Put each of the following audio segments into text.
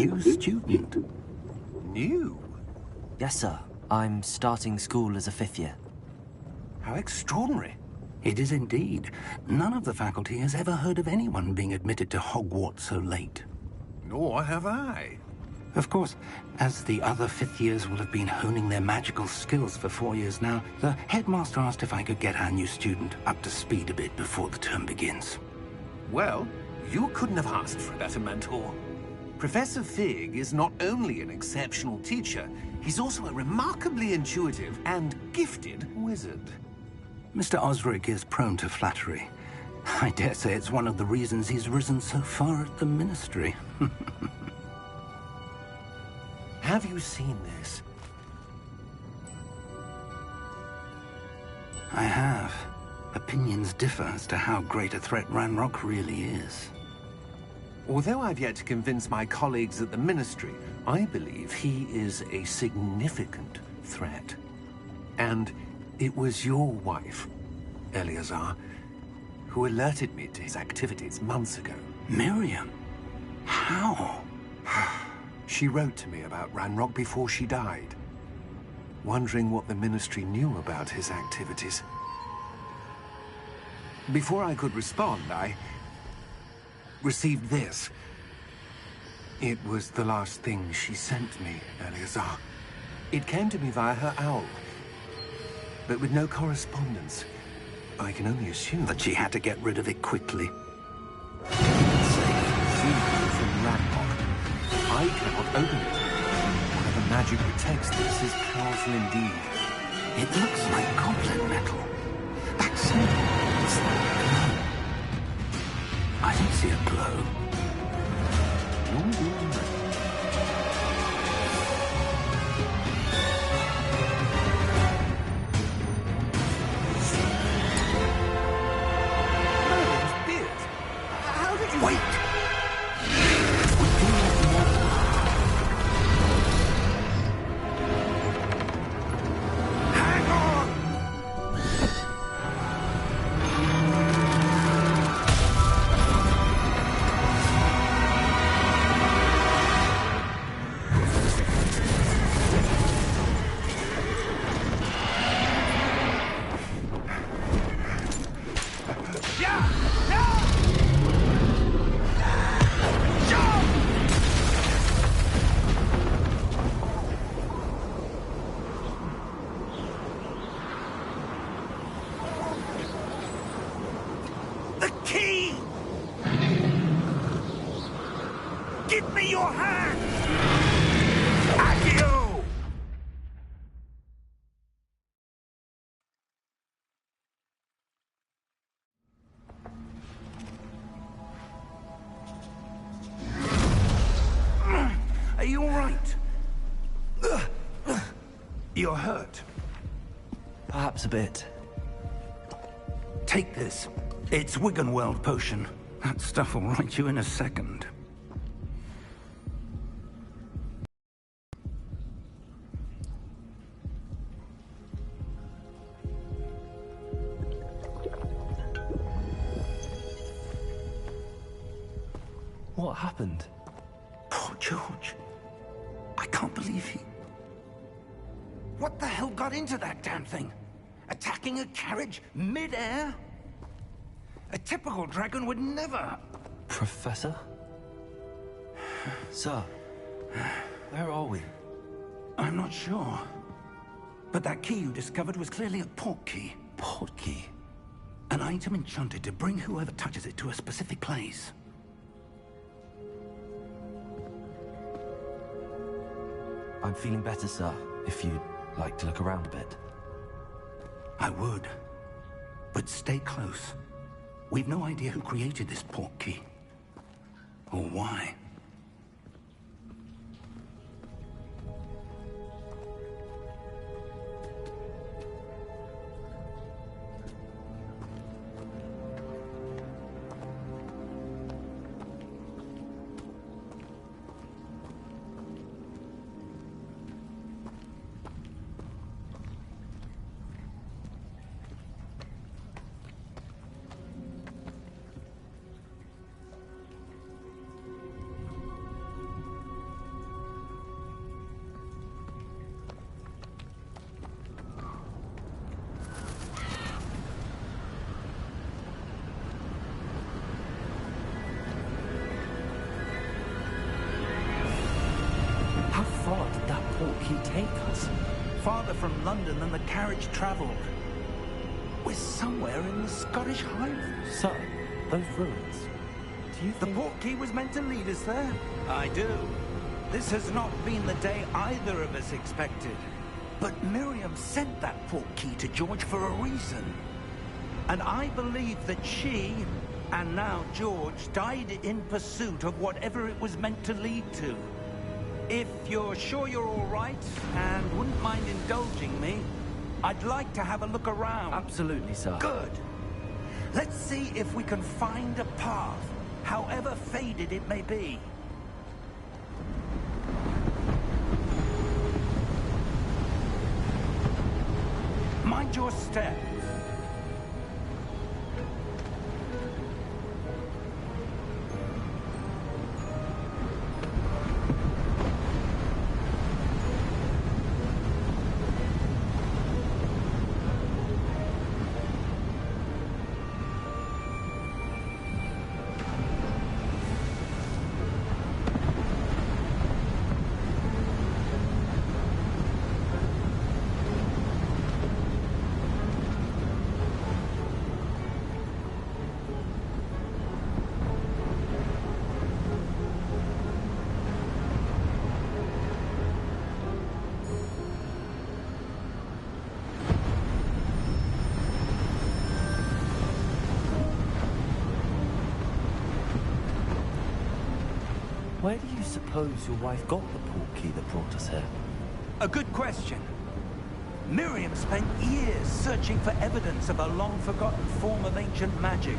new student. New? Yes, sir. I'm starting school as a 5th year. How extraordinary. It is indeed. None of the faculty has ever heard of anyone being admitted to Hogwarts so late. Nor have I. Of course, as the other 5th years will have been honing their magical skills for 4 years now, the headmaster asked if I could get our new student up to speed a bit before the term begins. Well, you couldn't have asked for a better mentor. Professor Fig is not only an exceptional teacher, he's also a remarkably intuitive and gifted wizard. Mr. Osric is prone to flattery. I dare say it's one of the reasons he's risen so far at the Ministry. Have you seen this? I have. Opinions differ as to how great a threat Ranrock really is. Although I've yet to convince my colleagues at the Ministry, I believe he is a significant threat. And it was your wife, Eleazar, who alerted me to his activities months ago. Miriam? How? She wrote to me about Ranrock before she died, wondering what the Ministry knew about his activities. Before I could respond, I received this. It was the last thing she sent me, Eleazar. It came to me via her owl, but with no correspondence. I can only assume that she had to get rid of it quickly. From Ranrock. I cannot open it. Whatever magic protects this is powerful indeed. It looks like goblin metal. That symbol is that glow. I don't see a glow. Are you all right? You're hurt. Perhaps a bit. Take this. It's Wiggenweld potion. That stuff will right you in a second. What happened? Poor George. I can't believe he... What the hell got into that damn thing? Attacking a carriage mid-air? A typical dragon would never... Professor? Sir, where are we? I'm not sure. But that key you discovered was clearly a port key. Port key? An item enchanted to bring whoever touches it to a specific place. I'm feeling better, sir, if you'd like to look around a bit. I would. But stay close. We've no idea who created this port key. Or why. far did that portkey take us? Farther from London than the carriage travelled. We're somewhere in the Scottish Highlands. Sir, those ruins. Do you The think... portkey was meant to lead us there? I do. This has not been the day either of us expected. But Miriam sent that portkey to George for a reason. And I believe that she, and now George, died in pursuit of whatever it was meant to lead to. If you're sure you're all right, and wouldn't mind indulging me, I'd like to have a look around. Absolutely, sir. Good. Let's see if we can find a path, however faded it may be. Mind your step. Where do you suppose your wife got the portkey that brought us here? A good question. Miriam spent years searching for evidence of a long-forgotten form of ancient magic.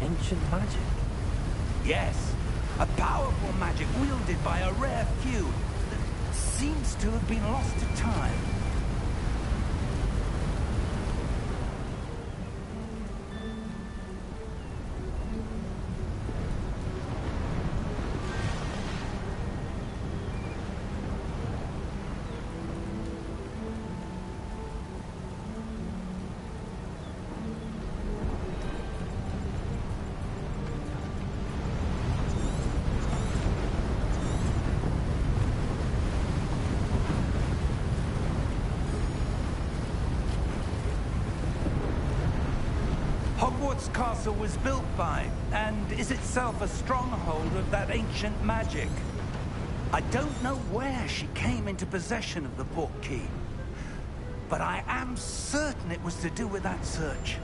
Ancient magic? Yes, a powerful magic wielded by a rare few that seems to have been lost to time. Hogwarts Castle was built by, and is itself a stronghold of that ancient magic. I don't know where she came into possession of the portkey, but I am certain it was to do with that search.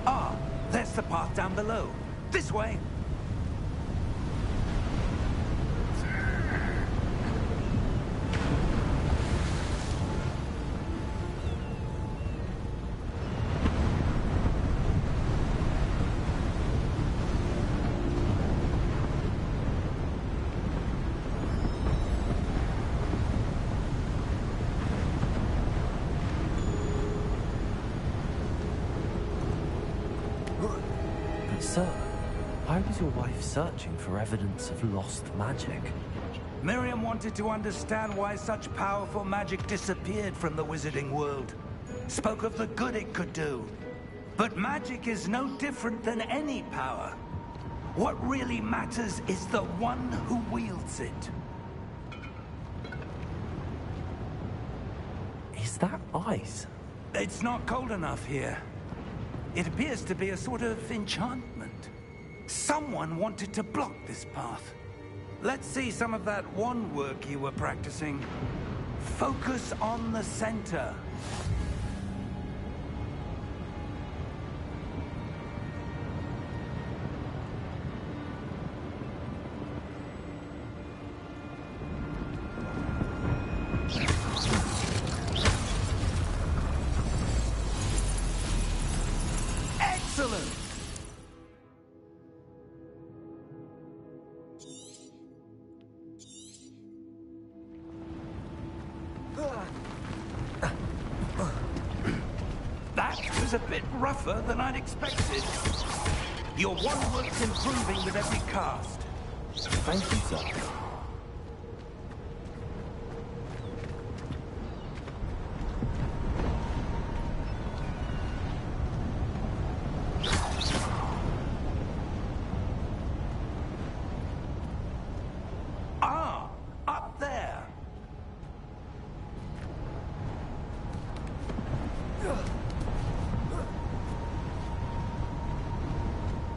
Ah, there's the path down below. This way. Sir, why was your wife searching for evidence of lost magic? Miriam wanted to understand why such powerful magic disappeared from the wizarding world. Spoke of the good it could do. But magic is no different than any power. What really matters is the one who wields it. Is that ice? It's not cold enough here. It appears to be a sort of enchantment. Someone wanted to block this path. Let's see some of that wand work you were practicing. Focus on the center. a bit rougher than I'd expected. Your one-work's improving with every cast. Thank you, sir. Ah, up there.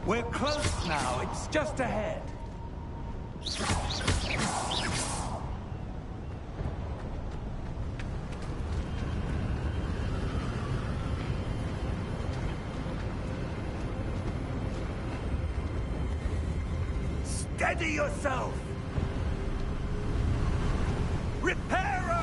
We're close now. It's just ahead. Steady yourself! Reparo!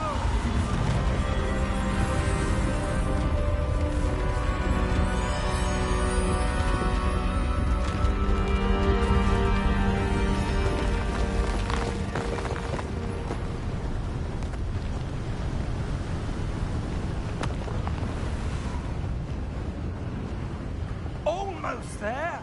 Almost there!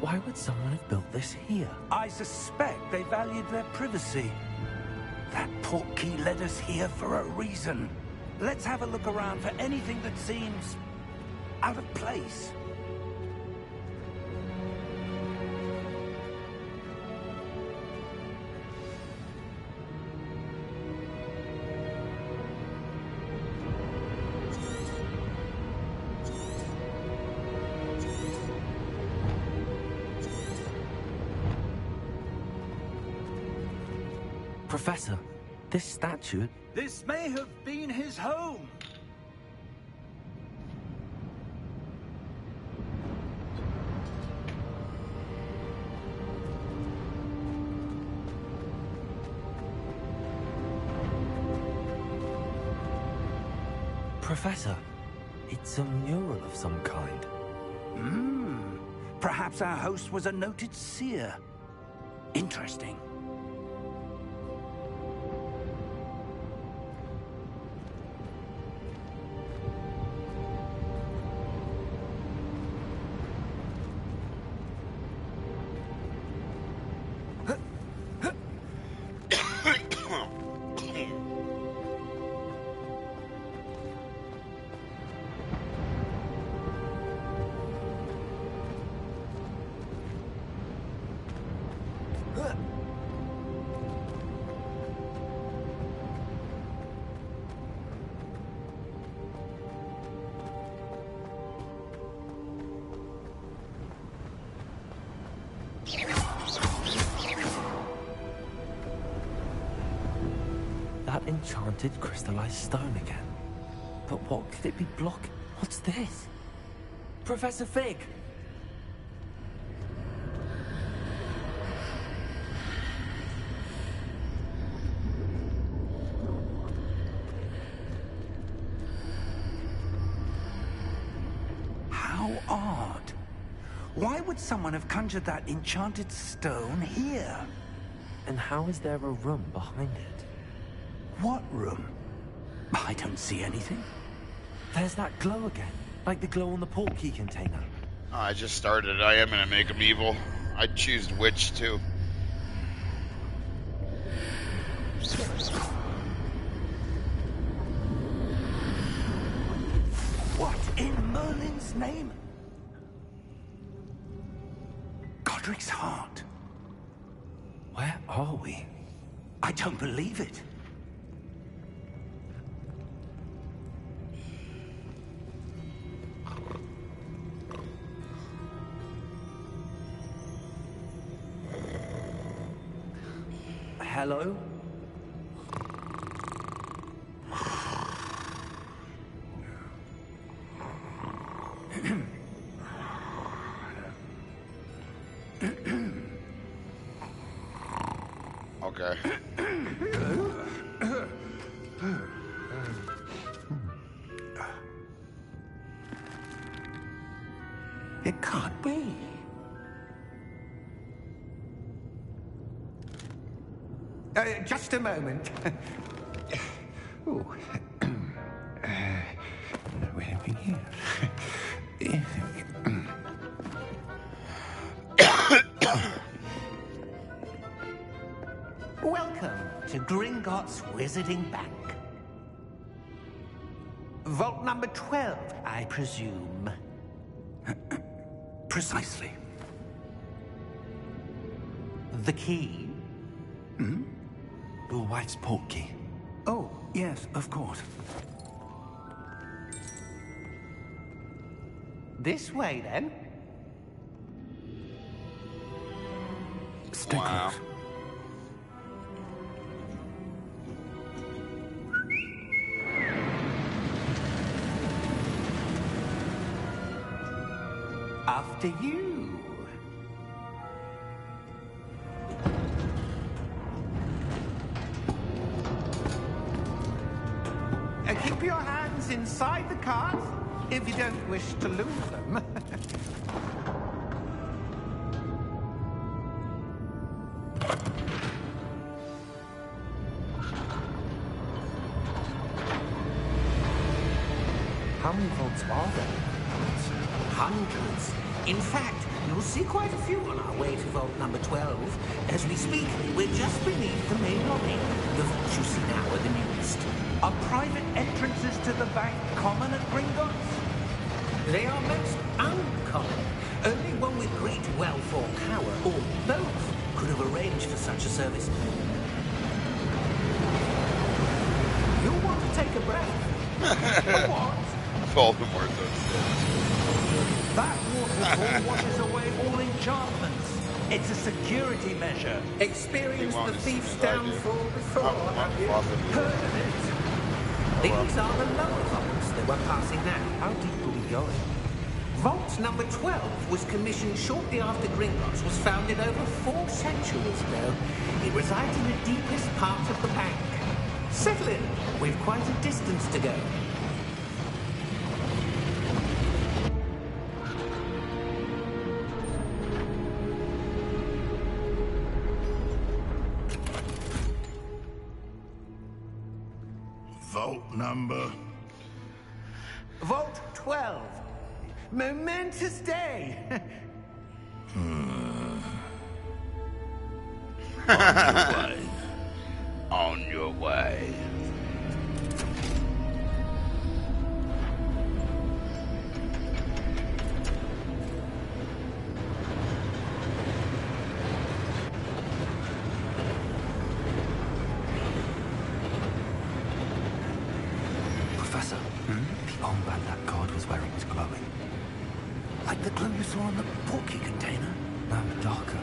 Why would someone have built this here? I suspect they valued their privacy. That portkey led us here for a reason. Let's have a look around for anything that seems out of place. Professor, this statue... This may have been his home. Professor, it's a mural of some kind. Perhaps our host was a noted seer. Interesting. That enchanted crystallized stone again. But what could it be blocking? What's this? Professor Fig! How odd. Why would someone have conjured that enchanted stone here? And how is there a room behind it? What room? I don't see anything. There's that glow again, like the glow on the portkey container. Oh, I just started. I am gonna make him evil. I'd choose witch too. What in Merlin's name? Godric's heart. Where are we? I don't believe it. Hello? Okay. It can't be. Just a moment. Oh. Where are we here? Welcome to Gringotts Wizarding Bank. Vault number 12, I presume. Precisely. The key? Your wife's portkey. Oh, yes, of course. This way, then. Stay Wow. close. After you. Keep your hands inside the cart if you don't wish to lose them. How many vaults are there? Hundreds. In fact, you'll see quite a few on our way to vault number 12. As we speak, we're just beneath the main lobby. The vaults you see now are the newest. Are private entrances to the bank common at Gringotts? They are most uncommon. Only one with great wealth or power, or both, could have arranged for such a service. You'll want to take a breath. What? Voldemort upstairs. That waterfall washes away all enchantments. It's a security measure. Experienced You the won't thief's as soon as I do. downfall before, have you? Possibly. Heard of it? These are the lower vaults that we're passing now. How deep are we going? Vault number 12 was commissioned shortly after Gringotts was founded over 4 centuries ago. It resides in the deepest part of the bank. Settle in. We've quite a distance to go. Vault number. Vault 12. Momentous day. On your way. Professor, the armband that guard was wearing was glowing. Like the glow you saw on the portkey container? No, darker.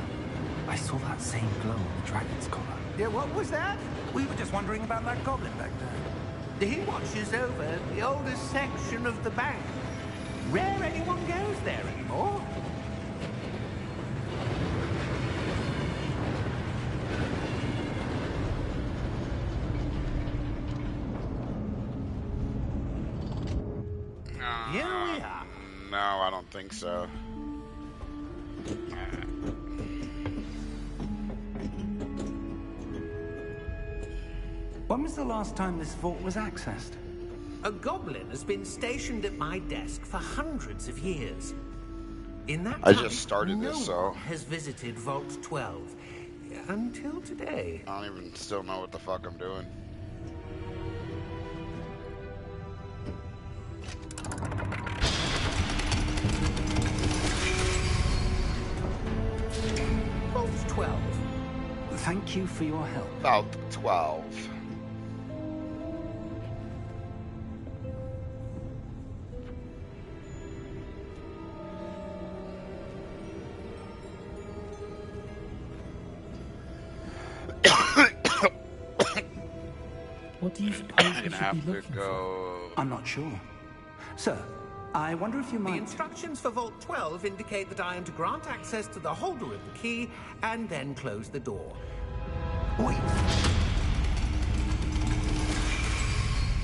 I saw that same glow on the dragon's collar. Yeah, what was that? We were just wondering about that goblin back there. He watches over the oldest section of the bank. Rare anyone goes there anymore. Here we are. No, I don't think so. When was the last time this vault was accessed? A goblin has been stationed at my desk for hundreds of years. In that I time, just started no this, so- one has visited Vault 12 until today. I don't even still know what the fuck I'm doing. Vault 12. Thank you for your help. About 12. What do you suppose I'm we gonna should have be to looking for? go. I'm not sure. Sir, I wonder if you The might... instructions for Vault 12 indicate that I am to grant access to the holder of the key and then close the door. Wait.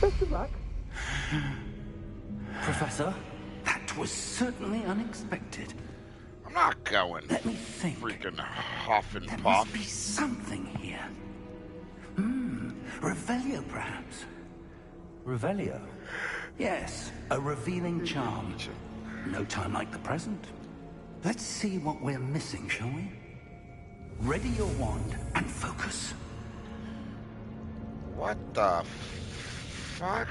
Best of luck. Professor? That was certainly unexpected. I'm not going. Let me think. Freaking huff and There puff. must be something here. Revelio, perhaps. Revelio? Yes, a revealing charm. No time like the present. Let's see what we're missing, shall we? Ready your wand and focus. What the fuck?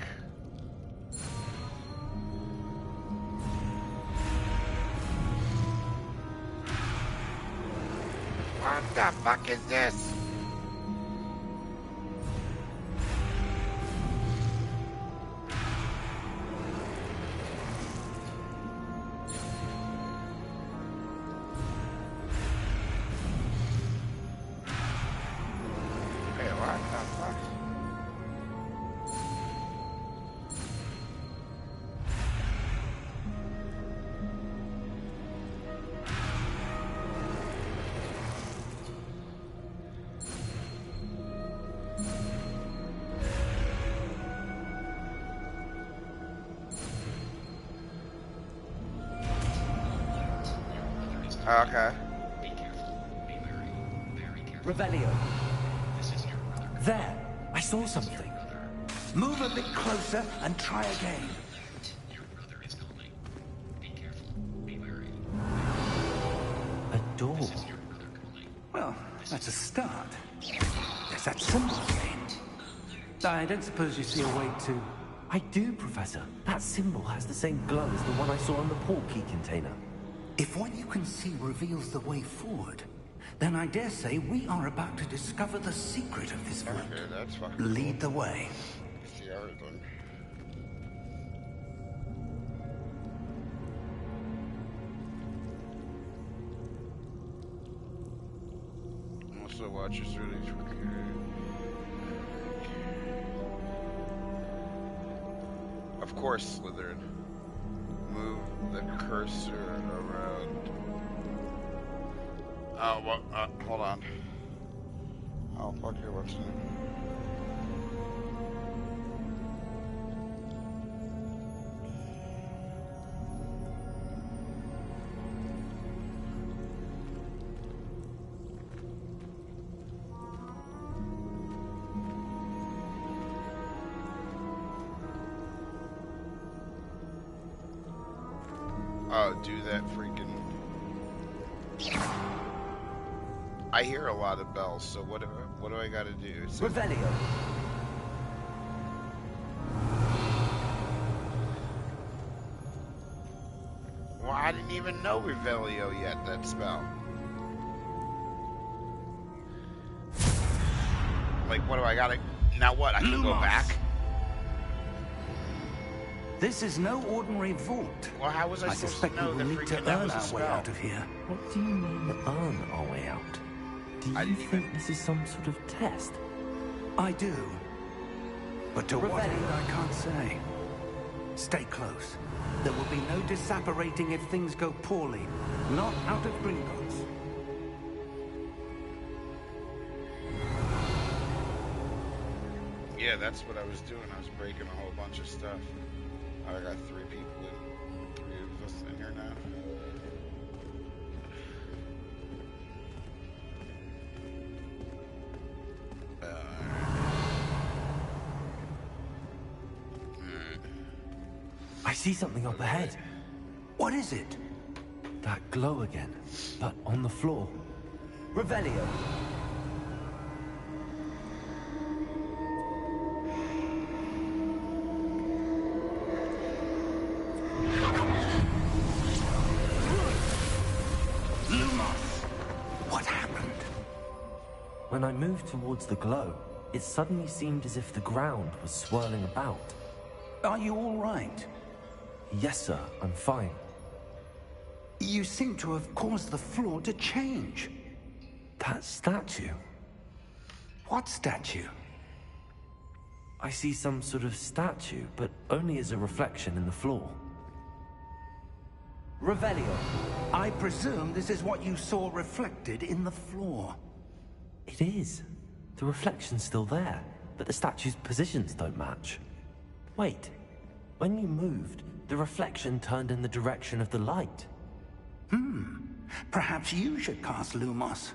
What the fuck is this? Hey, what the fuck? Okay. Revelio. There! I saw something. Move a bit closer and try again. A door. Well, that's a start. There's that symbol again. I don't suppose you see a way to... I do, Professor. That symbol has the same glow as the one I saw on the portkey container. If what you can see reveals the way forward, then I dare say we are about to discover the secret of this vault. Okay, that's fucking Lead the way. see everything. Also, watch this really. Of course, Slytherin. Move the cursor around. Oh, well, hold on. Oh, fuck here, what's it? Oh, do that freaking... I hear a lot of bells, so what do I gotta do? So, Revelio. well, I didn't even know Revelio yet, that spell. Like, what do I gotta... Now what, I can go Lumos. back? This is no ordinary vault. Well, how was I I supposed suspect to know we that will need to freaking that earn was a our way spell? out of here. What do you mean, earn our way out? Do I you didn't think this is some sort of test? I do. But to what Revelio. end, I can't say. Stay close. There will be no disapparating if things go poorly. Not out of Gringotts. Yeah, that's what I was doing. I was breaking a whole bunch of stuff. I got 3 people in, 3 of us in here now. I see something up ahead. What is it? That glow again, but on the floor. Revelio. Lumos! What happened? When I moved towards the glow, it suddenly seemed as if the ground was swirling about. Are you all right? Yes, sir, I'm fine. You seem to have caused the floor to change. That statue. What statue? I see some sort of statue, but only as a reflection in the floor. Revelio. I presume this is what you saw reflected in the floor. It is. The reflection's still there, but the statue's positions don't match. Wait, when you moved, The reflection turned in the direction of the light. Perhaps you should cast Lumos.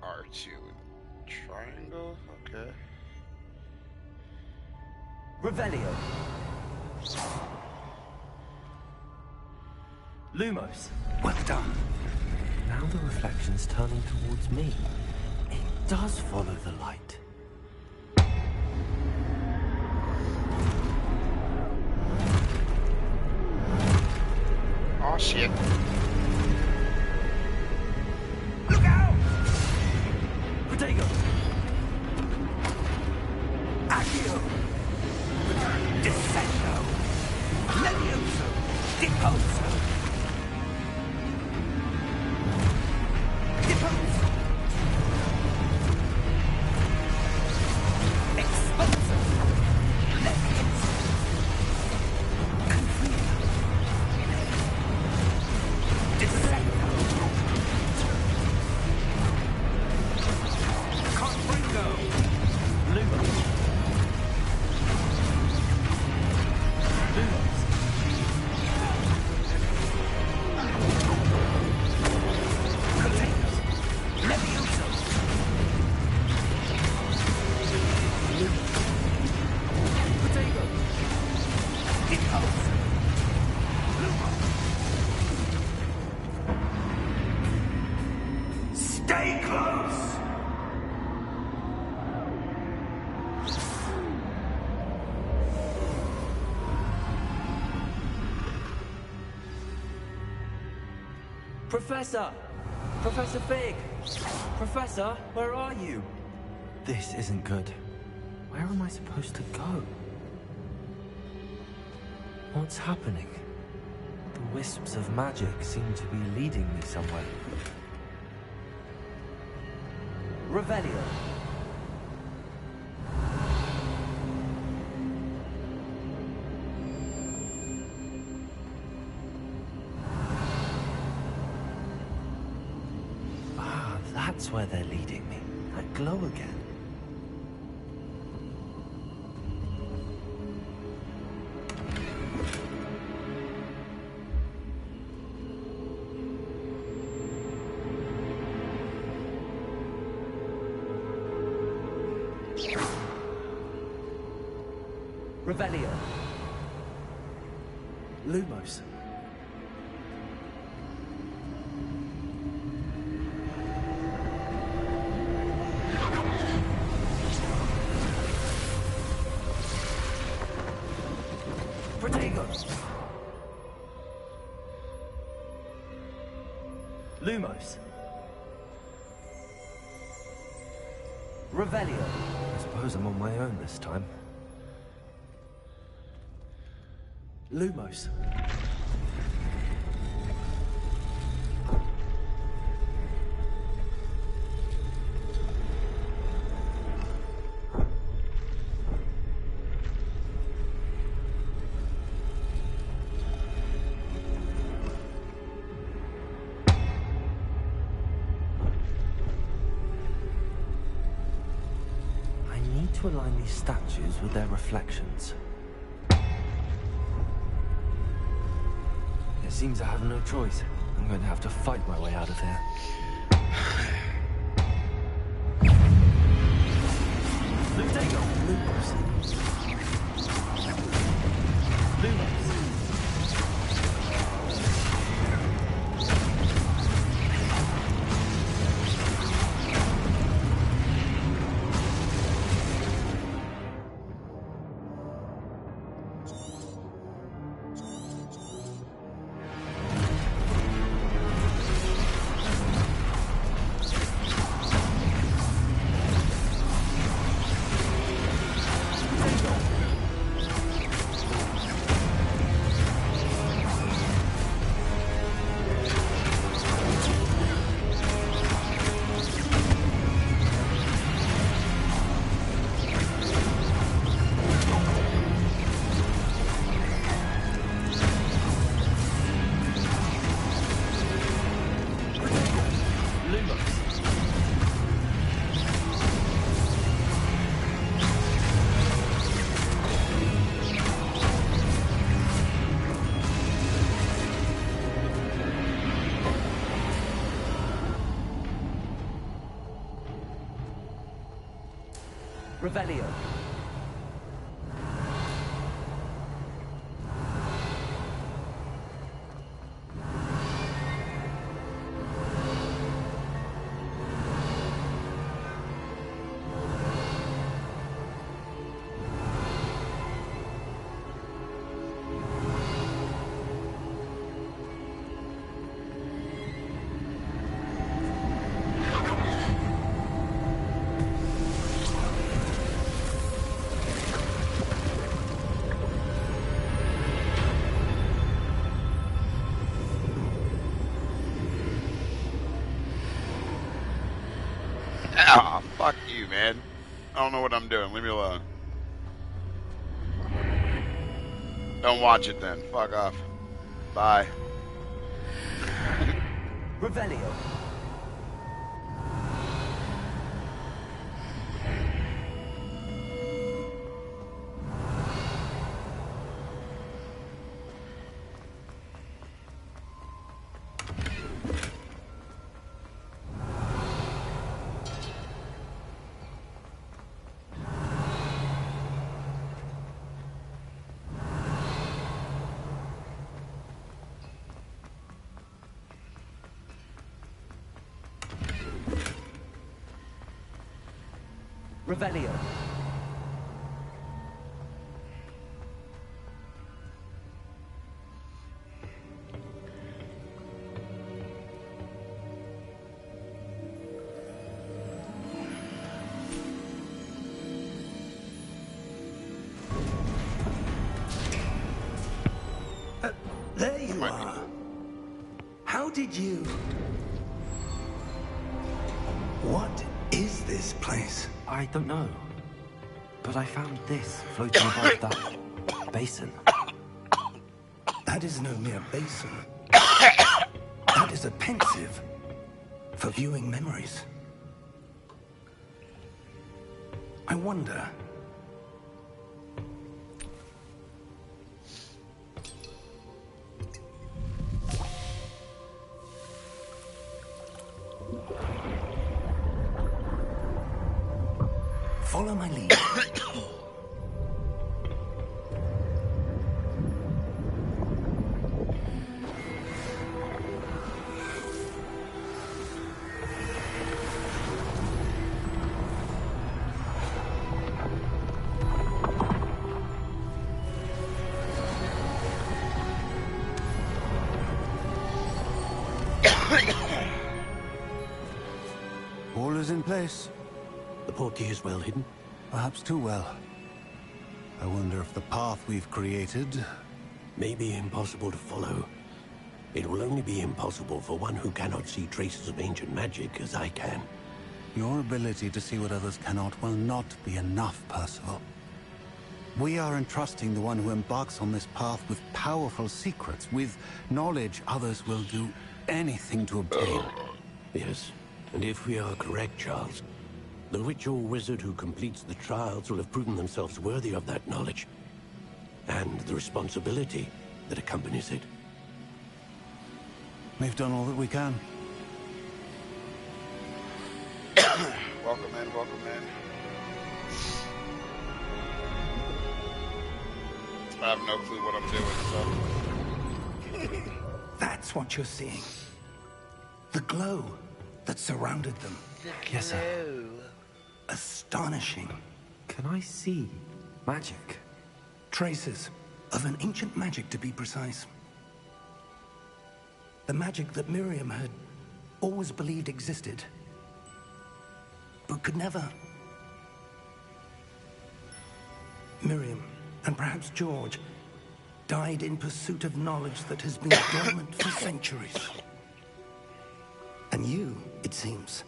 R2 triangle, okay. Revelio. Lumos. Well done. Now the reflection's turning towards me. It does follow the light. Oh shit. Look out! Protego! Accio! Descendo! Levioso! Deposo! Deposo! Exposo! Levioso! Confino! Descendo! Confringo! Lumos. Lumos. Collatus! Levioso! Protego! Deposo! Lumo! Stay close! Professor! Professor Fig! Professor, where are you? This isn't good. Where am I supposed to go? What's happening? The wisps of magic seem to be leading me somewhere. Revelio. Ah, that's where they're leading me. That glow again. Revelio. Lumos. Protego. Lumos. Revelio. I suppose I'm on my own this time. Lumos. I need to align these statues with their reflections. It seems I have no choice. I'm going to have to fight my way out of here. Lutego! Lumos. Lumos. Revelio. Ah, fuck you, man. I don't know what I'm doing. Leave me alone. Don't watch it then. Fuck off. Bye. Revelio. Revelio. There you are. How did you... What is this place? I don't know. But I found this floating above that basin. That is no mere basin. That is a pensive for viewing memories. I wonder... Follow my lead. All is in place. The portkey is well hidden. Perhaps too well. I wonder if the path we've created... May be impossible to follow. It will only be impossible for one who cannot see traces of ancient magic as I can. Your ability to see what others cannot will not be enough, Percival. We are entrusting the one who embarks on this path with powerful secrets, with knowledge others will do anything to obtain. Yes, and if we are correct, Charles, the witch or wizard who completes the trials will have proven themselves worthy of that knowledge, and the responsibility that accompanies it. We've done all that we can. Welcome in, welcome in. I have no clue what I'm doing, so... That's what you're seeing. The glow that surrounded them. Yes, sir. Astonishing. Can I see magic? Traces of an ancient magic, to be precise. The magic that Miriam had always believed existed, but could never. Miriam, and perhaps George, died in pursuit of knowledge that has been dormant for centuries. And you, it seems,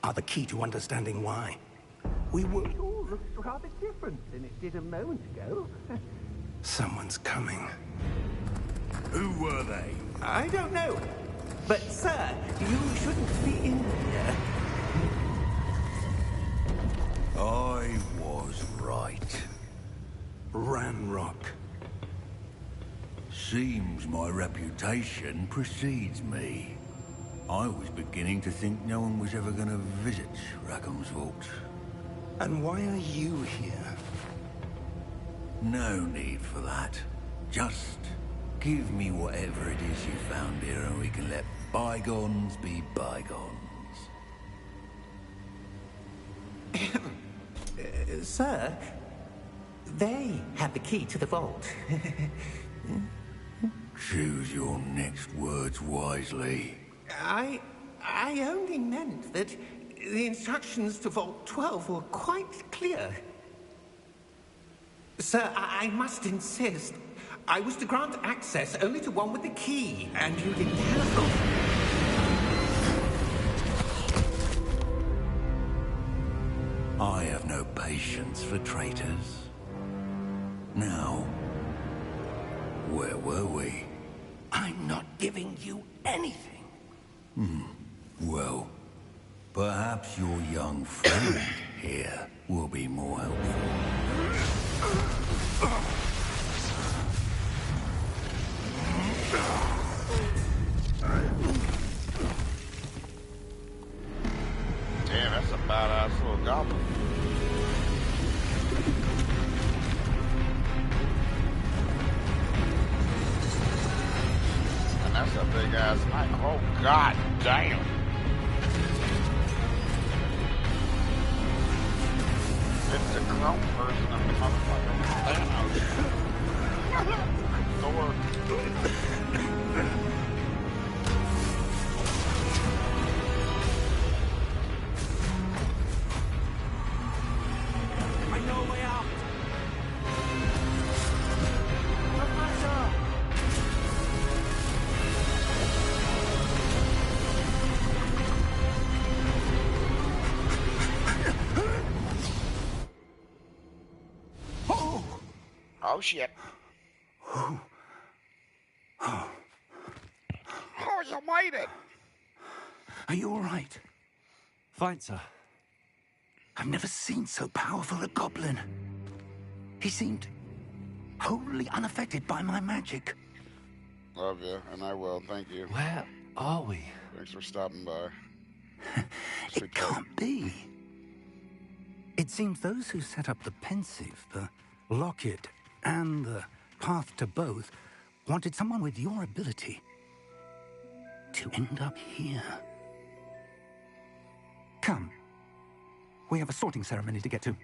are the key to understanding why. We were... It all looks rather different than it did a moment ago. Someone's coming. Who were they? I don't know. But, sir, you shouldn't be in here. I was right. Ranrock. Seems my reputation precedes me. I was beginning to think no one was ever going to visit Rackham's Vault. And why are you here? No need for that. Just give me whatever it is you found here and we can let bygones be bygones. Sir, they have the key to the vault. Choose your next words wisely. I only meant that the instructions to Vault 12 were quite clear. Sir, I must insist. I was to grant access only to one with the key, and you didn't have. I have no patience for traitors. Now, where were we? I'm not giving you anything. Well, perhaps your young friend here will be more helpful. Damn, that's a badass little goblin. And that's a big ass knife. Oh god damn. It's the clone version of the motherfucking Thanos. Thor. I know a way out. Oh shit. Oh, you made it. Are you all right? Fine, sir. I've never seen so powerful a goblin. He seemed wholly unaffected by my magic. Love you, and I will. Thank you. Where are we? Thanks for stopping by. It can't be. It seems those who set up the pensive, the locket, and the path to both wanted someone with your ability to end up here. Come. We have a sorting ceremony to get to.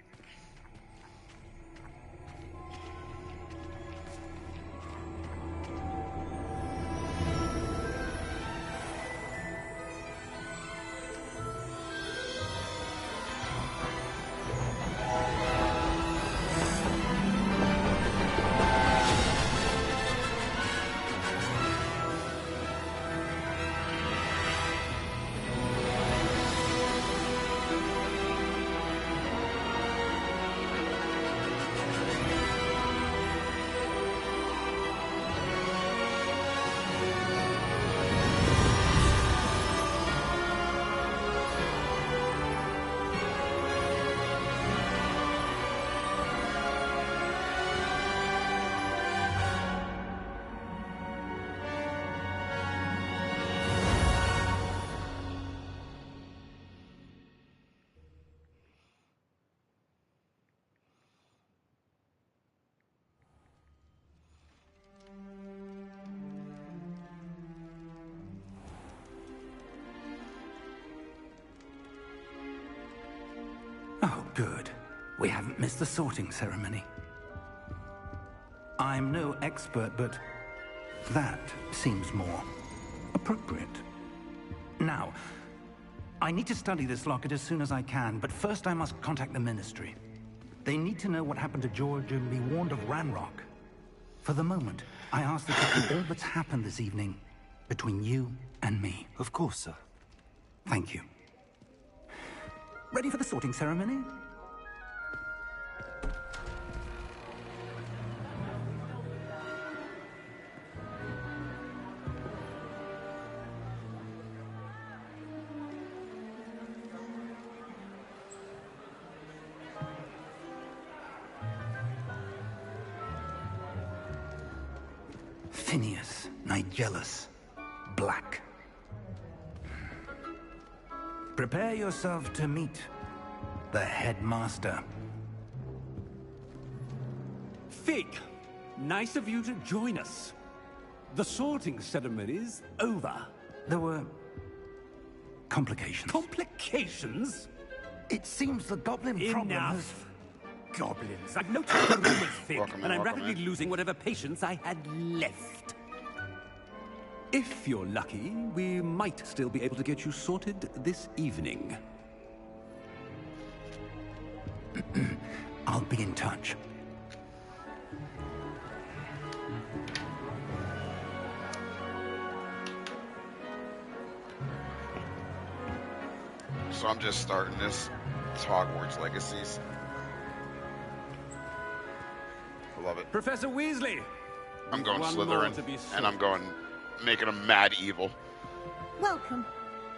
Oh, good. We haven't missed the sorting ceremony. I'm no expert, but that seems more appropriate. Now, I need to study this locket as soon as I can, but first I must contact the Ministry. They need to know what happened to George and be warned of Ranrock. For the moment, I ask that you keep all that's happened this evening between you and me. Of course, sir. Thank you. Ready for the sorting ceremony? Phineas, Nigellus, Black. Prepare yourself to meet the headmaster. Fig, nice of you to join us. The sorting ceremony's over. There were complications. Complications? It seems the goblin problem has... Enough. Goblins. I've no time for rumors, Fig, Welcome and I'm welcome rapidly losing whatever patience I had left. If you're lucky, we might still be able to get you sorted this evening. I'll be in touch. So I'm just starting this. It's Hogwarts Legacies. I love it. Professor Weasley! I'm going One more Slytherin, to be and I'm going making him mad evil. Welcome.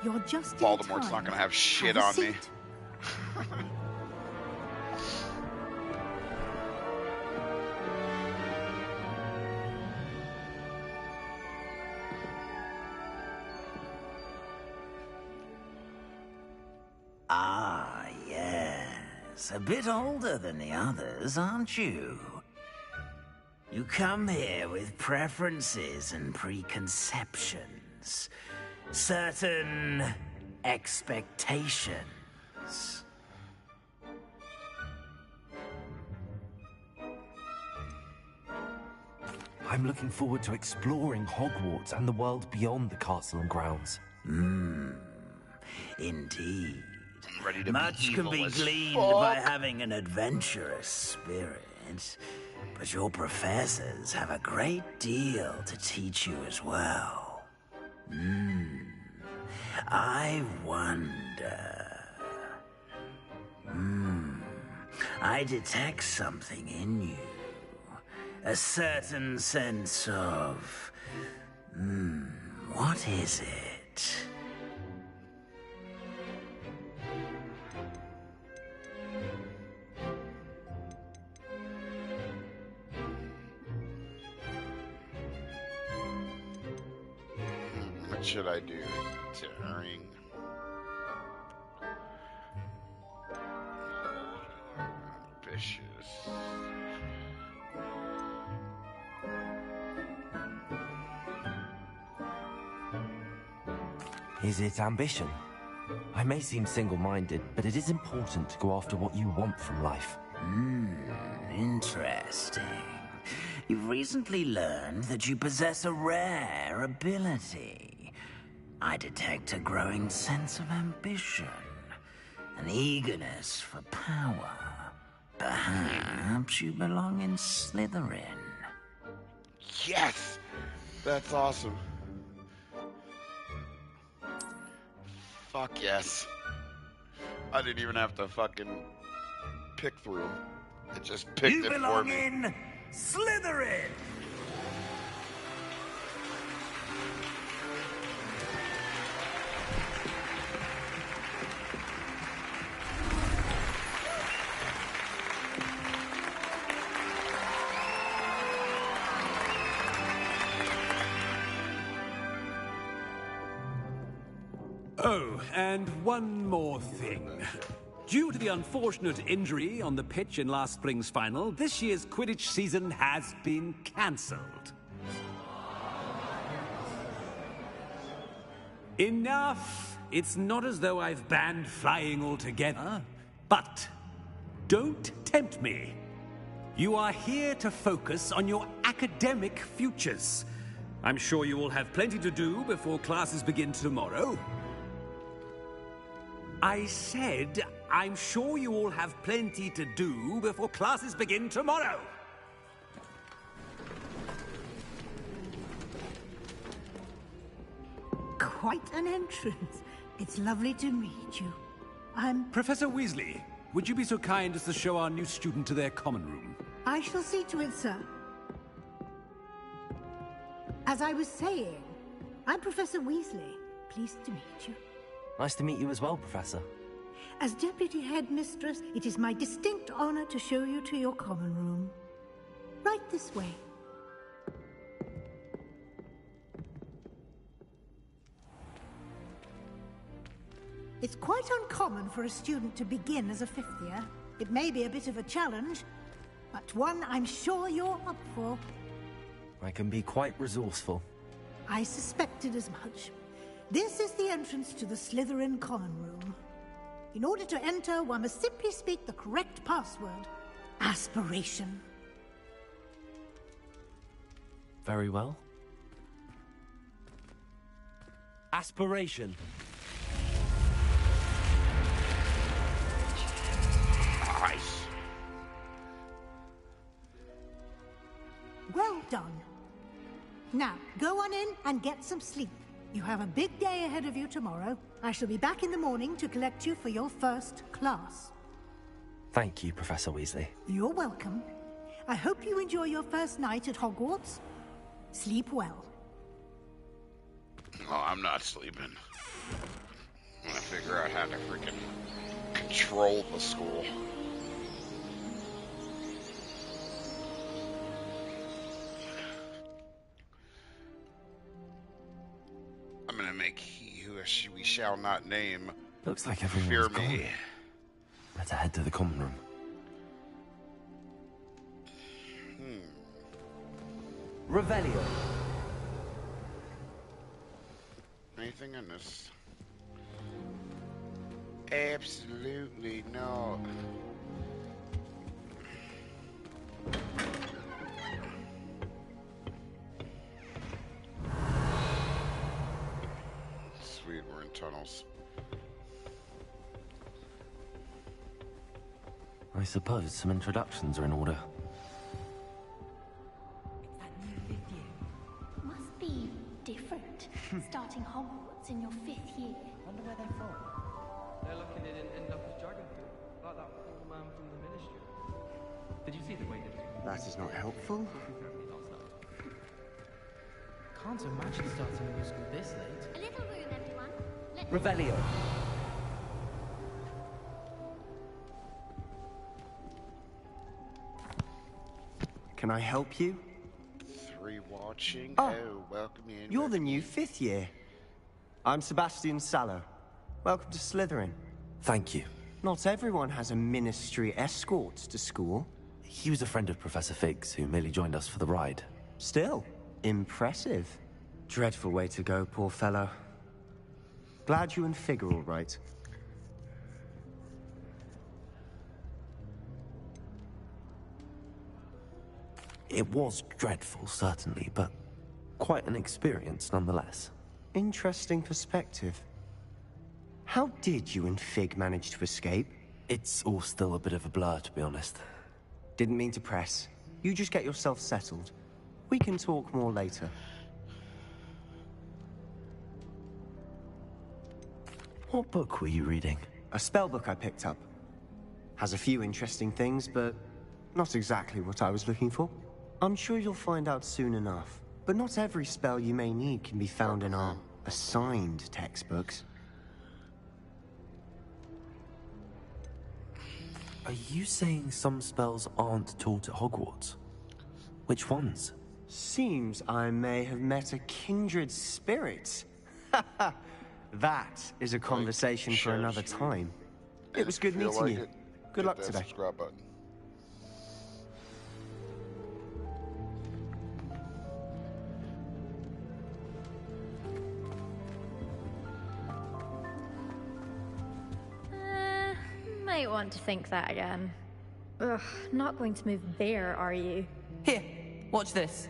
You're just Voldemort's in time. not gonna have shit Have a on me. seat. Ah, yes. A bit older than the others, aren't you? You come here with preferences and preconceptions. Certain expectations. I'm looking forward to exploring Hogwarts and the world beyond the castle and grounds. Indeed. I'm ready to Much be can evil be as gleaned fuck. by having an adventurous spirit, but your professors have a great deal to teach you as well. I wonder... I detect something in you. A certain sense of... what is it? What should I do during... Ambitious. Is it ambition? I may seem single-minded, but it is important to go after what you want from life. Interesting. You've recently learned that you possess a rare ability. I detect a growing sense of ambition, an eagerness for power. Perhaps you belong in Slytherin. Yes! That's awesome. Fuck yes. I didn't even have to fucking pick through them. It just picked You it for belong me. in Slytherin! Oh, and one more thing. Due to the unfortunate injury on the pitch in last spring's final, this year's Quidditch season has been cancelled. Enough! It's not as though I've banned flying altogether, but don't tempt me. You are here to focus on your academic futures. I'm sure you will have plenty to do before classes begin tomorrow. I said, I'm sure you all have plenty to do before classes begin tomorrow. Quite an entrance. It's lovely to meet you. Professor Weasley, would you be so kind as to show our new student to their common room? I shall see to it, sir. As I was saying, I'm Professor Weasley. Pleased to meet you. Nice to meet you as well, Professor. As Deputy Headmistress, it is my distinct honor to show you to your common room. Right this way. It's quite uncommon for a student to begin as a fifth year. It may be a bit of a challenge, but one I'm sure you're up for. I can be quite resourceful. I suspected as much. This is the entrance to the Slytherin common room. In order to enter, one must simply speak the correct password. Aspiration. Very well. Aspiration. Nice. Well done. Now, go on in and get some sleep. You have a big day ahead of you tomorrow. I shall be back in the morning to collect you for your first class. Thank you, Professor Weasley. You're welcome. I hope you enjoy your first night at Hogwarts. Sleep well. Oh, I'm not sleeping. I'm gonna figure out how to freaking control the school. I'm gonna make he who we shall not name Looks like fear everyone's me. gone. Better head to the common room. Revelio. Anything in this? Absolutely not. Sweet, we're in tunnels. I suppose some introductions are in order. Must be different. Starting Hogwarts in your 5th year. Wonder where they're from. They're lucky they didn't end up as dragon food, like that poor man from the Ministry. Did you see the way they did? That is not helpful. Can't imagine starting a new school this late. A little room, everyone. Revelio. Can I help you? 3 watching. Oh, welcome in. You're the new 5th year. I'm Sebastian Sallow. Welcome to Slytherin. Thank you. Not everyone has a ministry escort to school. He was a friend of Professor Fig's who merely joined us for the ride. Still, impressive. Dreadful way to go, poor fellow. Glad you and Fig are all right. It was dreadful, certainly, but quite an experience nonetheless. Interesting perspective. How did you and Fig manage to escape? It's all still a bit of a blur, to be honest. Didn't mean to press. You just get yourself settled. We can talk more later. What book were you reading? A spell book I picked up. Has a few interesting things, but not exactly what I was looking for. I'm sure you'll find out soon enough. But not every spell you may need can be found in our assigned textbooks. Are you saying some spells aren't taught at Hogwarts? Which ones? Seems I may have met a kindred spirit. That is a conversation for another time. It was good meeting you. Good luck today. Subscribe button. Might want to think that again. Ugh, not going to move there, are you? Here, watch this.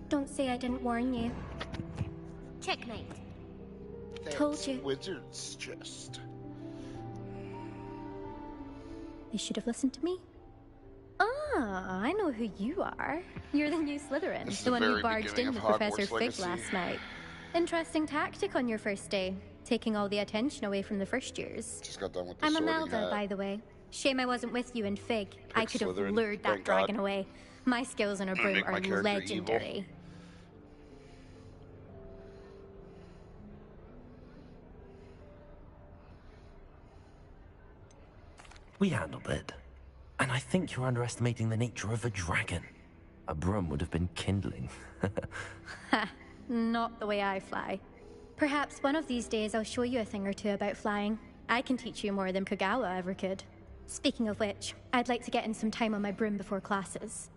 Don't say I didn't warn you. Checkmate. Told you. Wizard's chest. They should have listened to me. Ah, I know who you are. You're the new Slytherin, the one who barged in with Professor Fig last night. Interesting tactic on your first day, taking all the attention away from the first years. Just got done with the I'm sorting Imelda, hat. by the way. Shame I wasn't with you in Fig. I could have Slytherin, lured that thank God. dragon away. My skills on a I'm gonna broom make my are character legendary. evil. We handled it. And I think you're underestimating the nature of a dragon. A broom would have been kindling. Ha, not the way I fly. Perhaps one of these days I'll show you a thing or two about flying. I can teach you more than Kagawa ever could. Speaking of which, I'd like to get in some time on my broom before classes.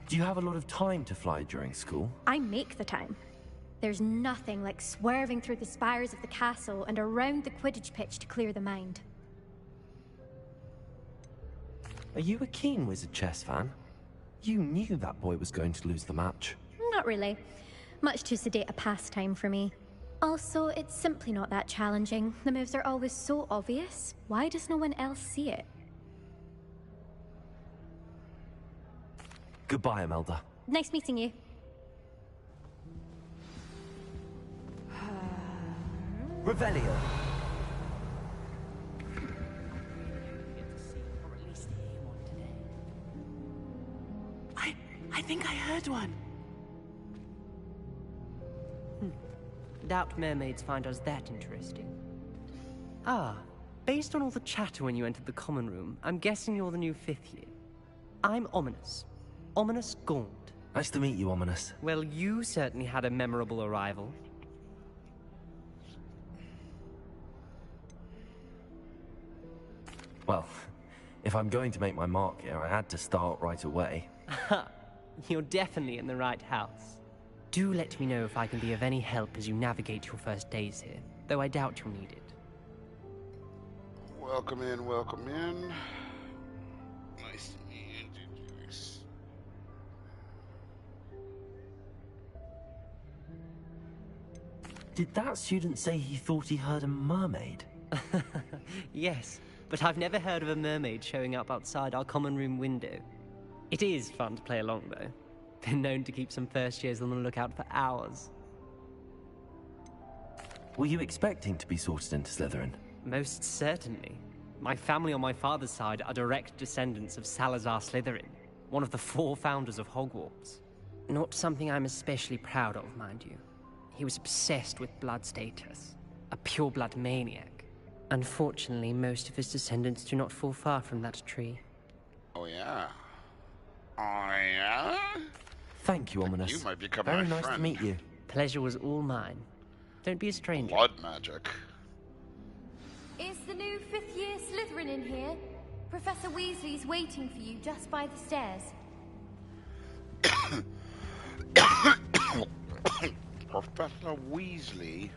Do you have a lot of time to fly during school? I make the time. There's nothing like swerving through the spires of the castle and around the Quidditch pitch to clear the mind. Are you a keen Wizard chess fan? You knew that boy was going to lose the match. Not really. Much too sedate a pastime for me. Also, it's simply not that challenging. The moves are always so obvious. Why does no one else see it? Goodbye, Imelda. Nice meeting you. Revelio. I think I heard one. Doubt mermaids find us that interesting. Ah, based on all the chatter when you entered the common room, I'm guessing you're the new 5th year. I'm Ominous. Ominous Gaunt. Nice to meet you, Ominous. Well, you certainly had a memorable arrival. Well, if I'm going to make my mark here, I had to start right away. You're definitely in the right house. Do let me know if I can be of any help as you navigate your first days here, though I doubt you'll need it. Welcome in, welcome in. Nice to meet you. Did that student say he thought he heard a mermaid? Yes, but I've never heard of a mermaid showing up outside our common room window. It is fun to play along, though. Been known to keep some first years on the lookout for hours. Were you expecting to be sorted into Slytherin? Most certainly. My family on my father's side are direct descendants of Salazar Slytherin, one of the 4 founders of Hogwarts. Not something I'm especially proud of, mind you. He was obsessed with blood status, a pure-blood maniac. Unfortunately, most of his descendants do not fall far from that tree. Oh, yeah? Oh, yeah? Thank you, Ominous. You might become Very my nice friend. to meet you. Pleasure was all mine. Don't be a stranger. Blood magic. Is the new 5th year Slytherin in here? Professor Weasley's waiting for you just by the stairs. Professor Weasley.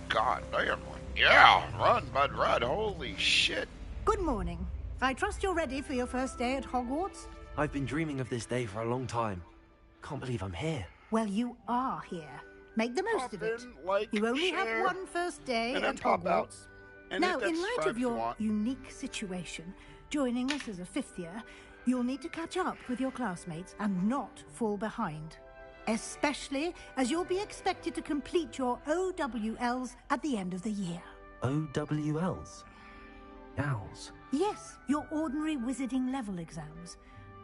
God damn. Yeah, run, bud, run. Holy shit. Good morning. I trust you're ready for your first day at Hogwarts? I've been dreaming of this day for a long time. Can't believe I'm here. Well, you are here. Make the most of it. You only have one first day at Hogwarts. Now, in light of your unique situation, joining us as a 5th year, you'll need to catch up with your classmates and not fall behind. Especially as you'll be expected to complete your OWLs at the end of the year. OWLs? Owls? Yes, your ordinary wizarding level exams.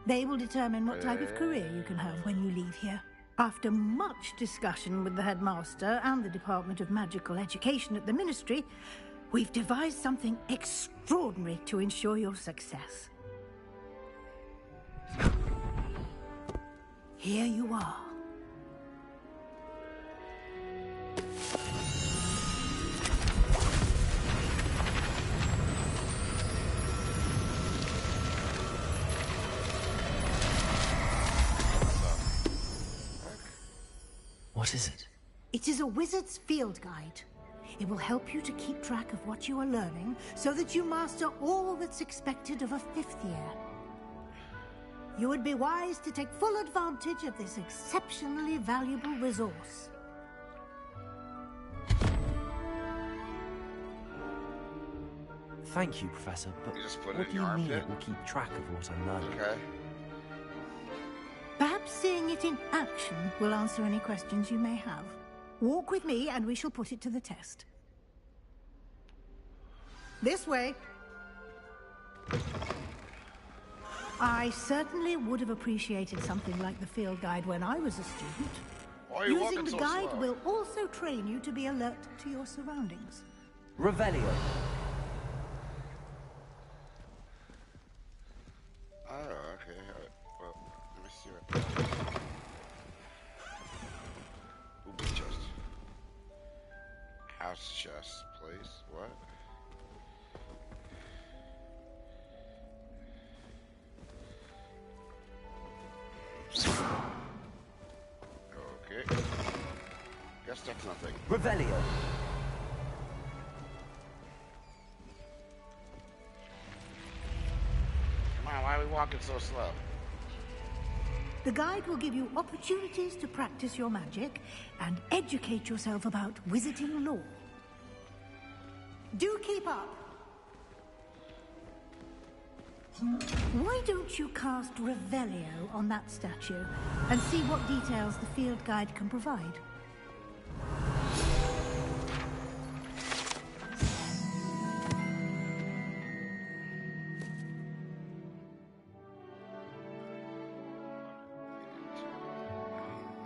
They will determine what type of career you can have when you leave here. After much discussion with the headmaster and the Department of Magical Education at the Ministry, we've devised something extraordinary to ensure your success. Here you are. What is it? It is a wizard's field guide. It will help you to keep track of what you are learning so that you master all that's expected of a 5th year. You would be wise to take full advantage of this exceptionally valuable resource. Thank you, Professor, but put it what in do your you mean armpit? it will keep track of what I'm learning? Okay. Perhaps seeing it in action will answer any questions you may have. Walk with me and we shall put it to the test. This way. I certainly would have appreciated something like the field guide when I was a student. Why are you Using walking the so guide slow? will also train you to be alert to your surroundings. Revelio. House chest, please. What? Okay. Guess that's nothing. Revelio. Come on, why are we walking so slow? The guide will give you opportunities to practice your magic and educate yourself about wizarding lore. Do keep up. Why don't you cast Revelio on that statue and see what details the field guide can provide?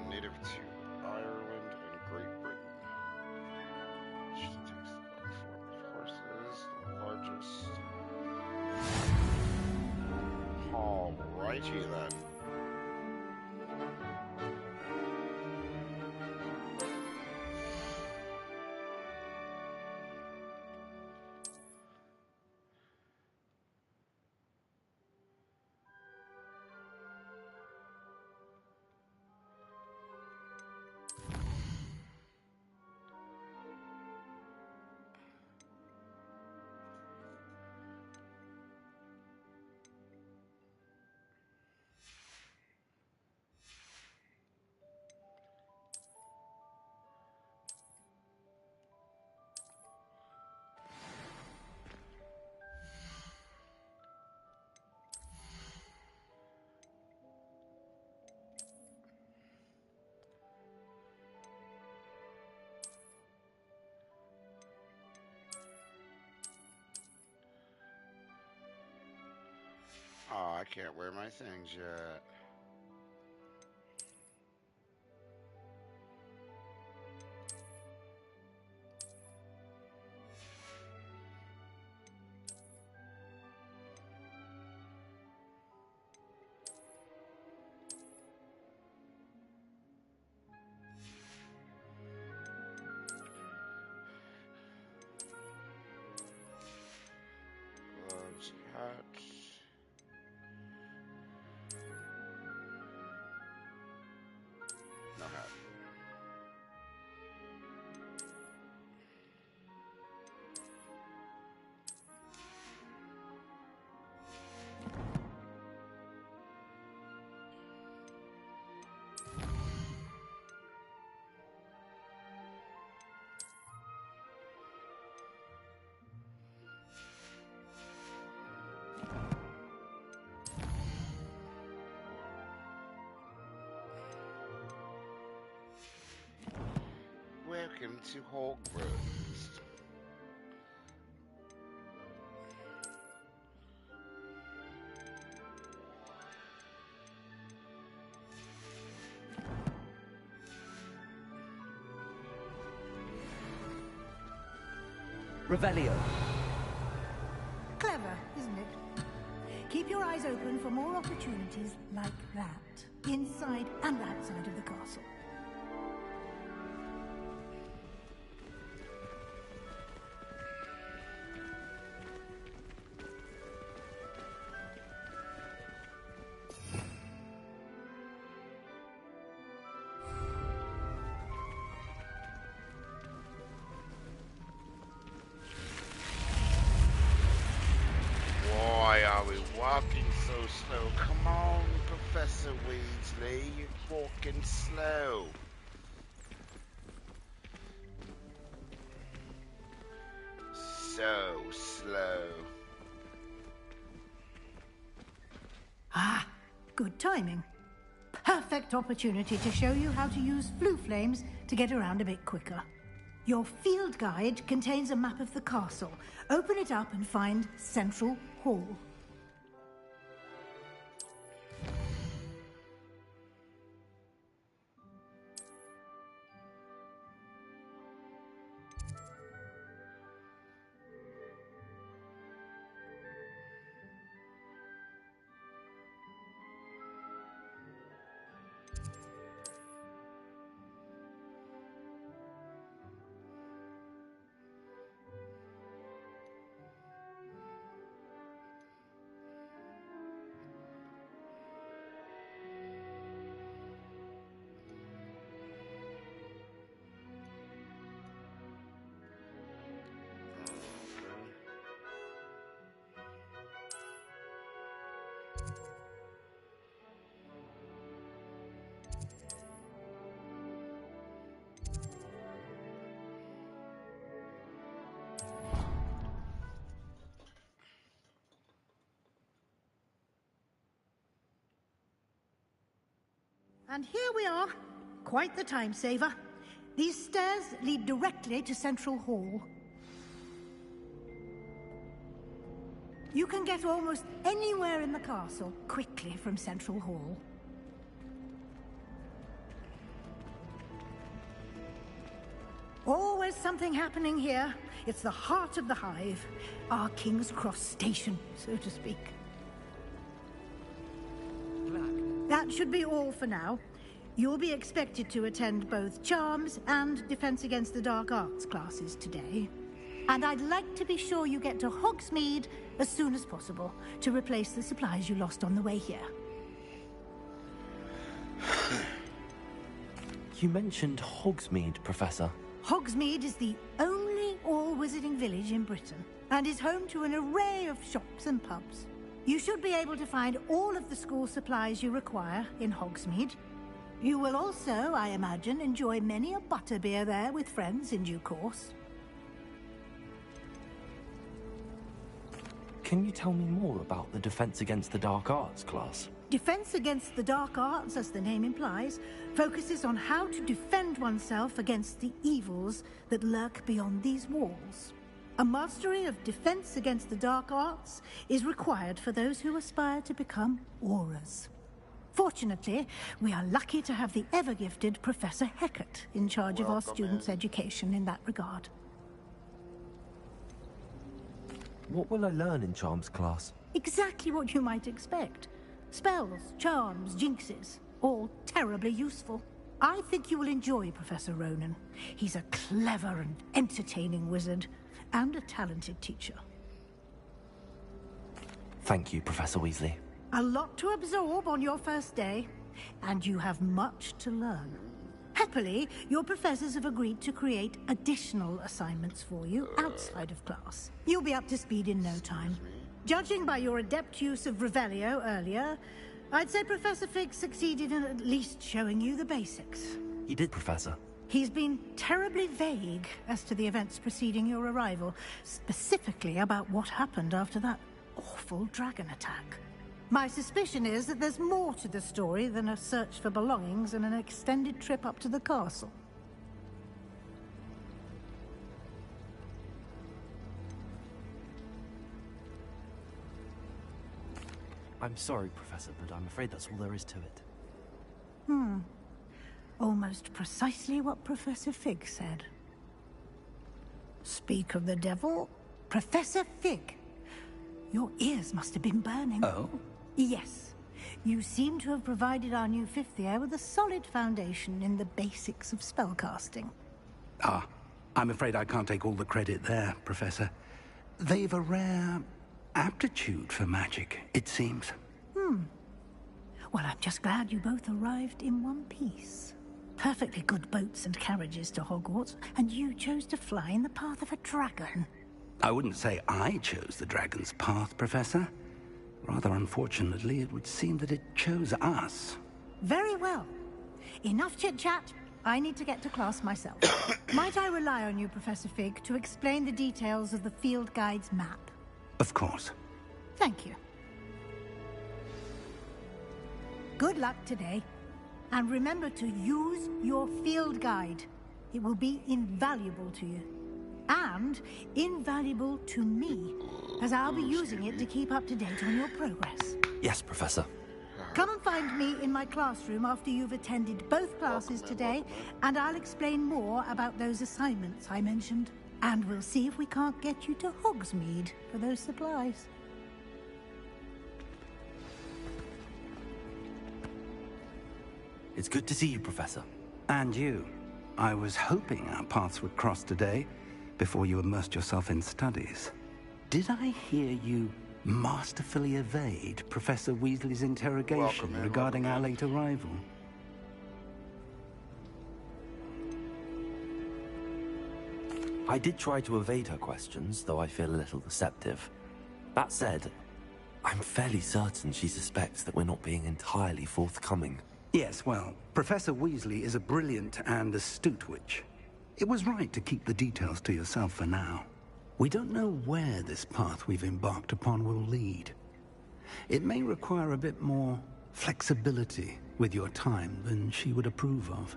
Native to Ireland and Great Britain. She takes the form of horses, the largest. Alrighty then. Oh, I can't wear my things yet. Gloves, hats. No hat. Welcome to Hogwarts. Revelio. Clever, isn't it? Keep your eyes open for more opportunities like that, inside and outside of the castle. Why are we walking so slow? Come on, Professor Weasley, you're walking slow. So slow. Ah, good timing. Perfect opportunity to show you how to use flue flames to get around a bit quicker. Your field guide contains a map of the castle. Open it up and find Central Hall. And here we are. Quite the time saver. These stairs lead directly to Central Hall. You can get almost anywhere in the castle quickly from Central Hall. Always something happening here. It's the heart of the hive. Our King's Cross station, so to speak. That should be all for now. You'll be expected to attend both Charms and Defense Against the Dark Arts classes today. And I'd like to be sure you get to Hogsmeade as soon as possible to replace the supplies you lost on the way here. You mentioned Hogsmeade, Professor. Hogsmeade is the only all-wizarding village in Britain and is home to an array of shops and pubs. You should be able to find all of the school supplies you require in Hogsmeade. You will also, I imagine, enjoy many a butterbeer there with friends in due course. Can you tell me more about the Defense Against the Dark Arts class? Defense Against the Dark Arts, as the name implies, focuses on how to defend oneself against the evils that lurk beyond these walls. A mastery of Defense Against the Dark Arts is required for those who aspire to become Aurors. Fortunately, we are lucky to have the ever-gifted Professor Hecat in charge of our students' education in that regard. What will I learn in Charms class? Exactly what you might expect. Spells, charms, jinxes, all terribly useful. I think you will enjoy Professor Ronan. He's a clever and entertaining wizard, and a talented teacher. Thank you, Professor Weasley. A lot to absorb on your first day, and you have much to learn. Happily, your professors have agreed to create additional assignments for you outside of class. You'll be up to speed in no time. Judging by your adept use of Revelio earlier, I'd say Professor Fig succeeded in at least showing you the basics. He did, Professor. He's been terribly vague as to the events preceding your arrival, specifically about what happened after that awful dragon attack. My suspicion is that there's more to the story than a search for belongings and an extended trip up to the castle. I'm sorry, Professor, but I'm afraid that's all there is to it. Almost precisely what Professor Fig said. Speak of the devil, Professor Fig. Your ears must have been burning. Oh? Yes. You seem to have provided our new fifth year with a solid foundation in the basics of spellcasting. Ah, I'm afraid I can't take all the credit there, Professor. They've a rare aptitude for magic, it seems. Well, I'm just glad you both arrived in one piece. Perfectly good boats and carriages to Hogwarts, and you chose to fly in the path of a dragon. I wouldn't say I chose the dragon's path, Professor. Rather unfortunately, it would seem that it chose us. Very well. Enough chit-chat. I need to get to class myself. Might I rely on you, Professor Fig, to explain the details of the field guide's map? Of course. Thank you. Good luck today. And remember to use your field guide. It will be invaluable to you. And invaluable to me, as I'll be using it to keep up to date on your progress. Yes, Professor. Come and find me in my classroom after you've attended both classes today, and I'll explain more about those assignments I mentioned. And we'll see if we can't get you to Hogsmeade for those supplies. It's good to see you, Professor. And you. I was hoping our paths would cross today, before you immersed yourself in studies. Did I hear you masterfully evade Professor Weasley's interrogation regarding our late arrival? I did try to evade her questions, though I feel a little deceptive. That said, I'm fairly certain she suspects that we're not being entirely forthcoming. Yes, well, Professor Weasley is a brilliant and astute witch. It was right to keep the details to yourself for now. We don't know where this path we've embarked upon will lead. It may require a bit more flexibility with your time than she would approve of.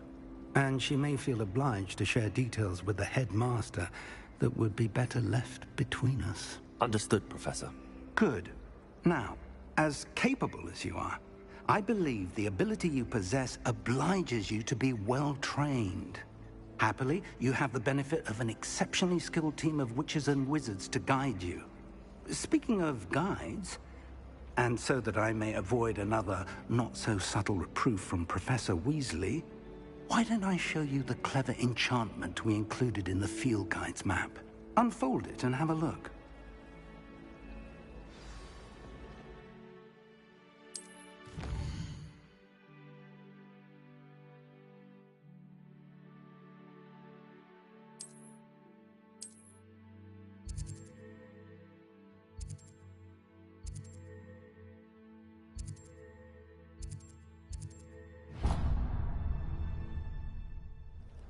And she may feel obliged to share details with the headmaster that would be better left between us. Understood, Professor. Good. Now, as capable as you are, I believe the ability you possess obliges you to be well trained. Happily, you have the benefit of an exceptionally skilled team of witches and wizards to guide you. Speaking of guides, and so that I may avoid another not-so-subtle reproof from Professor Weasley, why don't I show you the clever enchantment we included in the field guide's map? Unfold it and have a look.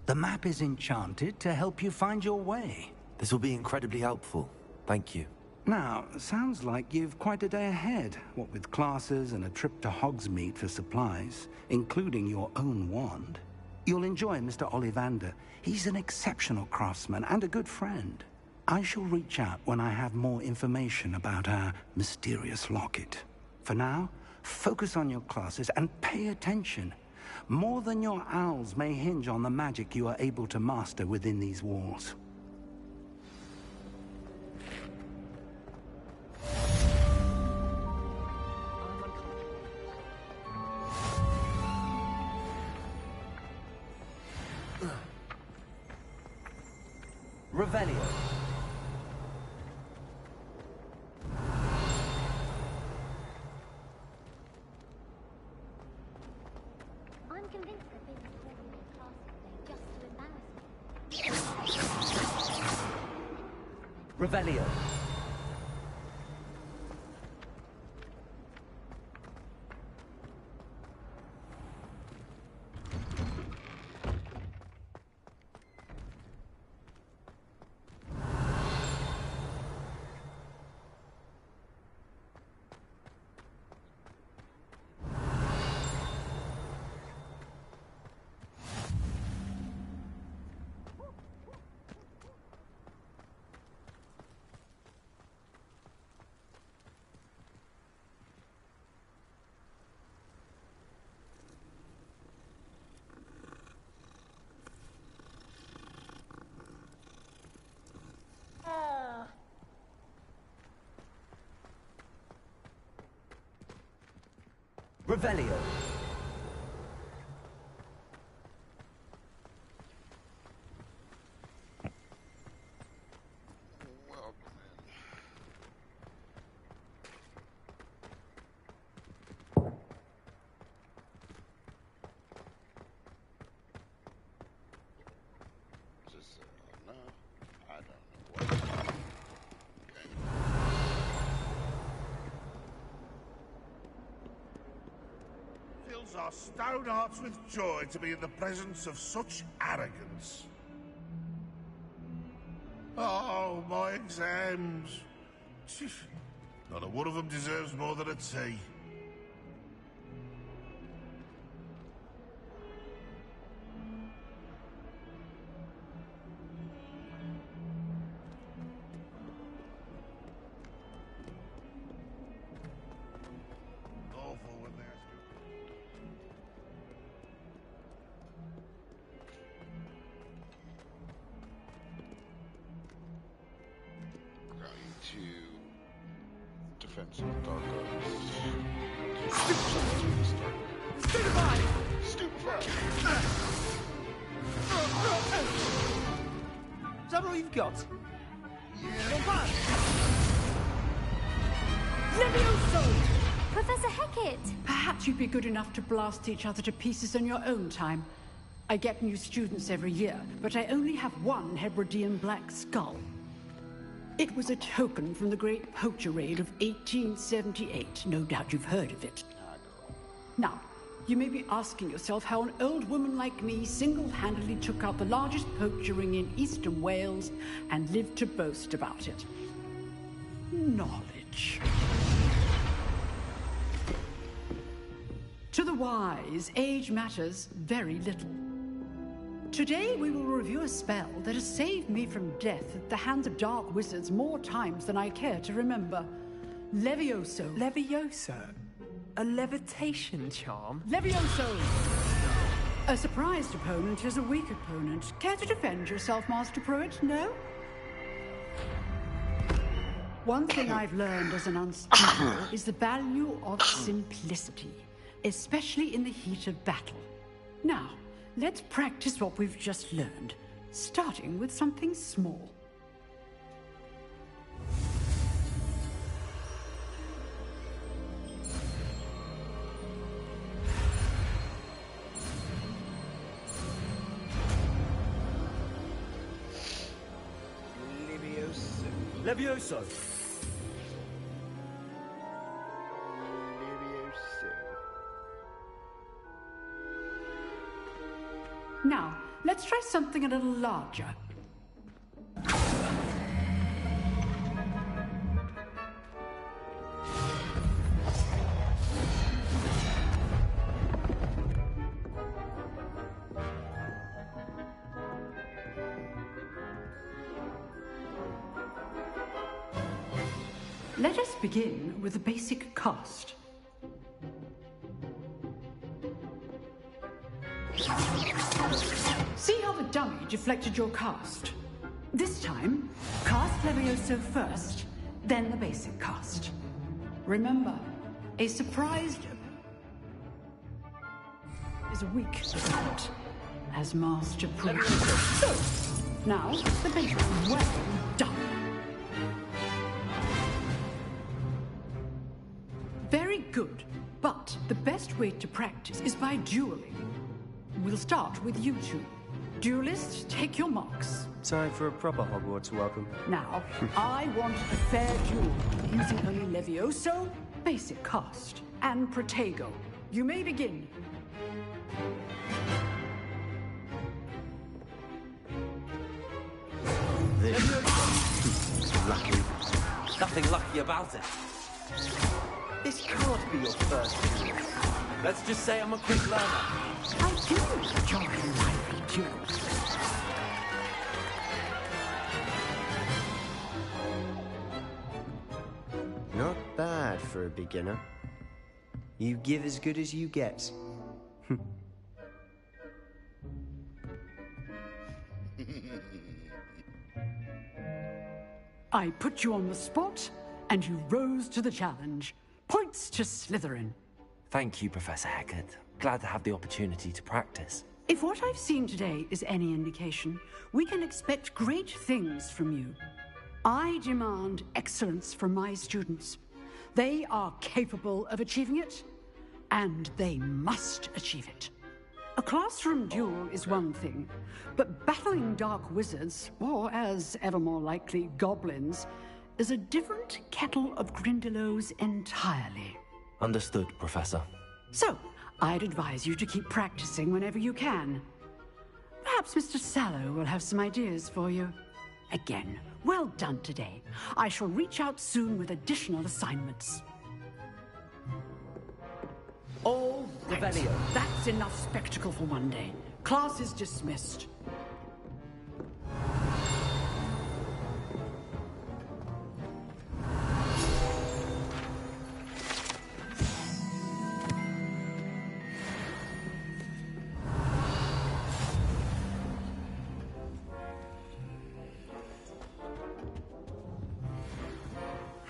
The map is enchanted to help you find your way. This will be incredibly helpful. Thank you. Now, sounds like you've quite a day ahead, what with classes and a trip to Hogsmeade for supplies, including your own wand. You'll enjoy Mr. Ollivander. He's an exceptional craftsman and a good friend. I shall reach out when I have more information about our mysterious locket. For now, focus on your classes and pay attention. More than your owls may hinge on the magic you are able to master within these walls. Revelio. I'm convinced that being recorded in class today just to embarrass me. Revelio. Revelio. Our stout hearts with joy to be in the presence of such arrogance. Oh, my exams. Not a one of them deserves more than a tea. Defensive dark arts. Stupefy! Stupefy! Is that all you've got? Levioso! Professor Hecat! Perhaps you'd be good enough to blast each other to pieces on your own time. I get new students every year, but I only have one Hebridean black skull. It was a token from the Great Poacher Raid of 1878. No doubt you've heard of it. Now, you may be asking yourself how an old woman like me single-handedly took out the largest poacher ring in eastern Wales and lived to boast about it. Knowledge. To the wise, age matters very little. Today we will review a spell that has saved me from death at the hands of dark wizards more times than I care to remember. Levioso. Levioso? A levitation charm? Levioso! A surprised opponent is a weak opponent. Care to defend yourself, Master Pruitt? No? One thing I've learned as an unspeakable is the value of simplicity, especially in the heat of battle. Now, let's practice what we've just learned, starting with something small. Levioso. Now, let's try something a little larger. Let us begin with the basic cast. See how the dummy deflected your cast? This time, cast Levioso first, then the basic cast. Remember, a surprised is a weak opponent, as Master Pruitt. So, now, the basic. Well done. Very good, but the best way to practice is by dueling. We'll start with you two. Duelists, take your marks. Time for a proper Hogwarts welcome. Now, I want a fair duel, using only Levioso, basic cast, and Protego. You may begin. Lucky. Nothing lucky about it. This can't be your first duel. Let's just say I'm a quick learner. I do enjoy lively duels. Not bad for a beginner. You give as good as you get. I put you on the spot, and you rose to the challenge. Points to Slytherin. Thank you, Professor Hecat. Glad to have the opportunity to practice. If what I've seen today is any indication, we can expect great things from you. I demand excellence from my students. They are capable of achieving it, and they must achieve it. A classroom duel is one thing, but battling dark wizards, or as ever more likely, goblins, is a different kettle of Grindylows entirely. Understood, Professor. So, I'd advise you to keep practicing whenever you can. Perhaps Mr. Sallow will have some ideas for you. Again, well done today. I shall reach out soon with additional assignments. All right. Revelio. That's enough spectacle for one day. Class is dismissed.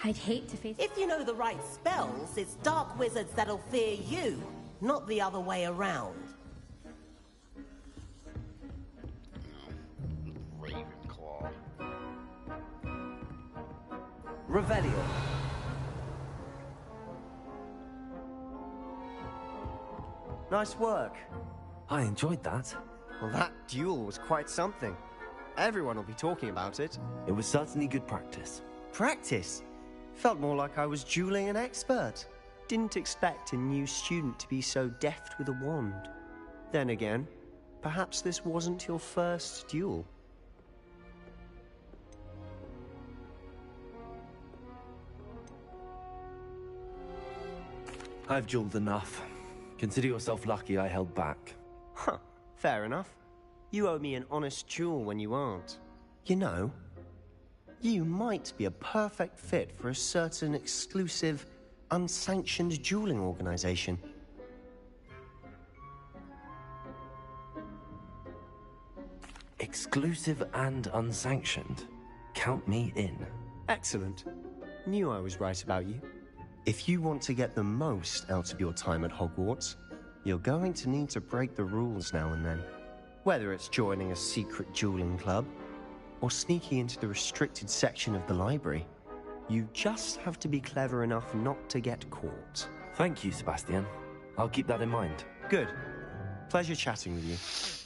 I'd hate to face... If you know the right spells, it's dark wizards that'll fear you, not the other way around. Ravenclaw. Revelio. Nice work. I enjoyed that. Well, that duel was quite something. Everyone will be talking about it. It was certainly good practice. Practice? Felt more like I was dueling an expert. Didn't expect a new student to be so deft with a wand. Then again, perhaps this wasn't your first duel. I've dueled enough. Consider yourself lucky I held back. Huh, fair enough. You owe me an honest duel when you aren't. You know, you might be a perfect fit for a certain exclusive, unsanctioned dueling organization. Exclusive and unsanctioned. Count me in. Excellent. Knew I was right about you. If you want to get the most out of your time at Hogwarts, you're going to need to break the rules now and then. Whether it's joining a secret dueling club, or sneaking into the restricted section of the library, you just have to be clever enough not to get caught. Thank you, Sebastian. I'll keep that in mind. Good. Pleasure chatting with you.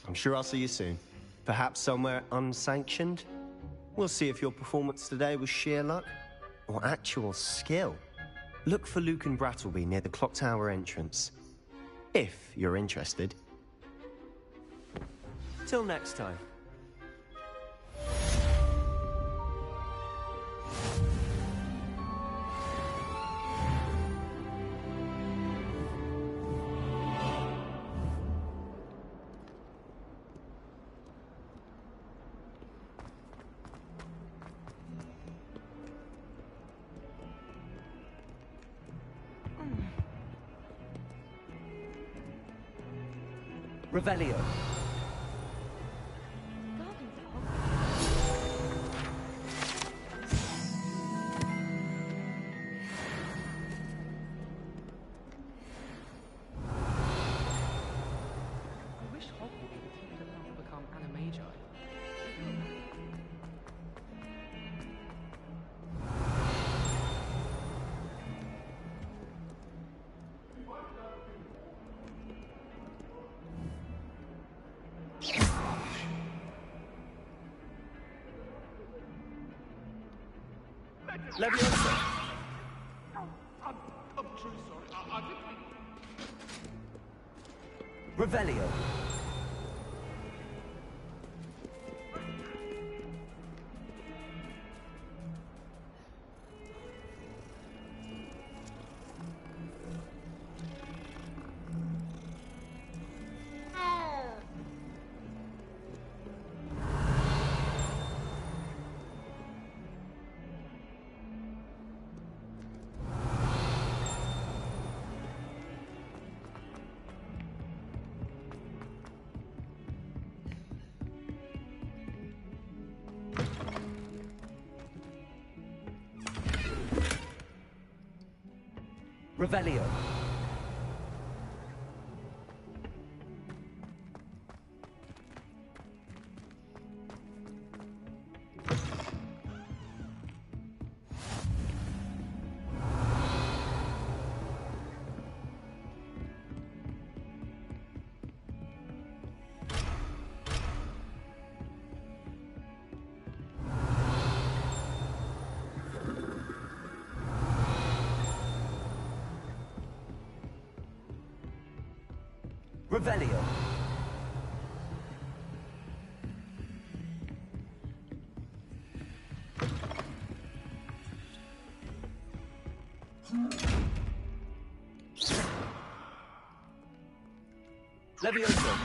I'm sure I'll see you soon. Perhaps somewhere unsanctioned? We'll see if your performance today was sheer luck, or actual skill. Look for Luke and Brattleby near the clock tower entrance. If you're interested. Till next time. Revelio. I wish Hogwarts would teach them how to become animagi. Leviosa. I'm truly sorry. I think Revelio. Revelio. Revelio. Leviosa.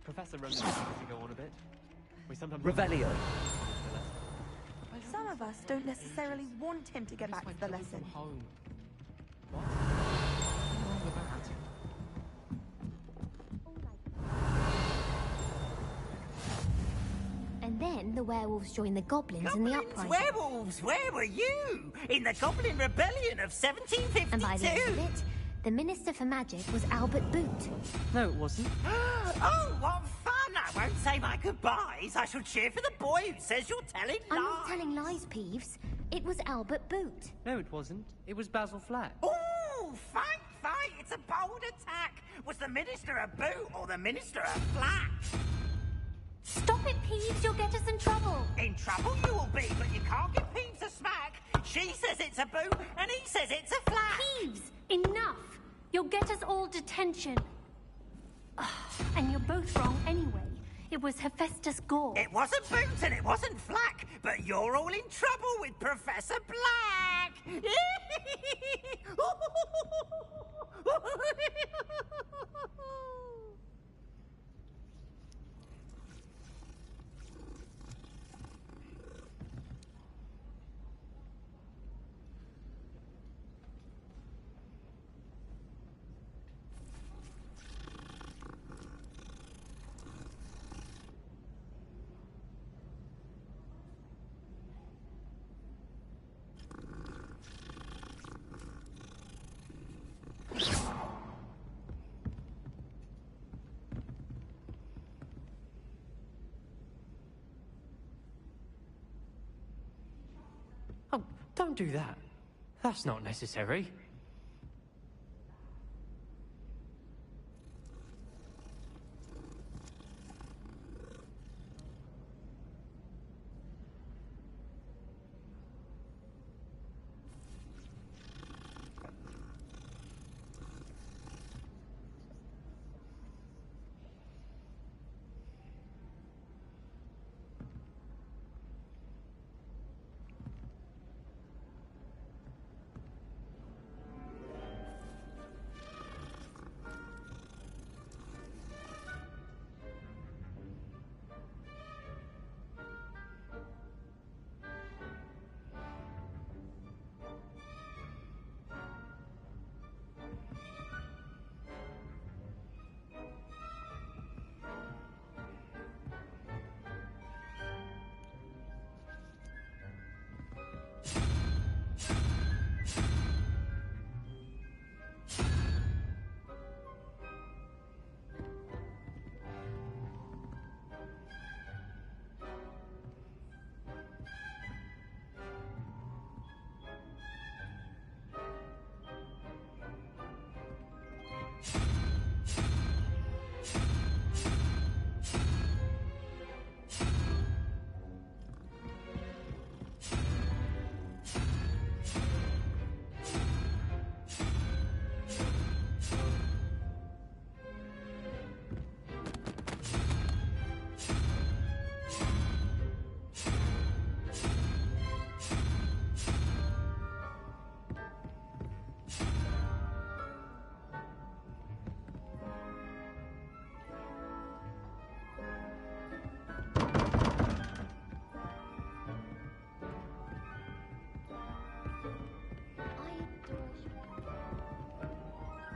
Professor Roman seems to go on a bit. We sometimes Revelio. Some of us don't necessarily want him to get back to the lesson. Home. And then the werewolves joined the goblins in the uprising. Werewolves! Where were you? In the Goblin Rebellion of 1752? And by the end of it, the Minister for Magic was Albert Boot. No, it wasn't. Oh, what fun! I won't say my goodbyes. I shall cheer for the boy who says you're telling lies. I'm not telling lies, Peeves. It was Albert Boot. No, it wasn't. It was Basil Flack. Oh, fight! It's a bold attack. Was the Minister a boot or the Minister a flat? Stop it, Peeves. You'll get us in trouble. In trouble you will be, but you can't give Peeves a smack. She says it's a boo, and he says it's a flat. Peeves, enough. You'll get us all detention. And you're both wrong anyway. It was Hephaestus Gore. It wasn't Boots and it wasn't Flack, but you're all in trouble with Professor Black. Oh, don't do that. That's not necessary.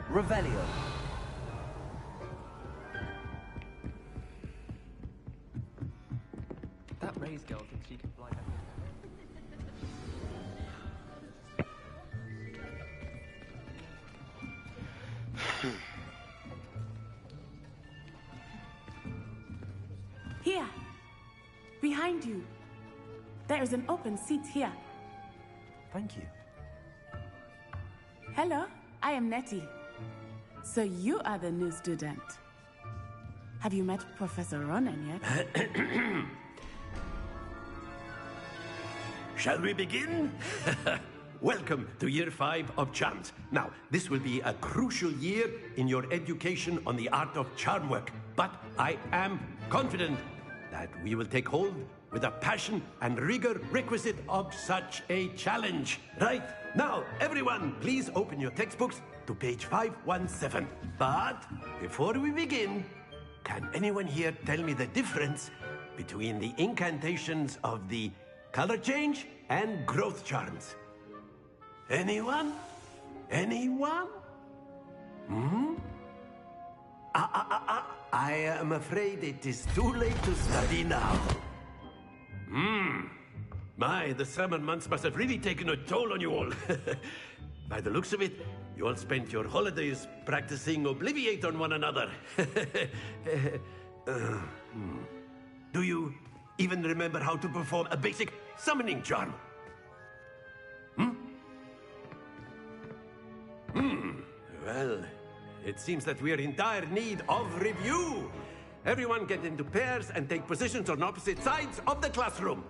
Revelio. That Ray's girl thinks she can fly down. Here, behind you. There is an open seat here. Thank you. Hello, I am Nettie. So you are the new student. Have you met Professor Ronan yet? Shall we begin? Welcome to Year 5 of Charms. Now, this will be a crucial year in your education on the art of charm work, but I am confident that we will take hold with the passion and rigor requisite of such a challenge. Right, now, everyone, please open your textbooks to page 517. But before we begin, can anyone here tell me the difference between the incantations of the color change and growth charms? Anyone? Anyone? I am afraid it is too late to study now. My, the summer months must have really taken a toll on you all. By the looks of it, you all spent your holidays practicing Obliviate on one another. Do you even remember how to perform a basic summoning charm? Well, it seems that we are in dire need of review. Everyone get into pairs and take positions on opposite sides of the classroom.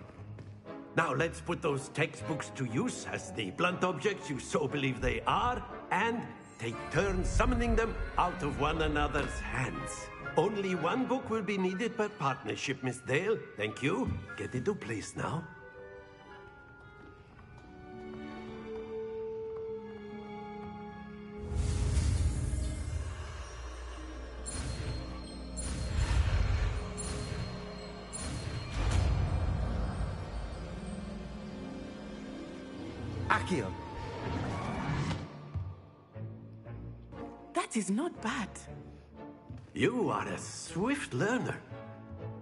Now let's put those textbooks to use as the blunt objects you so believe they are, and take turns summoning them out of one another's hands. Only one book will be needed per partnership, Miss Dale. Thank you. Get into place now. Accio. That is not bad. You are a swift learner.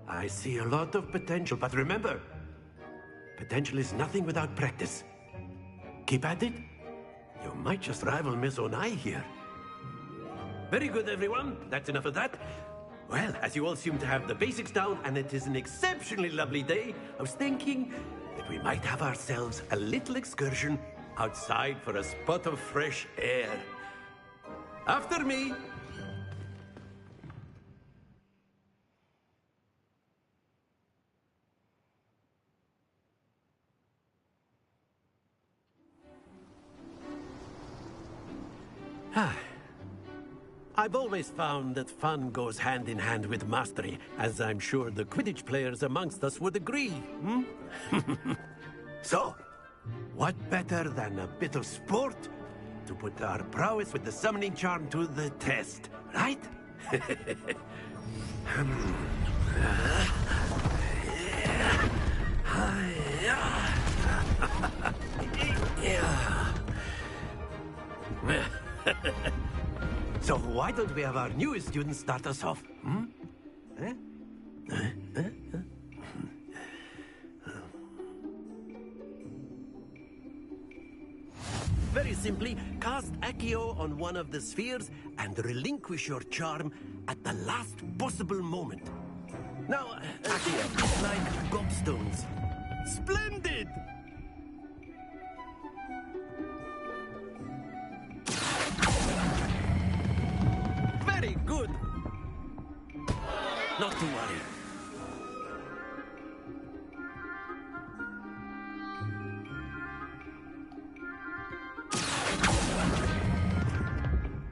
I see a lot of potential, but remember, potential is nothing without practice. Keep at it. You might just rival Miss Onai here. Very good, everyone. That's enough of that. Well, as you all seem to have the basics down, and it is an exceptionally lovely day, I was thinking that we might have ourselves a little excursion outside for a spot of fresh air. After me. I've always found that fun goes hand in hand with mastery, as I'm sure the Quidditch players amongst us would agree, So, what better than a bit of sport to put our prowess with the summoning charm to the test, right? So why don't we have our newest student start us off? Very simply, cast Accio on one of the spheres and relinquish your charm at the last possible moment. Now, Accio is like gobstones. Splendid! Very good. Not to worry.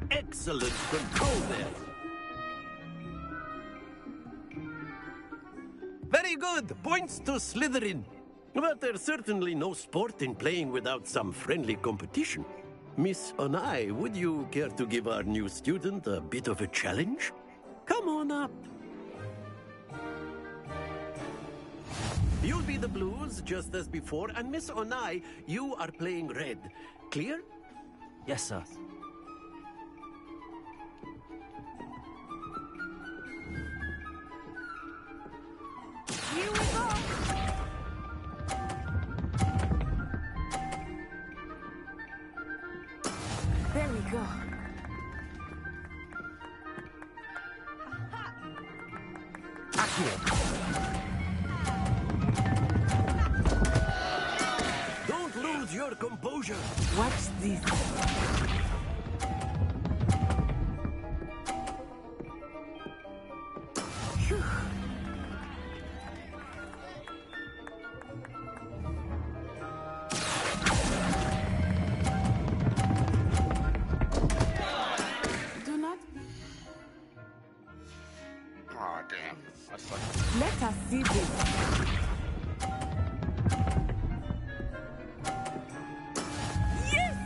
Excellent control there. Very good. Points to Slytherin. But there's certainly no sport in playing without some friendly competition. Miss Onai, would you care to give our new student a bit of a challenge? Come on up. You'll be the blues, just as before, and Miss Onai, you are playing red. Clear? Yes, sir. Here we go! There we go. Don't lose your composure. Watch this. Phew. Do not. Aw, damn. I suck. Let us see this. Yes!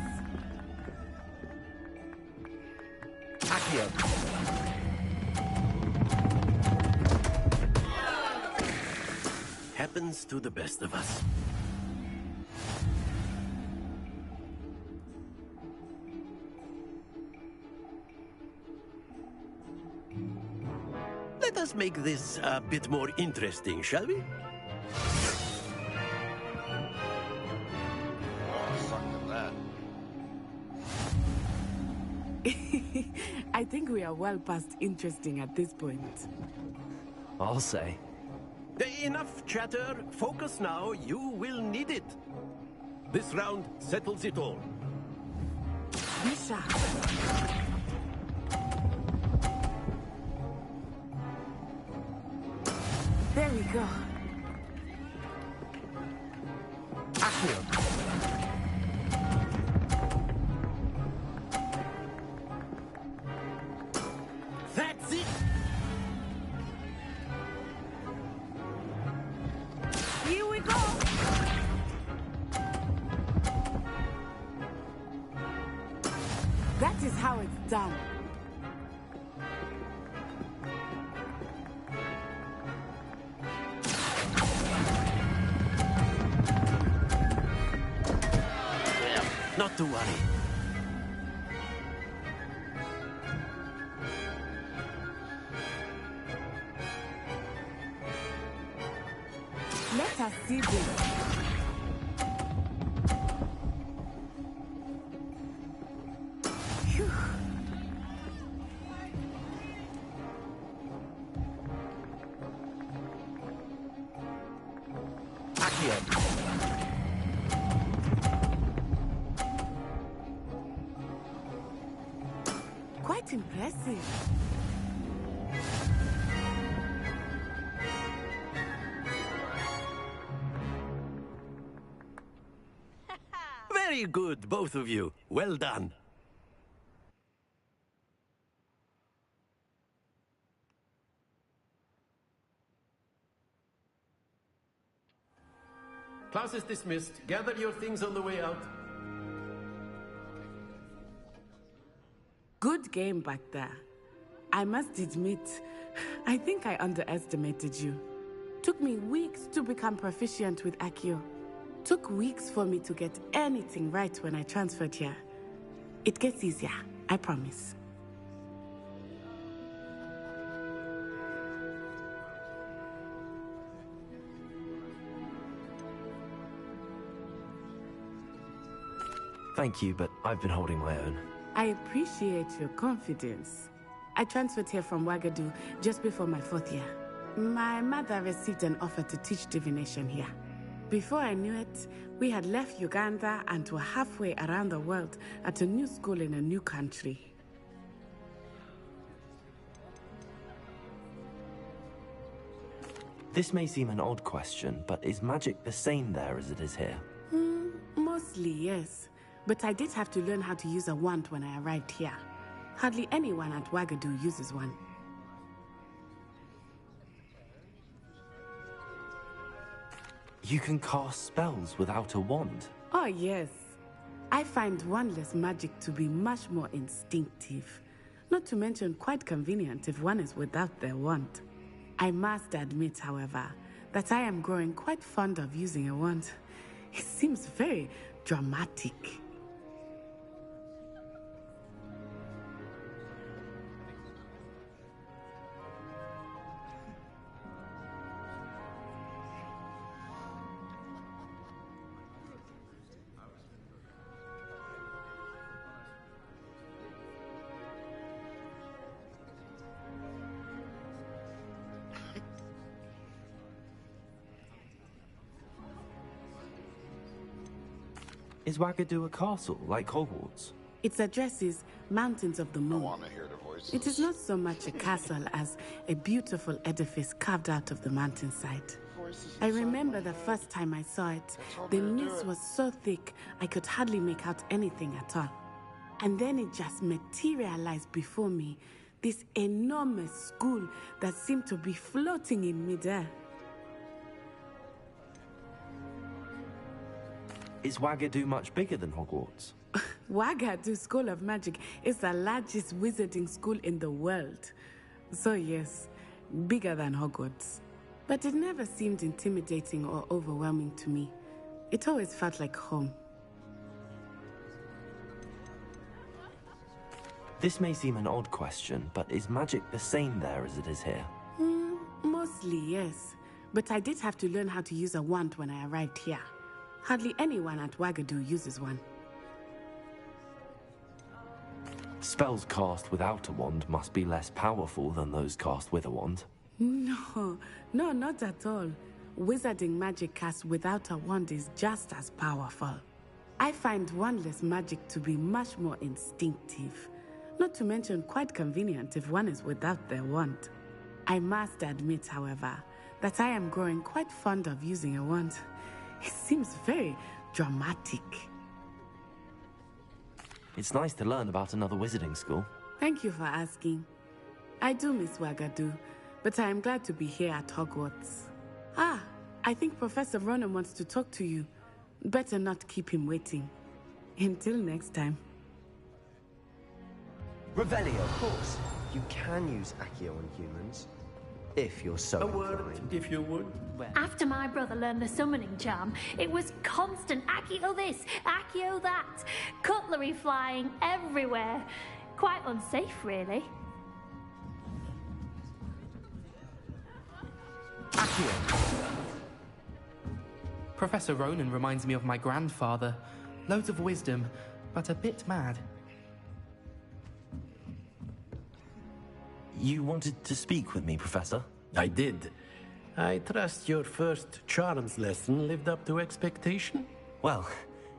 Accio. Happens to the best of us. Let us make this a bit more interesting, shall we? Oh, suck at that. I think we are well past interesting at this point. I'll say. Enough chatter. Focus now. You will need it. This round settles it all. Be sharp. There we go. That's it! Here we go! That is how it's done. Not to worry. Let us see this. Phew. Quite impressive. Very good, both of you. Well done. Class is dismissed. Gather your things on the way out. Good game back there. I must admit, I think I underestimated you. Took me weeks to become proficient with Accio. Took weeks for me to get anything right when I transferred here. It gets easier, I promise. Thank you, but I've been holding my own. I appreciate your confidence. I transferred here from Wagadu just before my 4th year. My mother received an offer to teach divination here. Before I knew it, we had left Uganda and were halfway around the world at a new school in a new country. This may seem an odd question, but is magic the same there as it is here? Mostly, yes. But I did have to learn how to use a wand when I arrived here. Hardly anyone at Wagadu uses one. You can cast spells without a wand? Oh, yes. I find wandless magic to be much more instinctive. Not to mention quite convenient if one is without their wand. I must admit, however, that I am growing quite fond of using a wand. It seems very dramatic. Is Wagadu a castle, like Hogwarts? Its address is Mountains of the Moon. I want to hear the voices. It is not so much a castle as a beautiful edifice carved out of the mountainside. I remember the first time I saw it, the mist was so thick I could hardly make out anything at all. And then it just materialized before me, this enormous school that seemed to be floating in midair. Is Wagadu much bigger than Hogwarts? Wagadu School of Magic is the largest wizarding school in the world. So yes, bigger than Hogwarts. But it never seemed intimidating or overwhelming to me. It always felt like home. This may seem an odd question, but is magic the same there as it is here? Mostly, yes. But I did have to learn how to use a wand when I arrived here. Hardly anyone at Wagadu uses one. Spells cast without a wand must be less powerful than those cast with a wand. No, not at all. Wizarding magic cast without a wand is just as powerful. I find wandless magic to be much more instinctive. Not to mention quite convenient if one is without their wand. I must admit, however, that I am growing quite fond of using a wand. It seems very dramatic. It's nice to learn about another wizarding school. Thank you for asking. I do miss Wagadu, but I am glad to be here at Hogwarts. Ah, I think Professor Ronan wants to talk to you. Better not keep him waiting. Until next time. Revelio, of course. You can use Accio on humans. If you're so inclined. If you would. After my brother learned the summoning charm, it was constant Accio this, Accio that. Cutlery flying everywhere. Quite unsafe, really. Accio. Professor Ronan reminds me of my grandfather. Loads of wisdom, but a bit mad. You wanted to speak with me, Professor? I did. I trust your first charms lesson lived up to expectation? Well,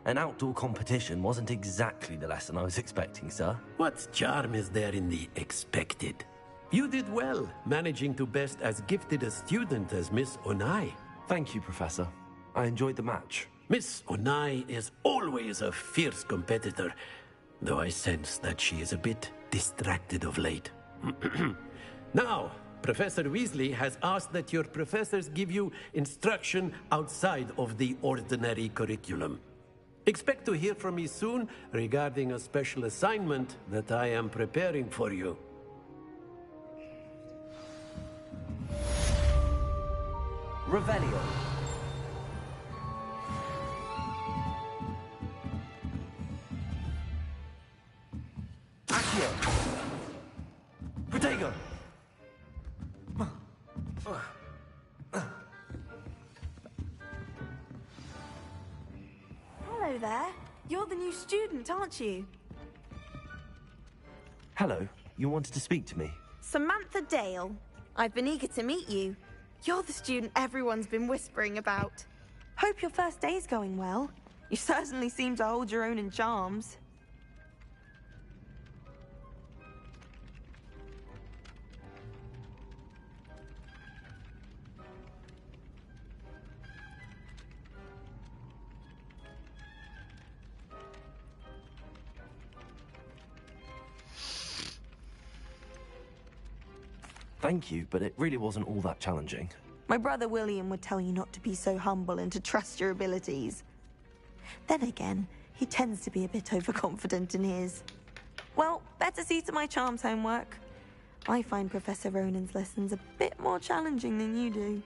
an outdoor competition wasn't exactly the lesson I was expecting, sir. What charm is there in the expected? You did well, managing to best as gifted a student as Miss Onai. Thank you, Professor. I enjoyed the match. Miss Onai is always a fierce competitor, though I sense that she is a bit distracted of late. Now, Professor Weasley has asked that your professors give you instruction outside of the ordinary curriculum. Expect to hear from me soon regarding a special assignment that I am preparing for you. Revelio. Accio! Protego! Hello there. You're the new student, aren't you? Hello. You wanted to speak to me? Samantha Dale. I've been eager to meet you. You're the student everyone's been whispering about. Hope your first day's going well. You certainly seem to hold your own in charms. Thank you, but it really wasn't all that challenging. My brother William would tell you not to be so humble and to trust your abilities. Then again, he tends to be a bit overconfident in his. Well, better see to my charms homework. I find Professor Ronan's lessons a bit more challenging than you do.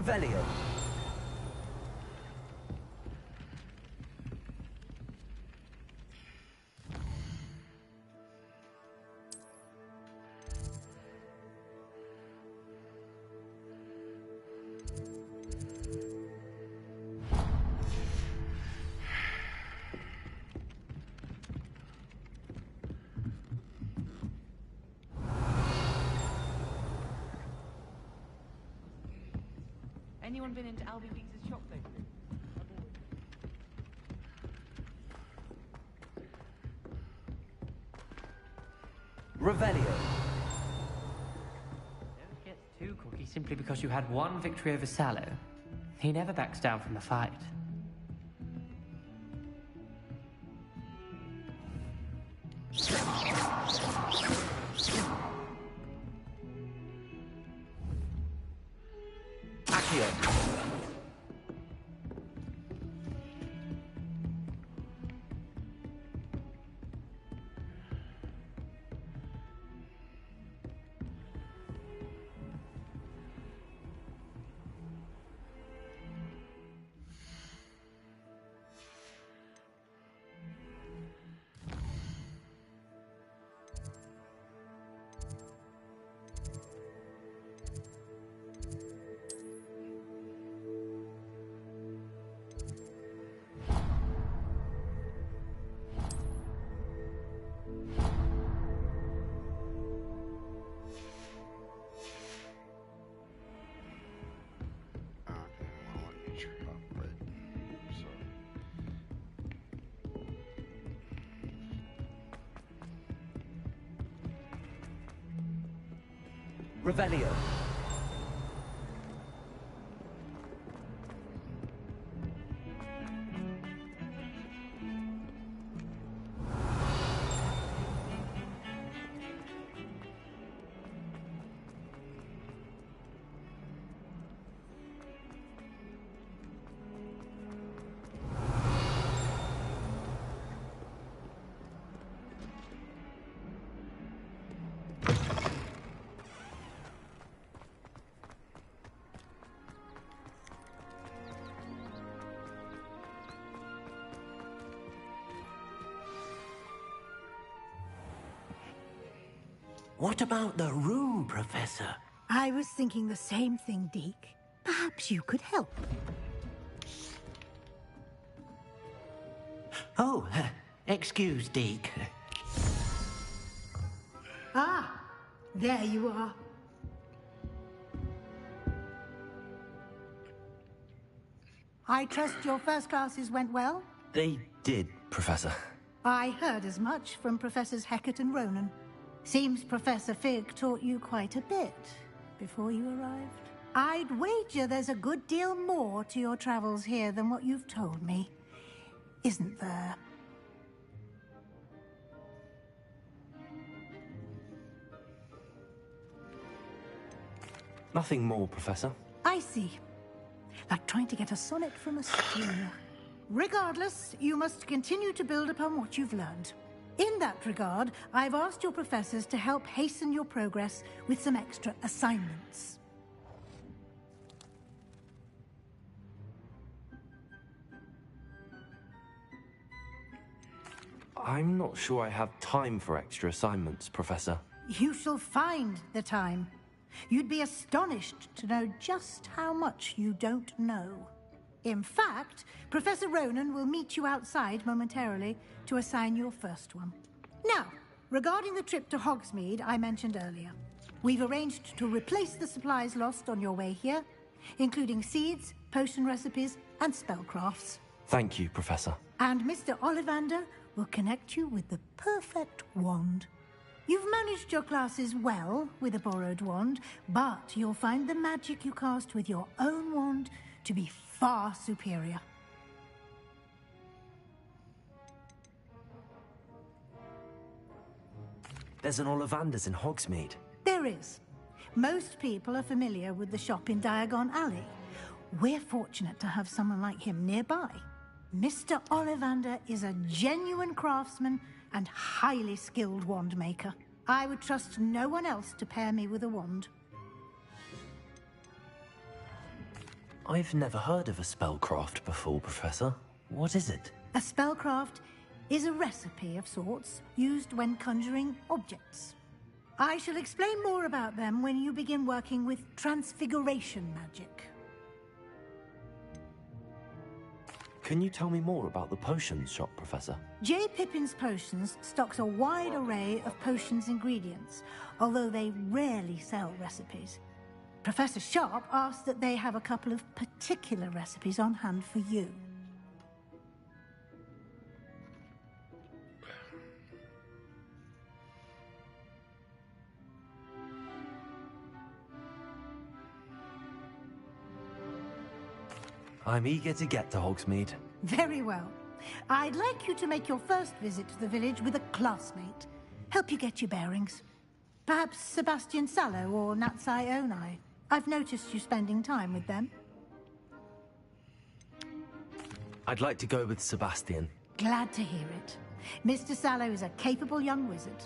Revelio. Anyone been into Albie Beats' shop lately? Revelio. Don't get too cocky simply because you had one victory over Sallow. He never backs down from a fight. Revelio. What about the room, Professor? I was thinking the same thing, Deke. Perhaps you could help. Oh, excuse, Deke. Ah, there you are. I trust your first classes went well? They did, Professor. I heard as much from Professors Hecat and Ronan. Seems Professor Fig taught you quite a bit before you arrived. I'd wager there's a good deal more to your travels here than what you've told me. Isn't there? Nothing more, Professor. I see. Like trying to get a sonnet from a stream. Regardless, you must continue to build upon what you've learned. In that regard, I've asked your professors to help hasten your progress with some extra assignments. I'm not sure I have time for extra assignments, Professor. You shall find the time. You'd be astonished to know just how much you don't know. In fact, Professor Ronan will meet you outside momentarily to assign your first one. Now, regarding the trip to Hogsmeade I mentioned earlier, we've arranged to replace the supplies lost on your way here, including seeds, potion recipes, and spellcrafts. Thank you, Professor. And Mr. Ollivander will connect you with the perfect wand. You've managed your classes well with a borrowed wand, but you'll find the magic you cast with your own wand to be far superior. There's an Ollivander's in Hogsmeade. There is. Most people are familiar with the shop in Diagon Alley. We're fortunate to have someone like him nearby. Mr. Ollivander is a genuine craftsman and highly skilled wand maker. I would trust no one else to pair me with a wand. I've never heard of a spellcraft before, Professor. What is it? A spellcraft is a recipe of sorts used when conjuring objects. I shall explain more about them when you begin working with transfiguration magic. Can you tell me more about the potions shop, Professor? J. Pippin's Potions stocks a wide array of potions ingredients, although they rarely sell recipes. Professor Sharp asked that they have a couple of particular recipes on hand for you. I'm eager to get to Hogsmeade. Very well. I'd like you to make your first visit to the village with a classmate. Help you get your bearings. Perhaps Sebastian Sallow or Natsai Onai. I've noticed you spending time with them. I'd like to go with Sebastian. Glad to hear it. Mr. Sallow is a capable young wizard,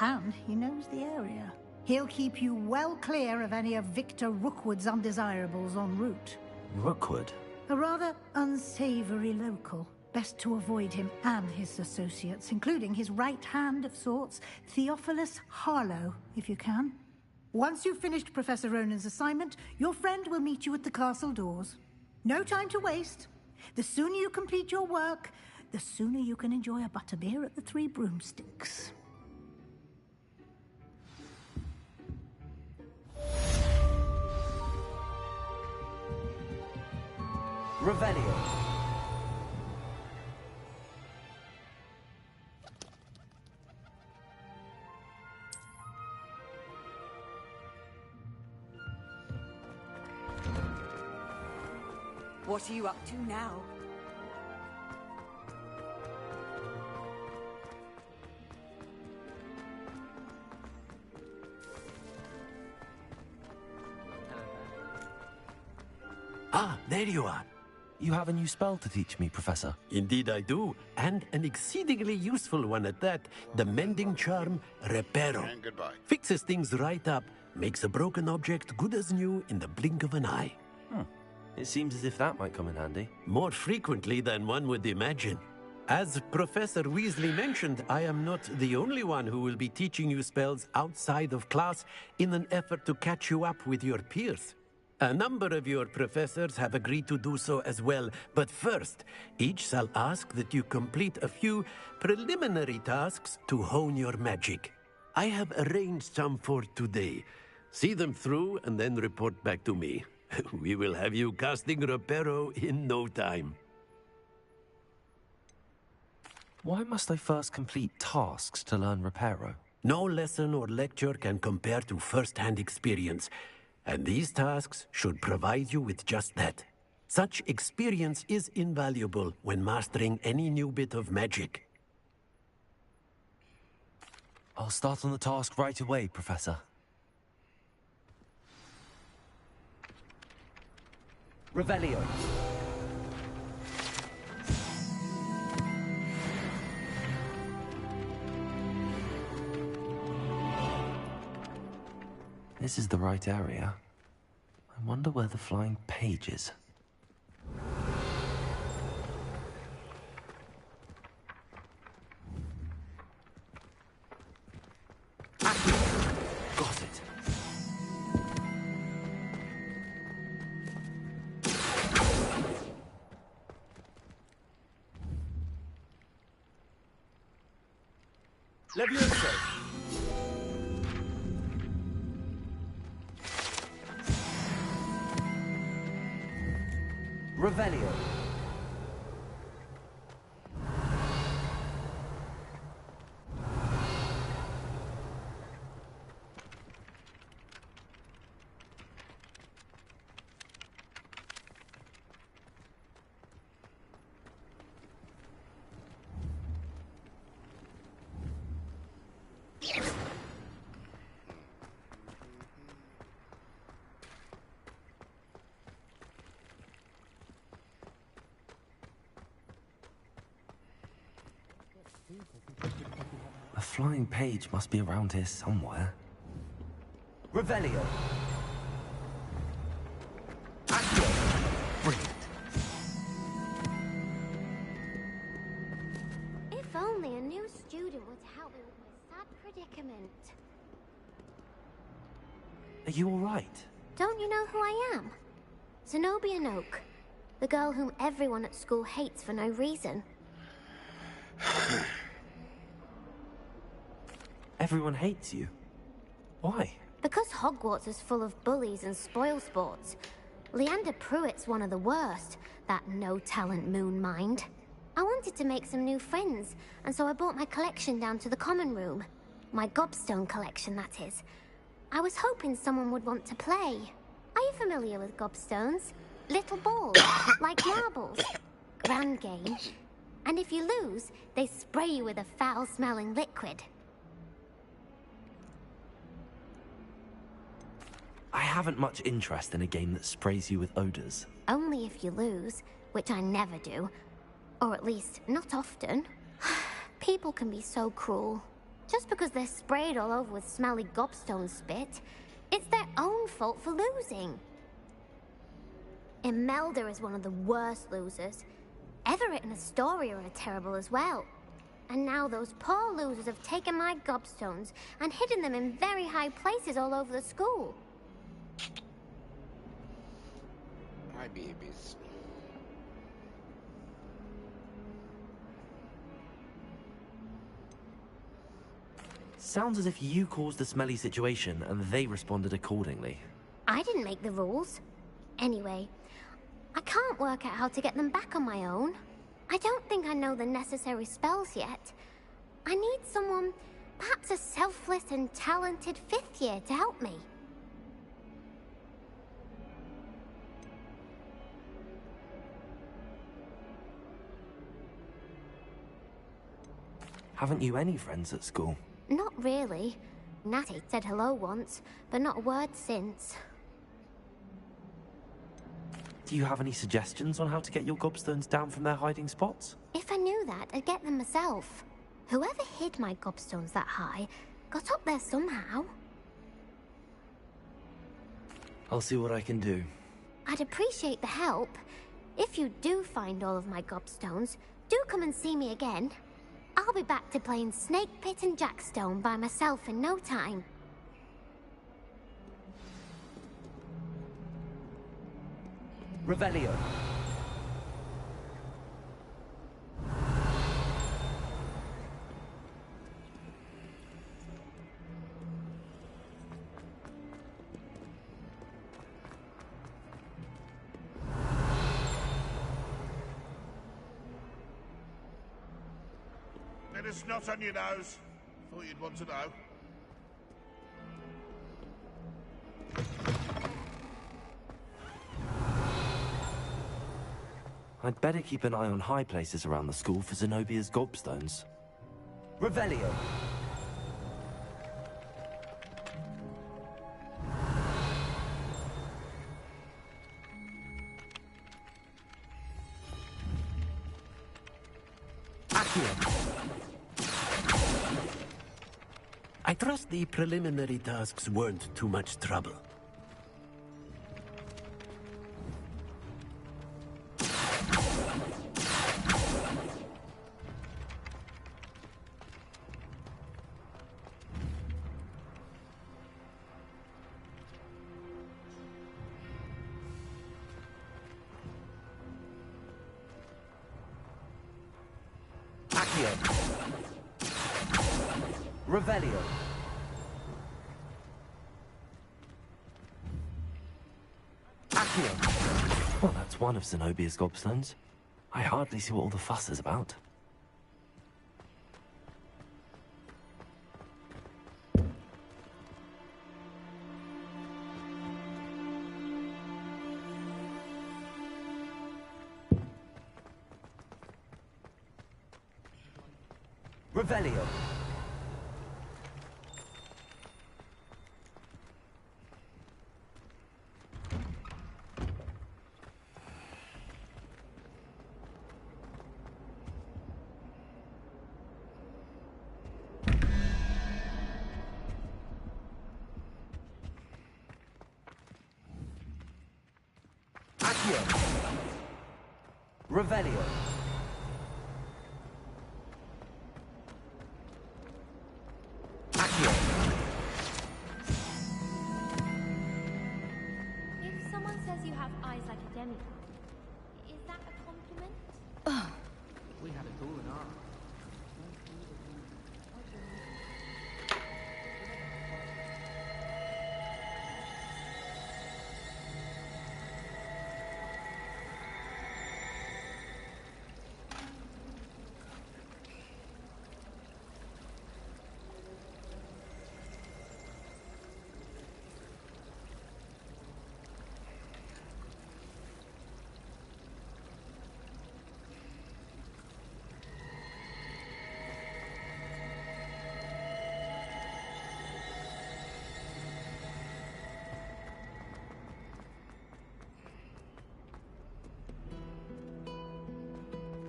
and he knows the area. He'll keep you well clear of any of Victor Rookwood's undesirables en route. Rookwood? A rather unsavory local. Best to avoid him and his associates, including his right hand of sorts, Theophilus Harlow, if you can. Once you've finished Professor Ronan's assignment, your friend will meet you at the castle doors. No time to waste. The sooner you complete your work, the sooner you can enjoy a butterbeer at the Three Broomsticks. Revelio. What are you up to now? Ah, there you are. You have a new spell to teach me, Professor. Indeed I do, and an exceedingly useful one at that. The mending charm, Reparo. And goodbye. Fixes things right up, makes a broken object good as new in the blink of an eye. It seems as if that might come in handy. More frequently than one would imagine. As Professor Weasley mentioned, I am not the only one who will be teaching you spells outside of class in an effort to catch you up with your peers. A number of your professors have agreed to do so as well, but first, each shall ask that you complete a few preliminary tasks to hone your magic. I have arranged some for today. See them through and then report back to me. We will have you casting Reparo in no time. Why must I first complete tasks to learn Reparo? No lesson or lecture can compare to first-hand experience. And these tasks should provide you with just that. Such experience is invaluable when mastering any new bit of magic. I'll start on the task right away, Professor. Revelio. This is the right area. I wonder where the flying page is. Got it. Leviosa. Revelio. A flying page must be around here somewhere. Revelio. Accio. only a new student would help me with my sad predicament. Are you all right? Don't you know who I am? Zenobia Noak, the girl whom everyone at school hates for no reason. Everyone hates you. Why? Because Hogwarts is full of bullies and spoilsports. Leander Pruitt's one of the worst, that no-talent moon mind. I wanted to make some new friends, and so I brought my collection down to the common room. My gobstone collection, that is. I was hoping someone would want to play. Are you familiar with gobstones? Little balls, like marbles. Grand game. And if you lose, they spray you with a foul-smelling liquid. I haven't much interest in a game that sprays you with odors. Only if you lose, which I never do. Or at least, not often. People can be so cruel. Just because they're sprayed all over with smelly gobstone spit, it's their own fault for losing. Imelda is one of the worst losers. Everett and Astoria are terrible as well. And now those poor losers have taken my gobstones and hidden them in very high places all over the school. My babies. Sounds as if you caused the smelly situation and they responded accordingly. I didn't make the rules. Anyway, I can't work out how to get them back on my own. I don't think I know the necessary spells yet. I need someone, perhaps a selfless and talented 5th year to help me. Haven't you any friends at school? Not really. Natty said hello once, but not a word since. Do you have any suggestions on how to get your gobstones down from their hiding spots? If I knew that, I'd get them myself. Whoever hid my gobstones that high got up there somehow. I'll see what I can do. I'd appreciate the help. If you do find all of my gobstones, do come and see me again. I'll be back to playing Snake Pit and Jackstone by myself in no time. Revelio. Bit of snot on your nose. Thought you'd want to know. I'd better keep an eye on high places around the school for Zenobia's gobstones. Revelio. I trust the preliminary tasks weren't too much trouble. Revelio. Accio. Well, that's one of Zenobia's gobstones. I hardly see what all the fuss is about. Revelio. Revelio. anyone. Is that a compliment? We had a cool in our...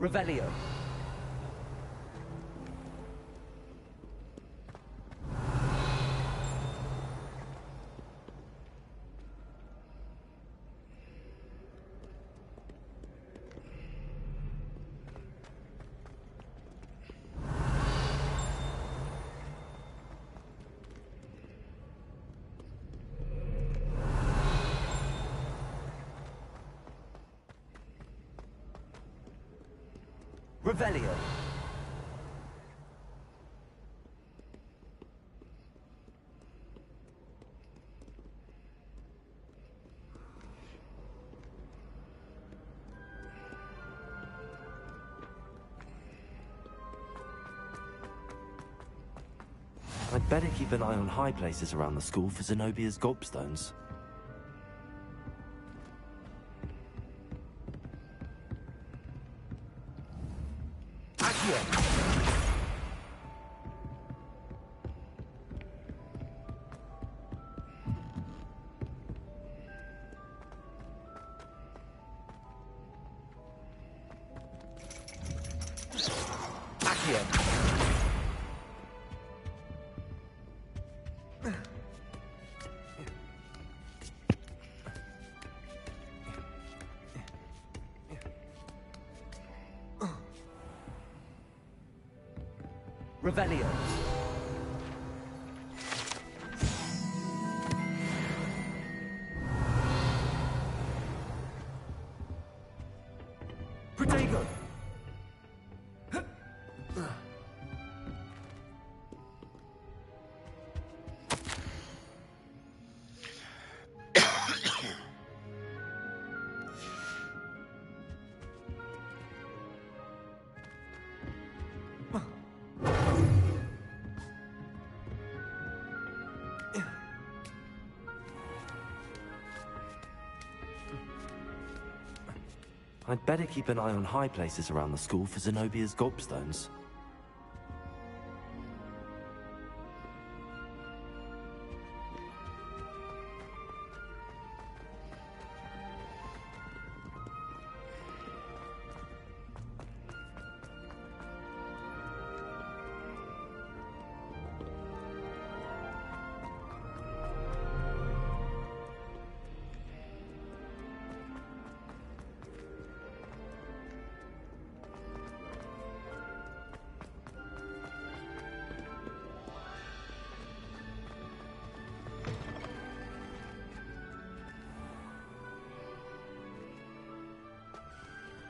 Revelio. Revelio. I'd better keep an eye on high places around the school for Zenobia's gobstones. Revelio. Protego. I'd better keep an eye on high places around the school for Zenobia's gobstones.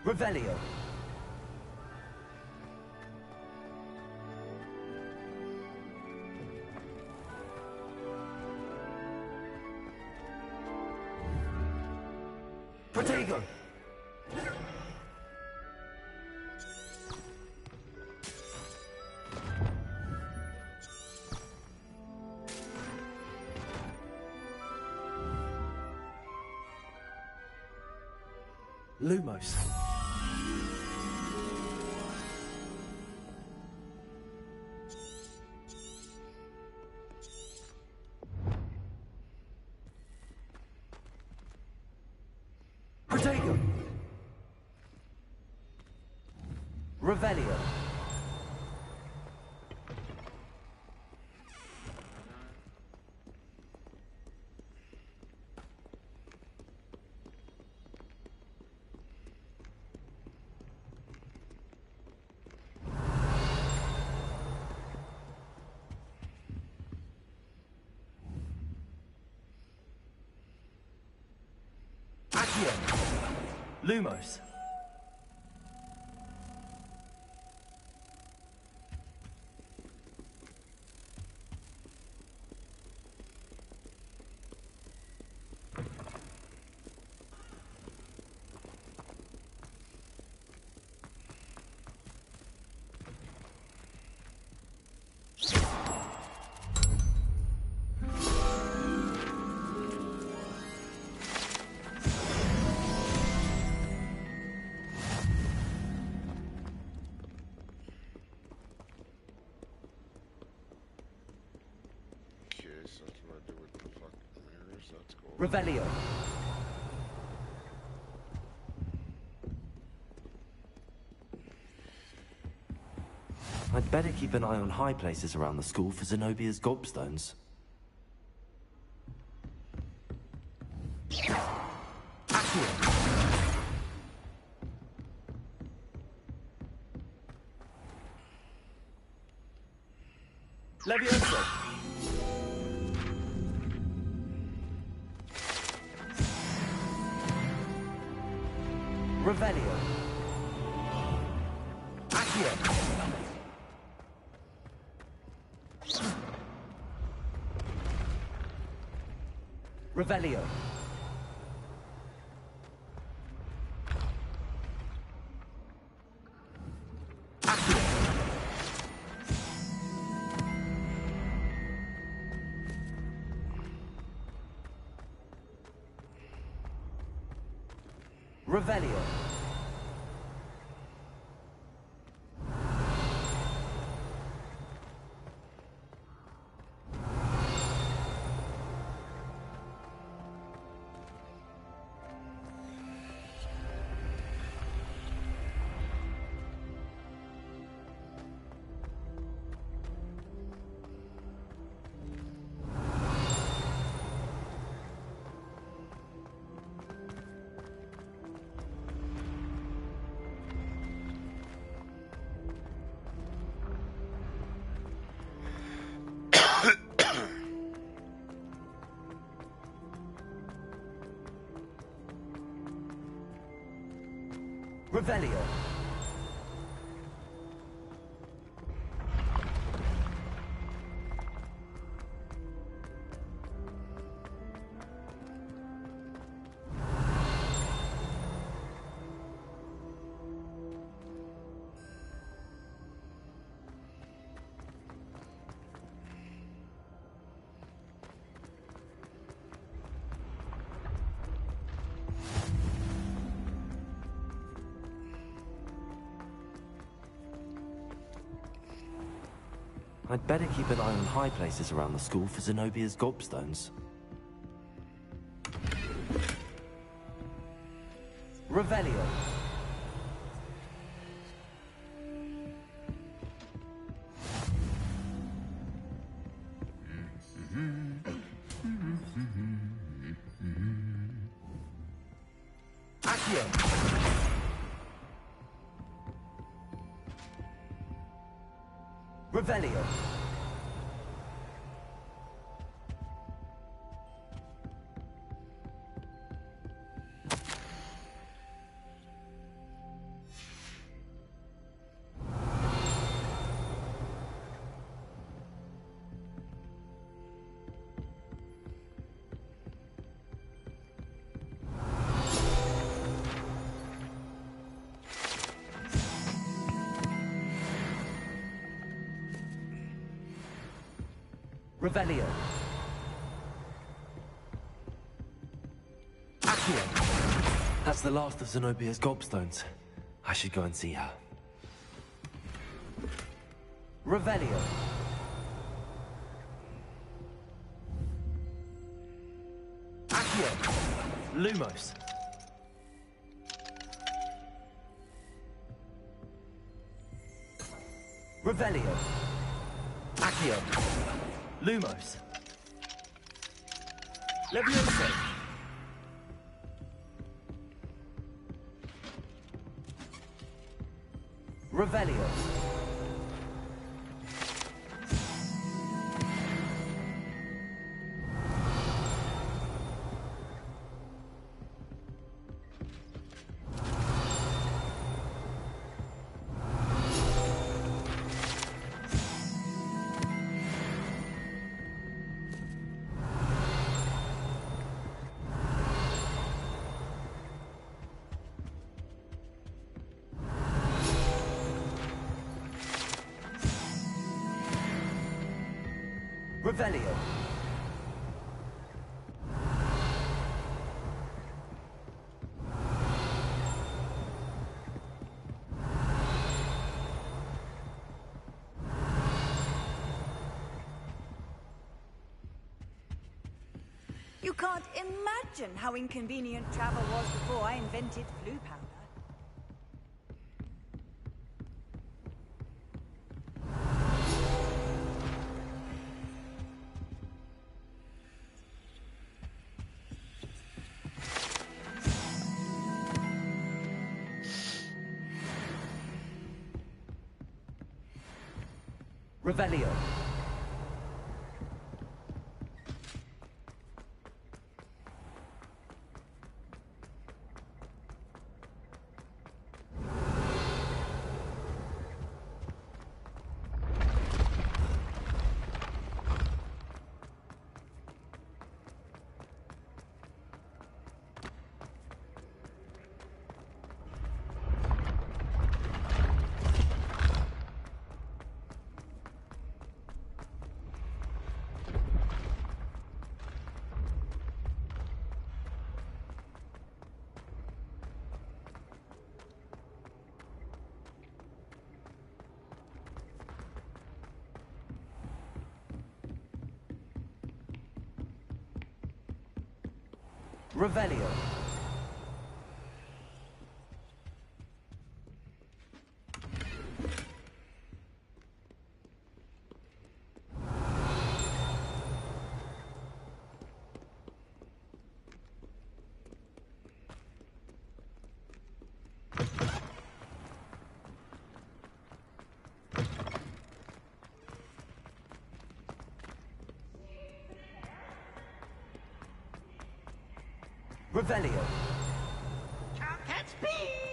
Revelio. Protego. Lumos. Protego. Revelio. Accio. Lumos. Revelio. I'd better keep an eye on high places around the school for Zenobia's gobstones. Levioso. Revelio. Accio. Revelio. Accio. Revelio. Revelio. I'd better keep an eye on high places around the school for Zenobia's gobstones. Revelio. Accio. Revelio. Revelio. Accio. That's the last of Zenobia's gobstones. I should go and see her. Revelio. Accio. Lumos. Revelio. Accio. Lumos. Levioso. Revelio. Revelio. You can't imagine how inconvenient travel was before I invented flu powder. Revelio. Revelio. Revelio. Can't catch bees!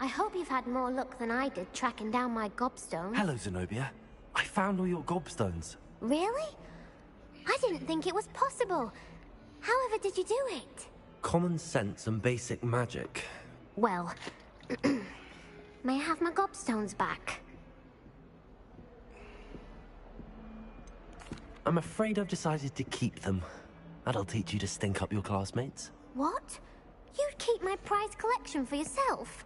I hope you've had more luck than I did tracking down my gobstones. Hello, Zenobia. I found all your gobstones. Really? I didn't think it was possible. However did you do it? Common sense and basic magic. Well, may I have my gobstones back? I'm afraid I've decided to keep them. That'll teach you to stink up your classmates. What? You'd keep my prized collection for yourself?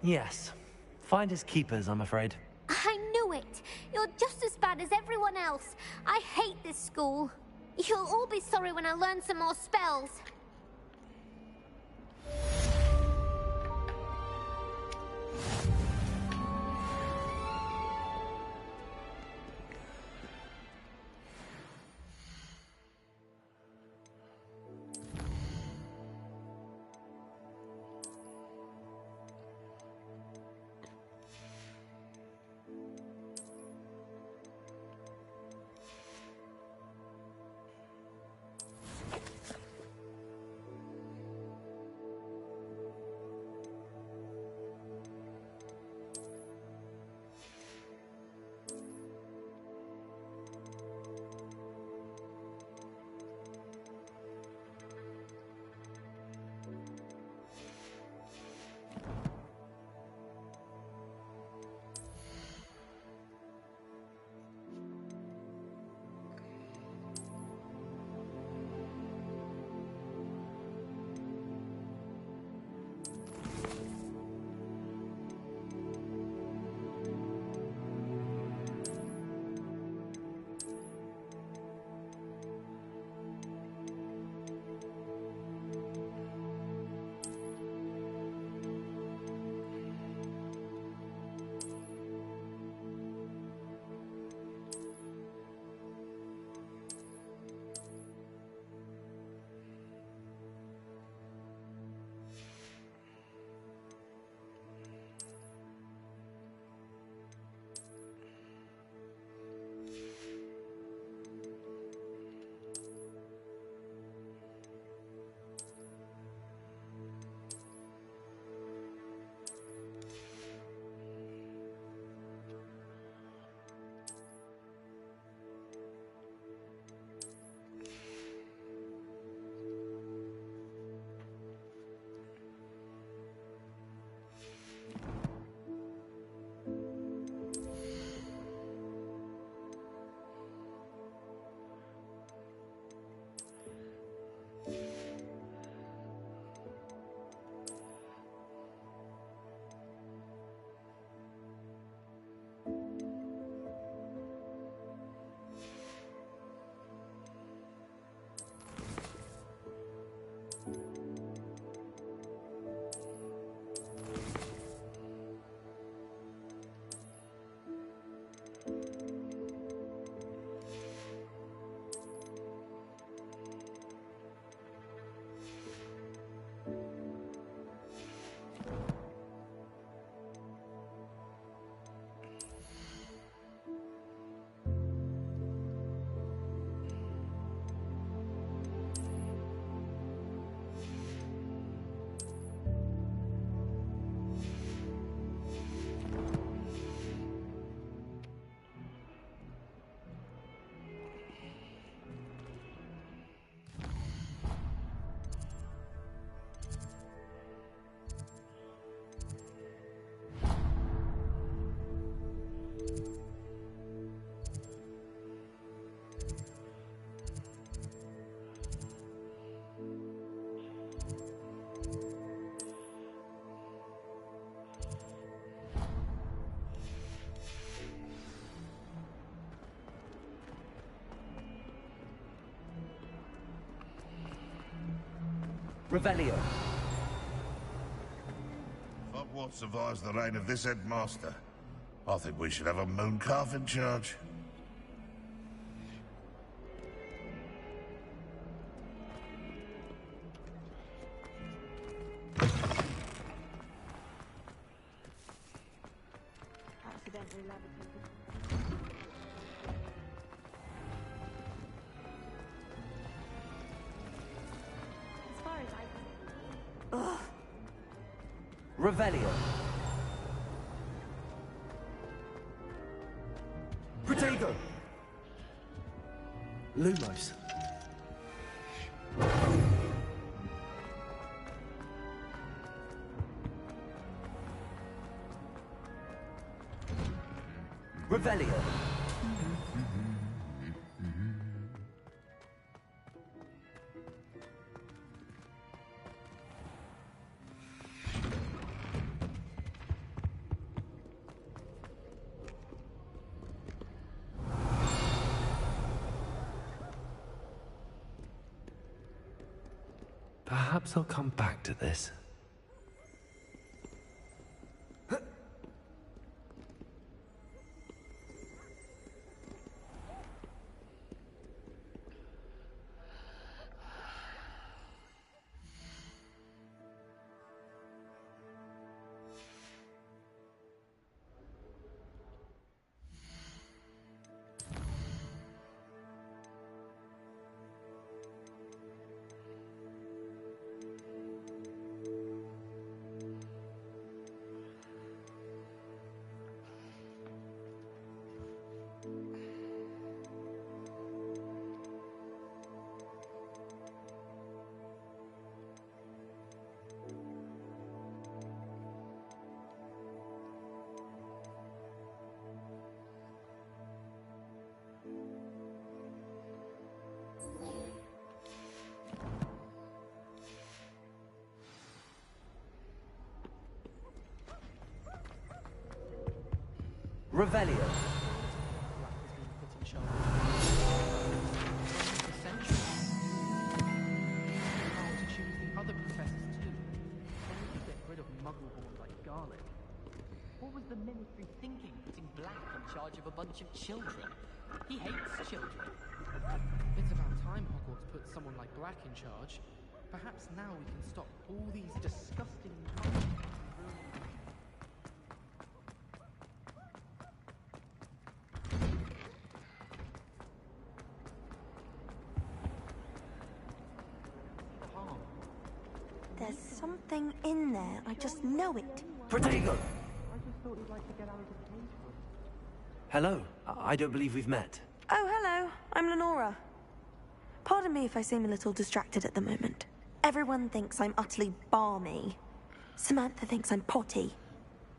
Yes. Finders keepers, I'm afraid. I knew it! You're just as bad as everyone else. I hate this school. You'll all be sorry when I learn some more spells. Revelio. Hogwarts survives the reign of this headmaster. I think we should have a moon calf in charge. Revelio. Protego! Lumos. Revelio. Perhaps I'll come back to this. Revelio. Other professors too. Then we could get rid of muggle-born like garlic. What was the Ministry thinking, putting Black in charge of a bunch of children? He hates children. It's about time Hogwarts put someone like Black in charge. Perhaps now we can stop all these disgusting muggles from ruining. There's something in there. I just know it. Protego! I just thought you'd like to get out of the cage for it. Hello. I don't believe we've met. Oh, hello. I'm Lenora. Pardon me if I seem a little distracted at the moment. Everyone thinks I'm utterly balmy. Samantha thinks I'm potty.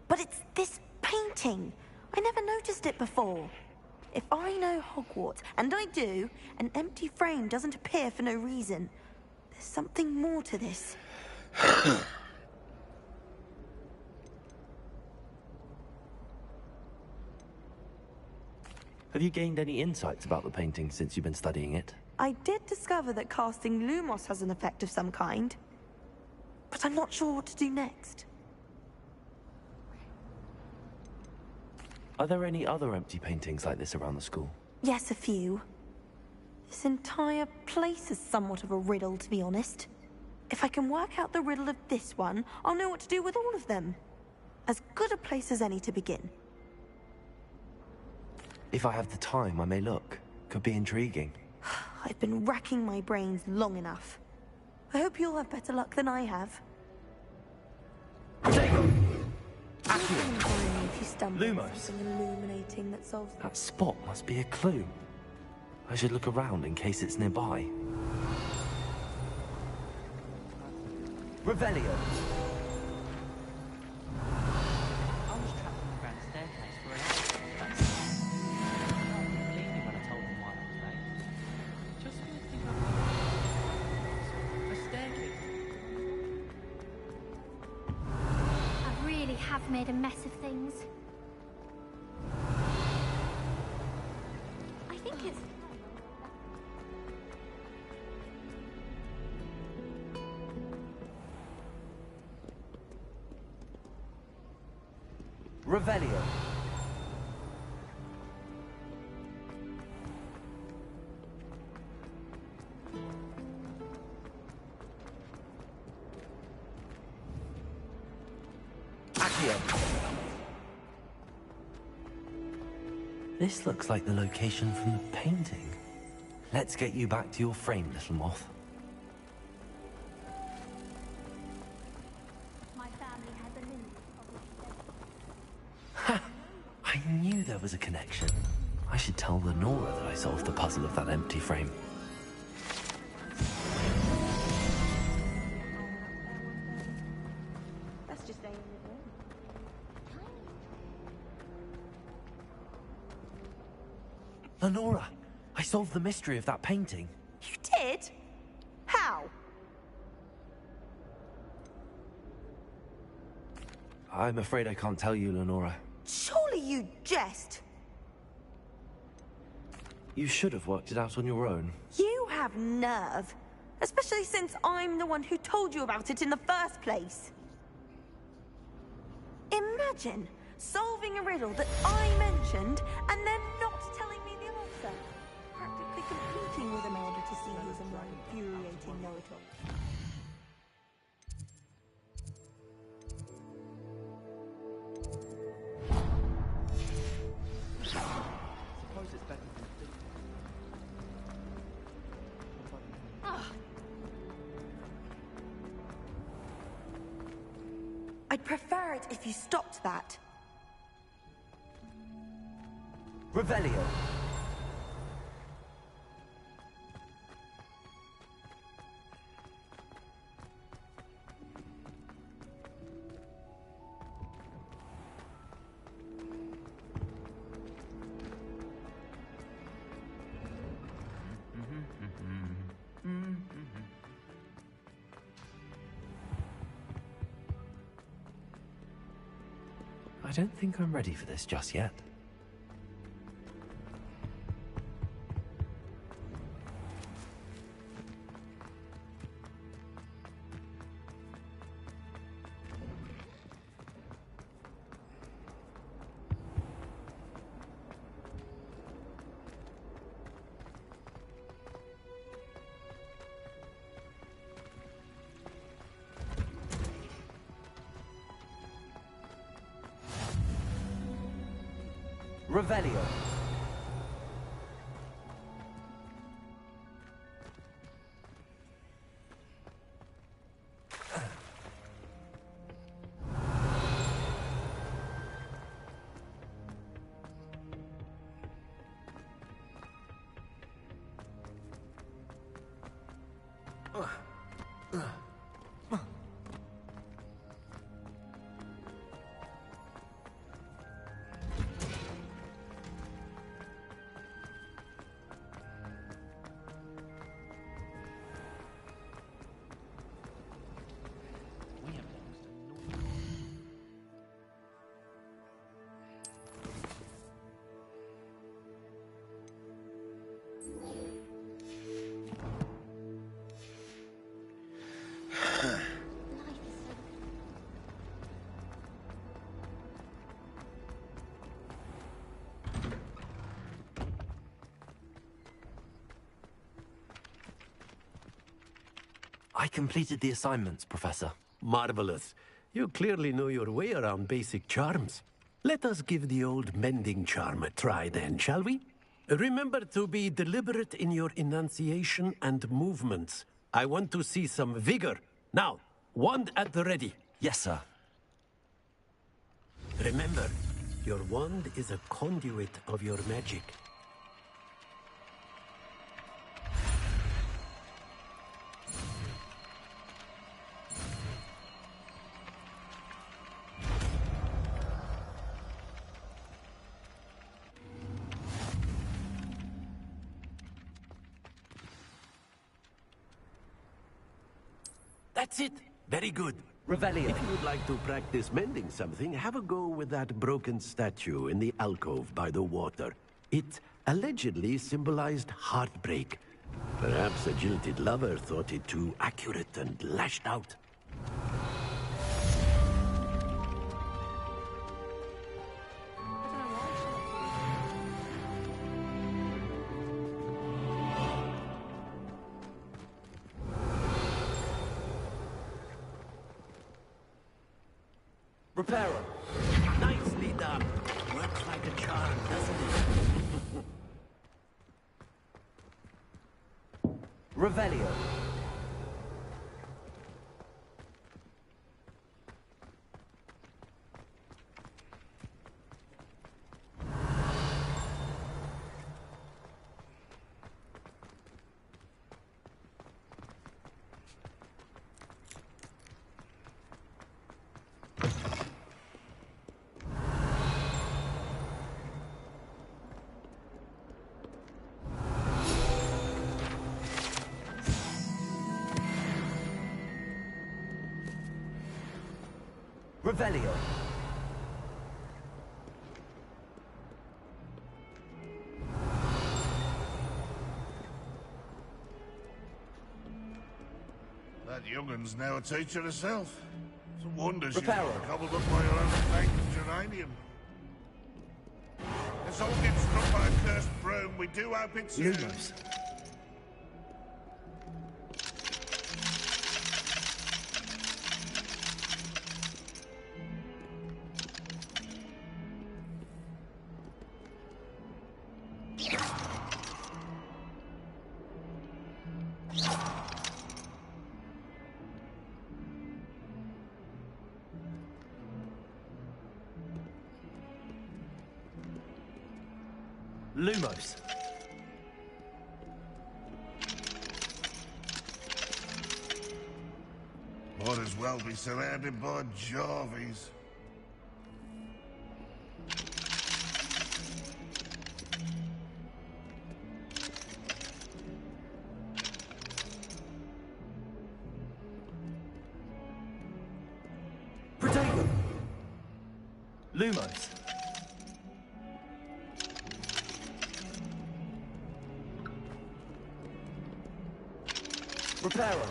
But it's this painting. I never noticed it before. If I know Hogwarts, and I do, an empty frame doesn't appear for no reason. There's something more to this. Have you gained any insights about the painting since you've been studying it? I did discover that casting Lumos has an effect of some kind. But I'm not sure what to do next. Are there any other empty paintings like this around the school? Yes, a few. This entire place is somewhat of a riddle, to be honest. If I can work out the riddle of this one, I'll know what to do with all of them. As good a place as any to begin. If I have the time, I may look. Could be intriguing. I've been racking my brains long enough. I hope you'll have better luck than I have. If you stumble on something illuminating that solves... That spot must be a clue. I should look around in case it's nearby. Revelio. I was trapped on the grand staircase for an hour. They didn't believe me when I told them why I was late. Just when I think I'm a staircase. I really have made a mess of things. I think it's... Revelio. This looks like the location from the painting. Let's get you back to your frame, little moth. My family has a lineage of Ha! I knew there was a connection. I should tell Lenora that I solved the puzzle of that empty frame. Let's just stay in the room. Lenora, I solved the mystery of that painting. You did? How? I'm afraid I can't tell you, Lenora. Surely you jest. You should have worked it out on your own. You have nerve. Especially since I'm the one who told you about it in the first place. Imagine solving a riddle that I mentioned and then not telling me the answer. Practically competing with Amanda to see who's a more infuriating know-it-all. Suppose it's better than I'd prefer it if you stopped that. Revelio. I don't think I'm ready for this just yet. Revelio. I completed the assignments, Professor. Marvelous. You clearly know your way around basic charms. Let us give the old mending charm a try then, shall we? Remember to be deliberate in your enunciation and movements. I want to see some vigor. Now, wand at the ready. Yes, sir. Remember, your wand is a conduit of your magic. That's it. Very good. Revelio. If you would like to practice mending something, have a go with that broken statue in the alcove by the water. It allegedly symbolized heartbreak. Perhaps a jilted lover thought it too accurate and lashed out. Reparo. Nicely done. Works like a charm, doesn't it? Revelio. Revelio. That young'un's now a teacher herself. It's a wonder she's Reparo. not gobbled up by her own fake geranium. If someone gets struck by a cursed broom, we do hope it's you. Lumos. Lumos. Might as well be surrounded by Jarvies. Protego. Lumos. Reparo.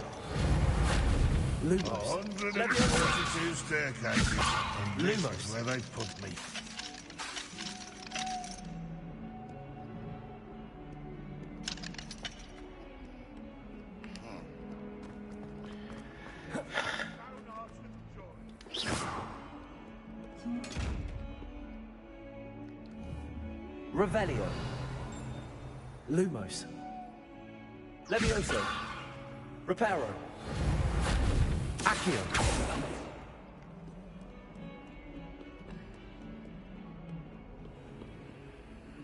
Lumos. 142 staircases. And this Lumos. is where they put me. Revelio. Lumos. Levioso. Reparo. Accio.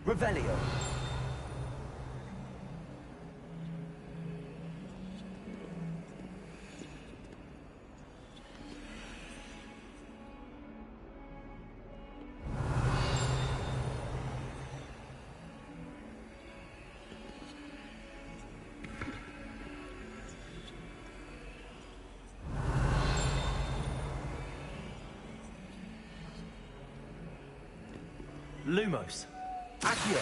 Revelio. Lumos. Accio.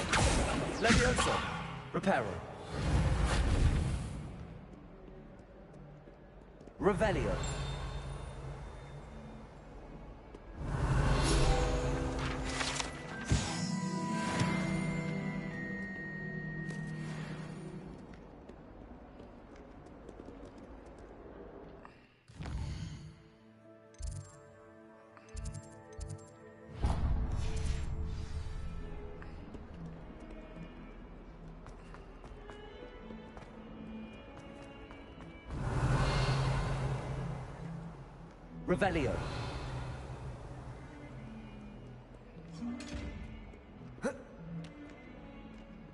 Levioso. Reparo. Revelio. Revelio.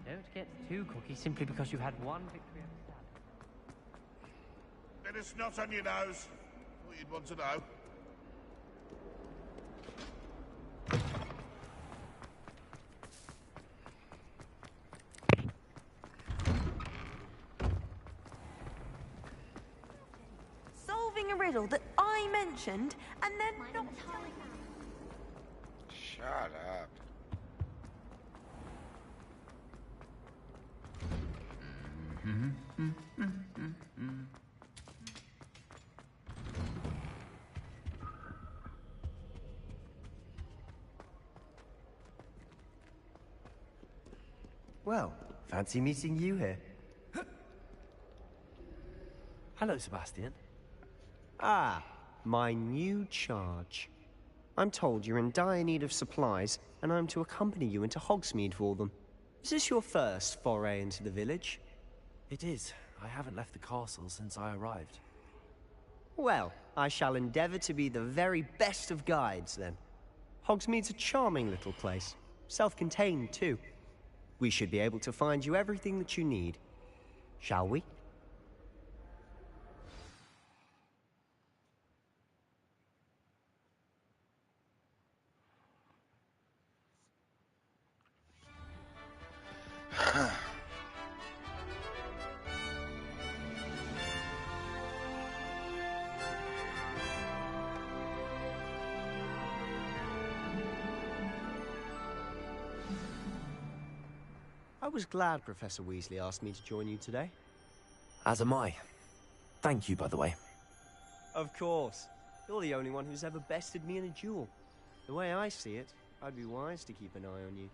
Don't get too cocky simply because you had one victory at the start. Bit of snot on your nose. What you'd want to know. Solving a riddle that I mentioned, and then not telling us. Shut up. Well, fancy meeting you here. Hello, Sebastian. Ah, my new charge. I'm told you're in dire need of supplies, and I'm to accompany you into Hogsmeade for them. Is this your first foray into the village? It is. I haven't left the castle since I arrived. Well, I shall endeavor to be the very best of guides, then. Hogsmeade's a charming little place. Self-contained, too. We should be able to find you everything that you need. Shall we? I was glad Professor Weasley asked me to join you today. As am I. Thank you, by the way. Of course. You're the only one who's ever bested me in a duel. The way I see it, I'd be wise to keep an eye on you.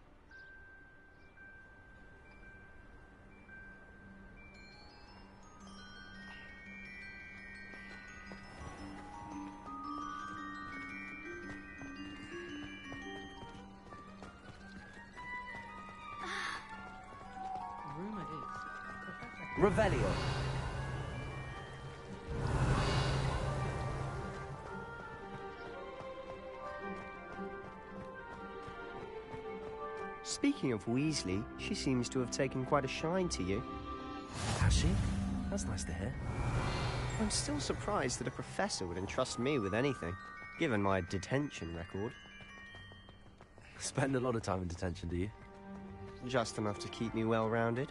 Rumor is, Revelio. Speaking of Weasley, she seems to have taken quite a shine to you. Has she? That's nice to hear. I'm still surprised that a professor would entrust me with anything, given my detention record. Spend a lot of time in detention, do you? Just enough to keep me well-rounded.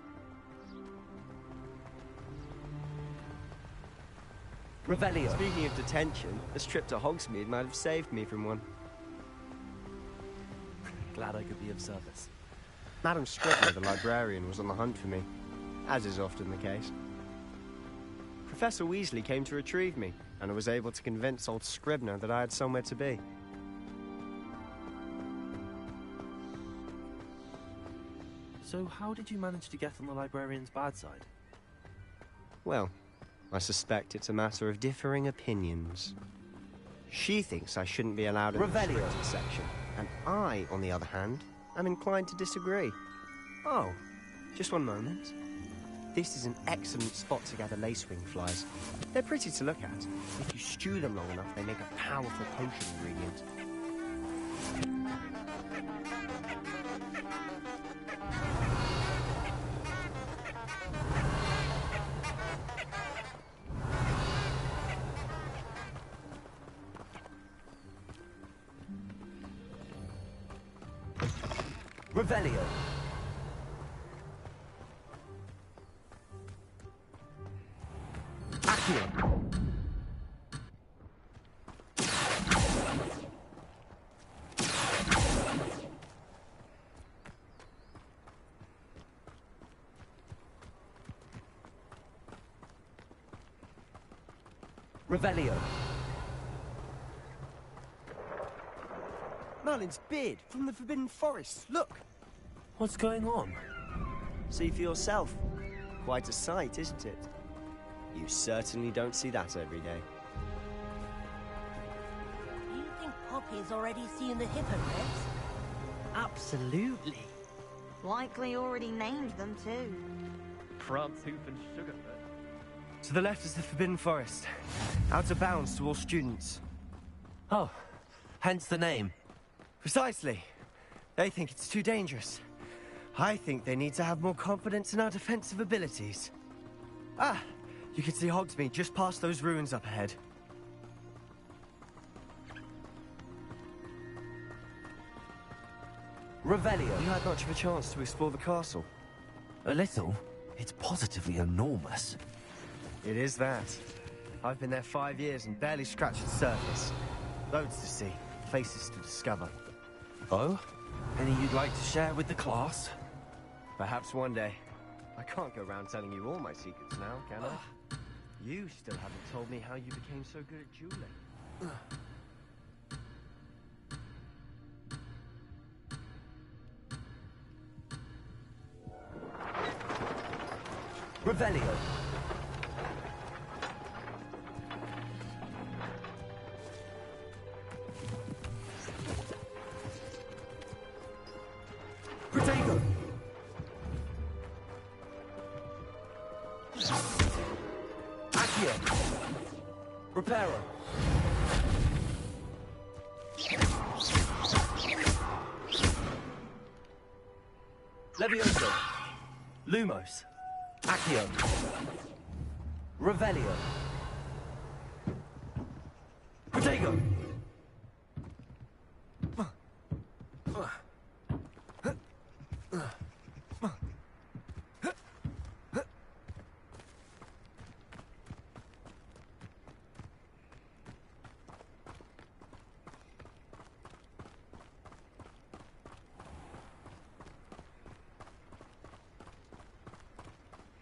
Revelio. Speaking of detention, this trip to Hogsmeade might have saved me from one. Glad I could be of service. Madam Scribner, the librarian, was on the hunt for me, as is often the case. Professor Weasley came to retrieve me, and I was able to convince old Scribner that I had somewhere to be. So how did you manage to get on the librarian's bad side? Well, I suspect it's a matter of differing opinions. She thinks I shouldn't be allowed in the restricted section, and I, on the other hand, am inclined to disagree. Oh, just one moment. This is an excellent spot to gather lacewing flies. They're pretty to look at. If you stew them long enough, they make a powerful potion ingredient. Revelio. Accio. Revelio. Merlin's beard from the Forbidden Forest. Look! What's going on? See for yourself. Quite a sight, isn't it? You certainly don't see that every day. Do you think Poppy's already seen the hippogriffs? Absolutely. Likely already named them too. Prance, Hoof and Sugarfoot. To the left is the Forbidden Forest. Out of bounds to all students. Oh, hence the name. Precisely. They think it's too dangerous. I think they need to have more confidence in our defensive abilities. Ah, you can see Hogsmeade just past those ruins up ahead. Revelio. You had much of a chance to explore the castle. A little? It's positively enormous. It is that. I've been there 5 years and barely scratched the surface. Loads to see, places to discover. Oh? Any you'd like to share with the class? Perhaps one day. I can't go around telling you all my secrets now, can I? You still haven't told me how you became so good at dueling. Revelio. Reparo. Levioso. Lumos. Accio. Revelio. Protego.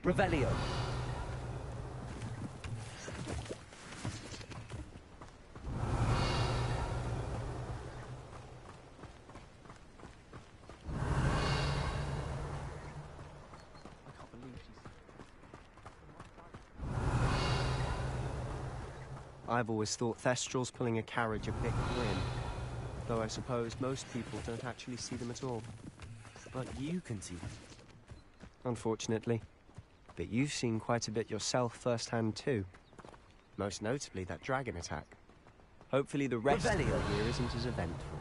Revelio. I've always thought Thestrals pulling a carriage a bit grim, though I suppose most people don't actually see them at all. But you can see them. Unfortunately. But you've seen quite a bit yourself firsthand too. Most notably that dragon attack. Hopefully the rest of the year isn't as eventful.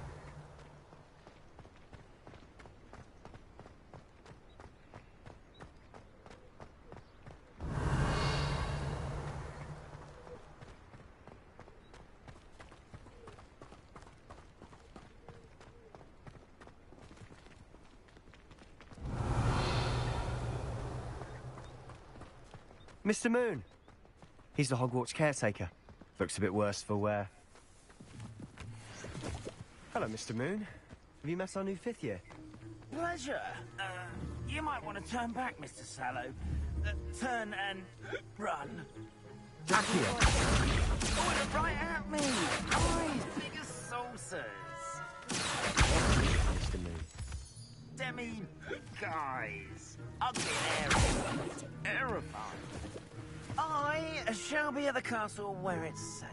Mr. Moon! He's the Hogwarts caretaker. Looks a bit worse for wear. Hello, Mr. Moon. Have you met our new 5th year? Pleasure. You might want to turn back, Mr. Sallow. Turn and run. Accio. Oh, right at me! Eyes big as saucers. Mr. Moon. Demi, guys. Ugly and airy. Terrifying. I shall be at the castle where it's safe.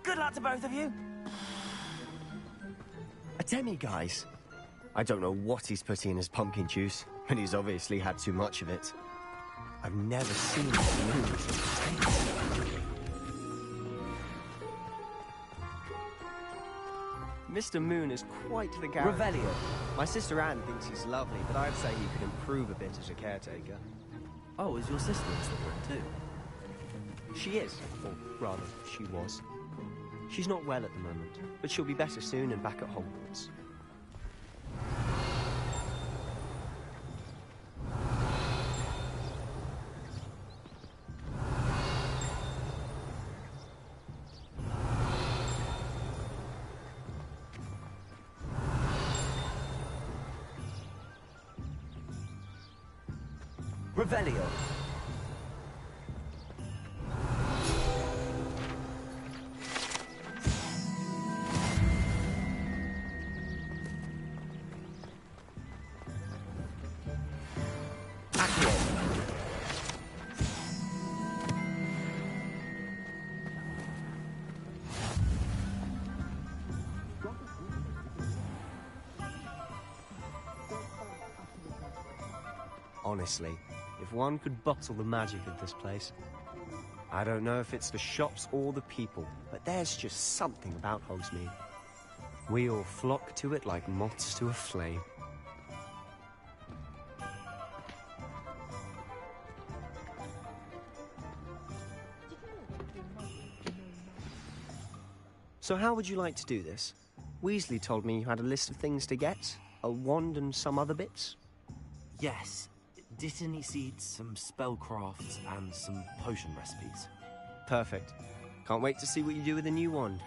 Good luck to both of you. A demi, guys. I don't know what he's putting in his pumpkin juice, but he's obviously had too much of it. I've never seen Mr. Moon in such a state. Mr. Moon is quite the character. Revelio. My sister Anne thinks he's lovely, but I'd say he could improve a bit as a caretaker. Oh, is your sister in Slytherin too? She is, or rather, she was. She's not well at the moment, but she'll be better soon and back at Hogwarts. Revelio. Honestly, if one could bottle the magic of this place. I don't know if it's the shops or the people, but there's just something about Hogsmeade. We all flock to it like moths to a flame. So how would you like to do this? Weasley told me you had a list of things to get. A wand and some other bits? Yes. Dittany seeds, some spellcrafts, and some potion recipes. Perfect. Can't wait to see what you do with the new wand.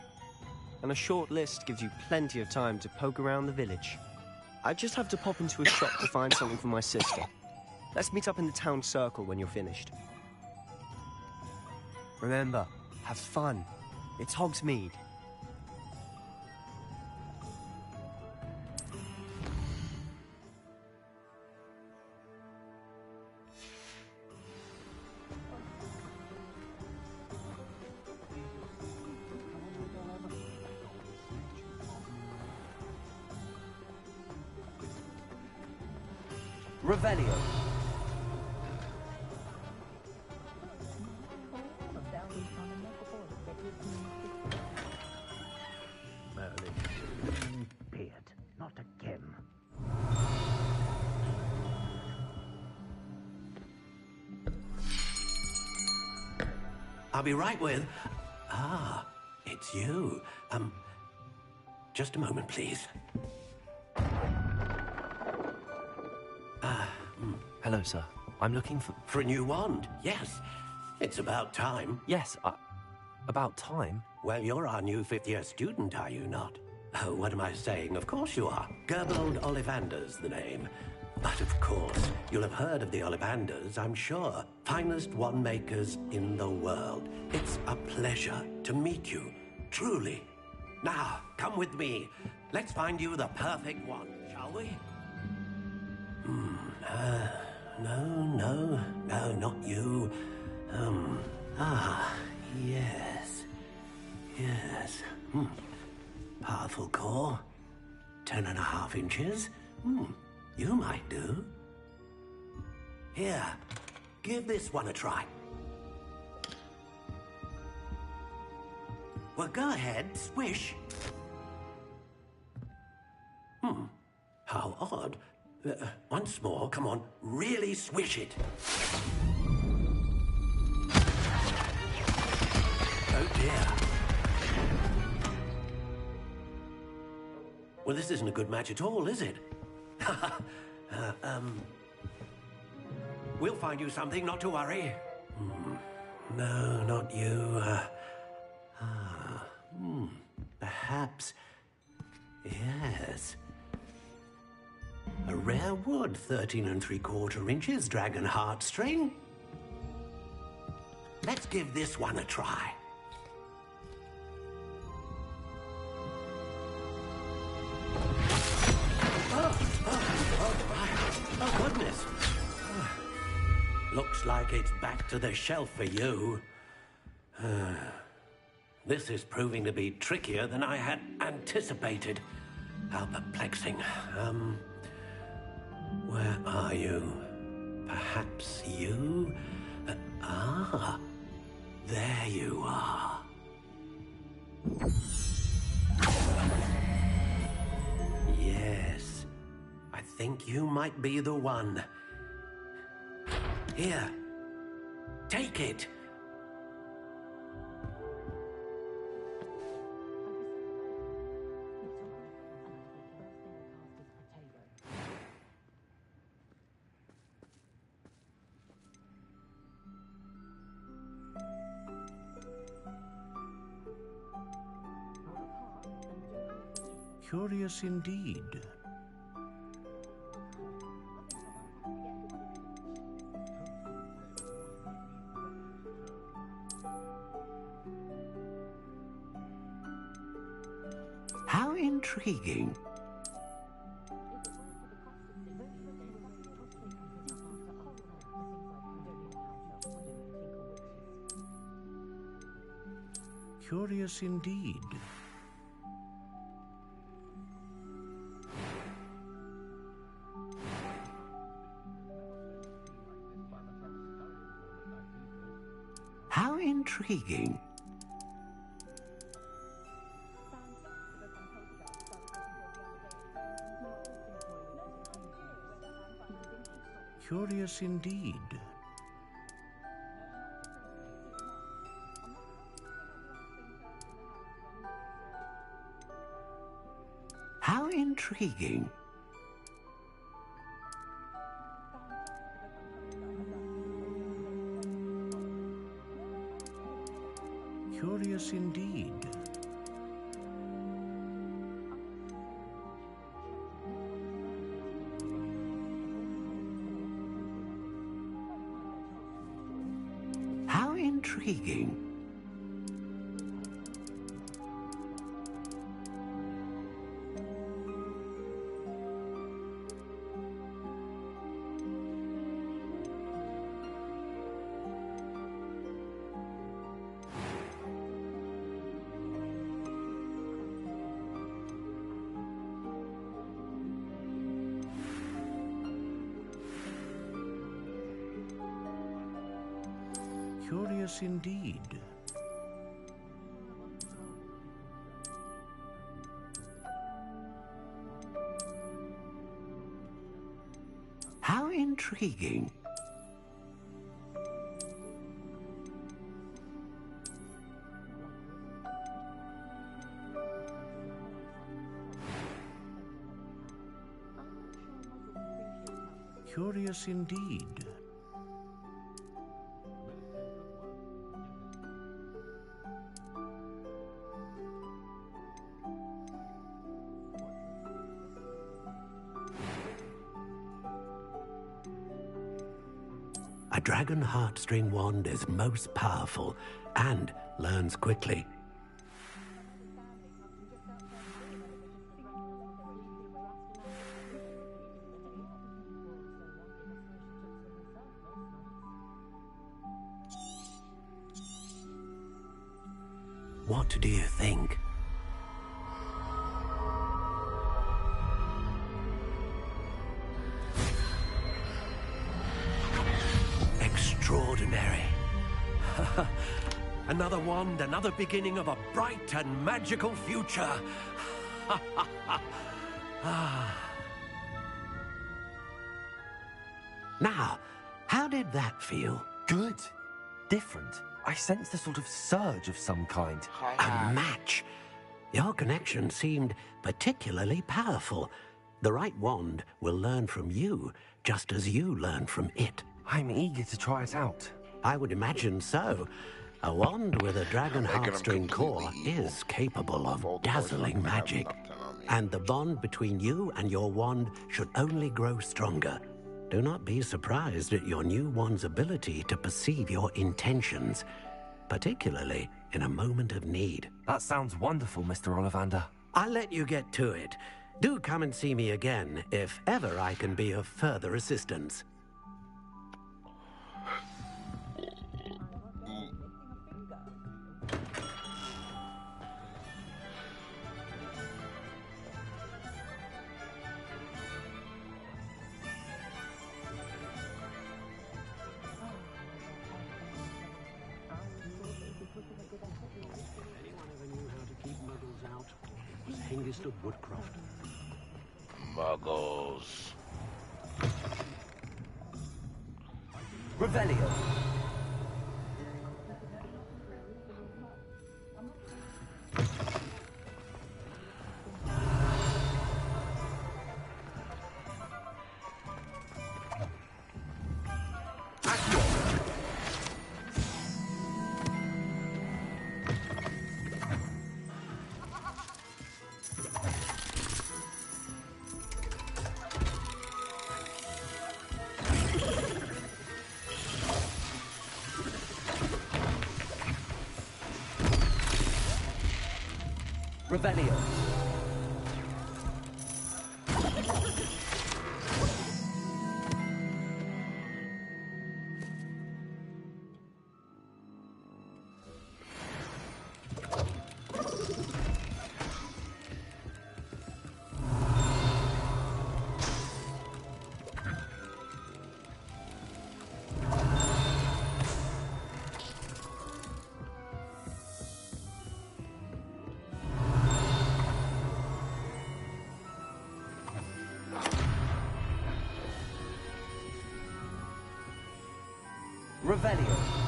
And a short list gives you plenty of time to poke around the village. I just have to pop into a shop to find something for my sister. Let's meet up in the town circle when you're finished. Remember, have fun. It's Hogsmeade. Revelio. I'll be right with... Ah, it's you. Just a moment, please. Hello, sir. I'm looking for... For a new wand, yes. It's about time. Yes, about time? Well, you're our new fifth-year student, are you not? Oh, what am I saying? Of course you are. Gerbold Ollivander's the name. But of course, you'll have heard of the Ollivanders, I'm sure. Finest wand makers in the world. It's a pleasure to meet you, truly. Now, come with me. Let's find you the perfect wand, shall we? No, not you. Yes. Powerful core. 10.5 inches. You might do. Here, give this one a try. Well, go ahead, swish. How odd. Once more, come on, really swish it. Oh dear. Well, this isn't a good match at all, is it? We'll find you something, not to worry. No, not you. Perhaps... Yes. A rare wood, 13 3/4 inches, dragon heartstring. Let's give this one a try. Oh, goodness. Looks like it's back to the shelf for you. This is proving to be trickier than I had anticipated. How perplexing. Where are you? Perhaps you? There you are. Yes, I think you might be the one. Here, take it. Curious indeed. How intriguing. Curious indeed. How intriguing. Curious indeed. How intriguing. Curious indeed. How intriguing. Curious indeed. How intriguing. Curious indeed. A dragon heartstring wand is most powerful and learns quickly. What do you think? Extraordinary. Another wand, another beginning of a bright and magical future. Now, how did that feel? Good. Different. I sensed a sort of surge of some kind. A match. Your connection seemed particularly powerful. The right wand will learn from you, just as you learn from it. I'm eager to try it out. I would imagine so. A wand with a dragon heartstring core is capable of dazzling magic. And the bond between you and your wand should only grow stronger. Do not be surprised at your new wand's ability to perceive your intentions, particularly in a moment of need. That sounds wonderful, Mr. Ollivander. I'll let you get to it. Do come and see me again if ever I can be of further assistance. Hengist of Woodcroft. Muggles. Revelio. Revelio. Revelio.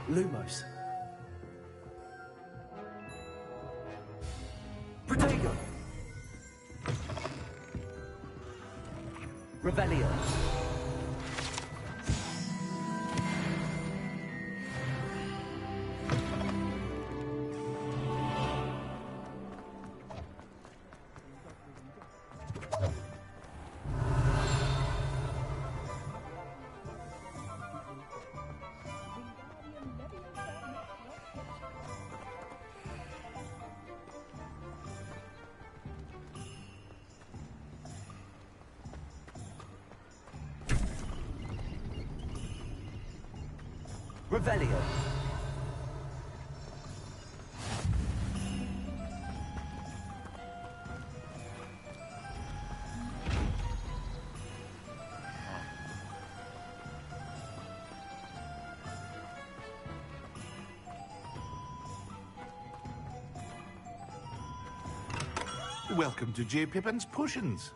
Lumos. Protego. Revelio. Revelio. Welcome to J. Pippin's Potions.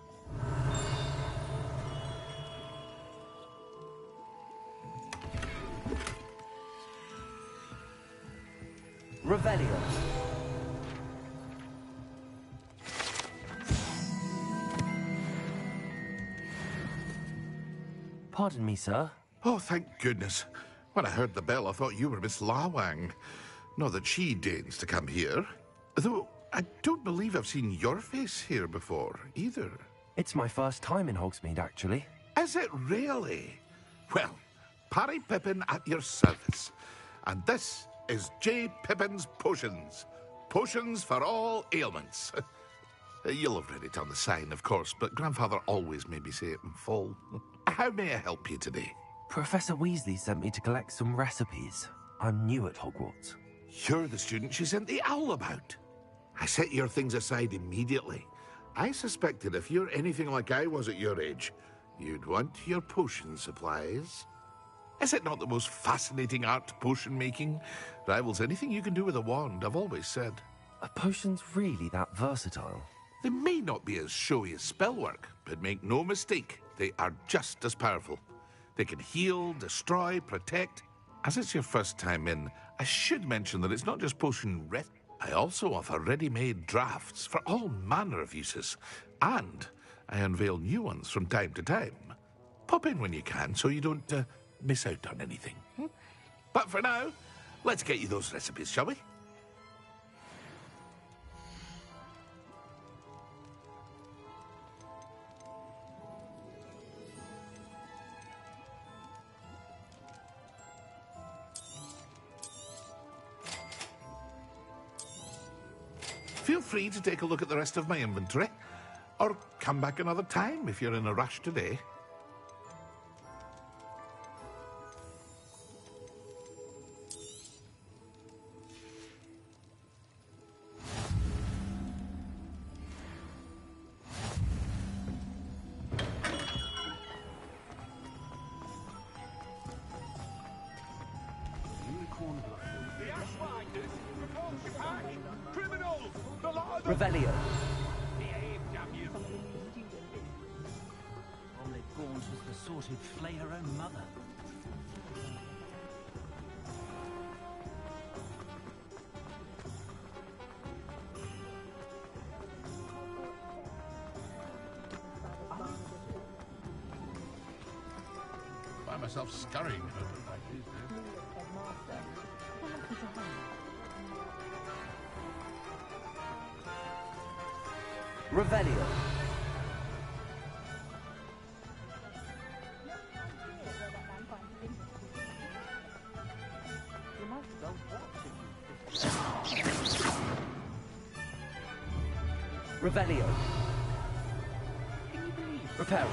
Revelio. Pardon me, sir. Oh, thank goodness. When I heard the bell, I thought you were Miss Lawang. Not that she deigns to come here. Though, I don't believe I've seen your face here before, either. It's my first time in Hogsmeade, actually. Is it really? Well, Parry Pippin at your service. And this is J. Pippin's Potions. Potions for all ailments. You'll have read it on the sign, of course, but Grandfather always made me say it in full. How may I help you today? Professor Weasley sent me to collect some recipes. I'm new at Hogwarts. You're the student she sent the owl about. I set your things aside immediately. I suspected if you're anything like I was at your age, you'd want your potion supplies. Is it not the most fascinating art, potion making? Rivals anything you can do with a wand, I've always said. Are potions really that versatile? They may not be as showy as spellwork, but make no mistake, they are just as powerful. They can heal, destroy, protect. As it's your first time in, I should mention that it's not just potion I also offer ready-made drafts for all manner of uses, and I unveil new ones from time to time. Pop in when you can so you don't miss out on anything. But for now, let's get you those recipes, shall we? Feel free to take a look at the rest of my inventory, or come back another time if you're in a rush today. Revelio. Only Gaunt was the sort who'd flay her own mother. Find myself scurrying over like these days. Revelio. Revelio. Can you believe? Reparo.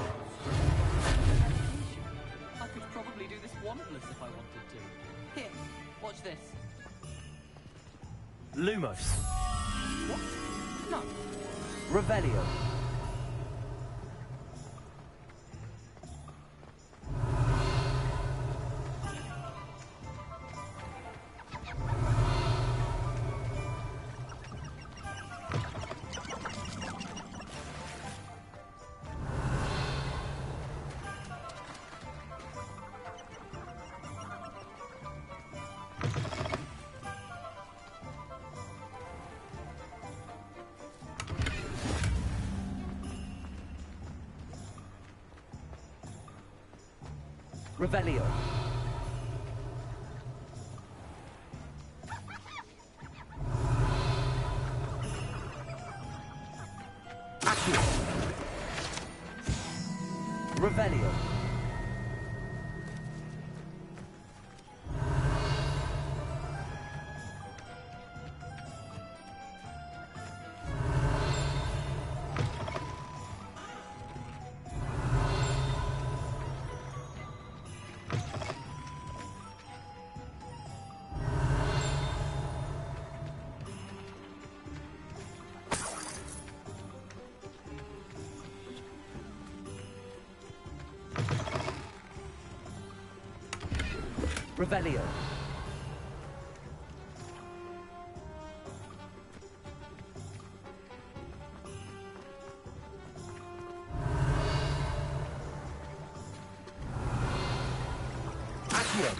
I could probably do this wandless if I wanted to. Here, watch this. Lumos. What? No. Revelio. Revelio. Accio. Revelio. Revelio. Accio.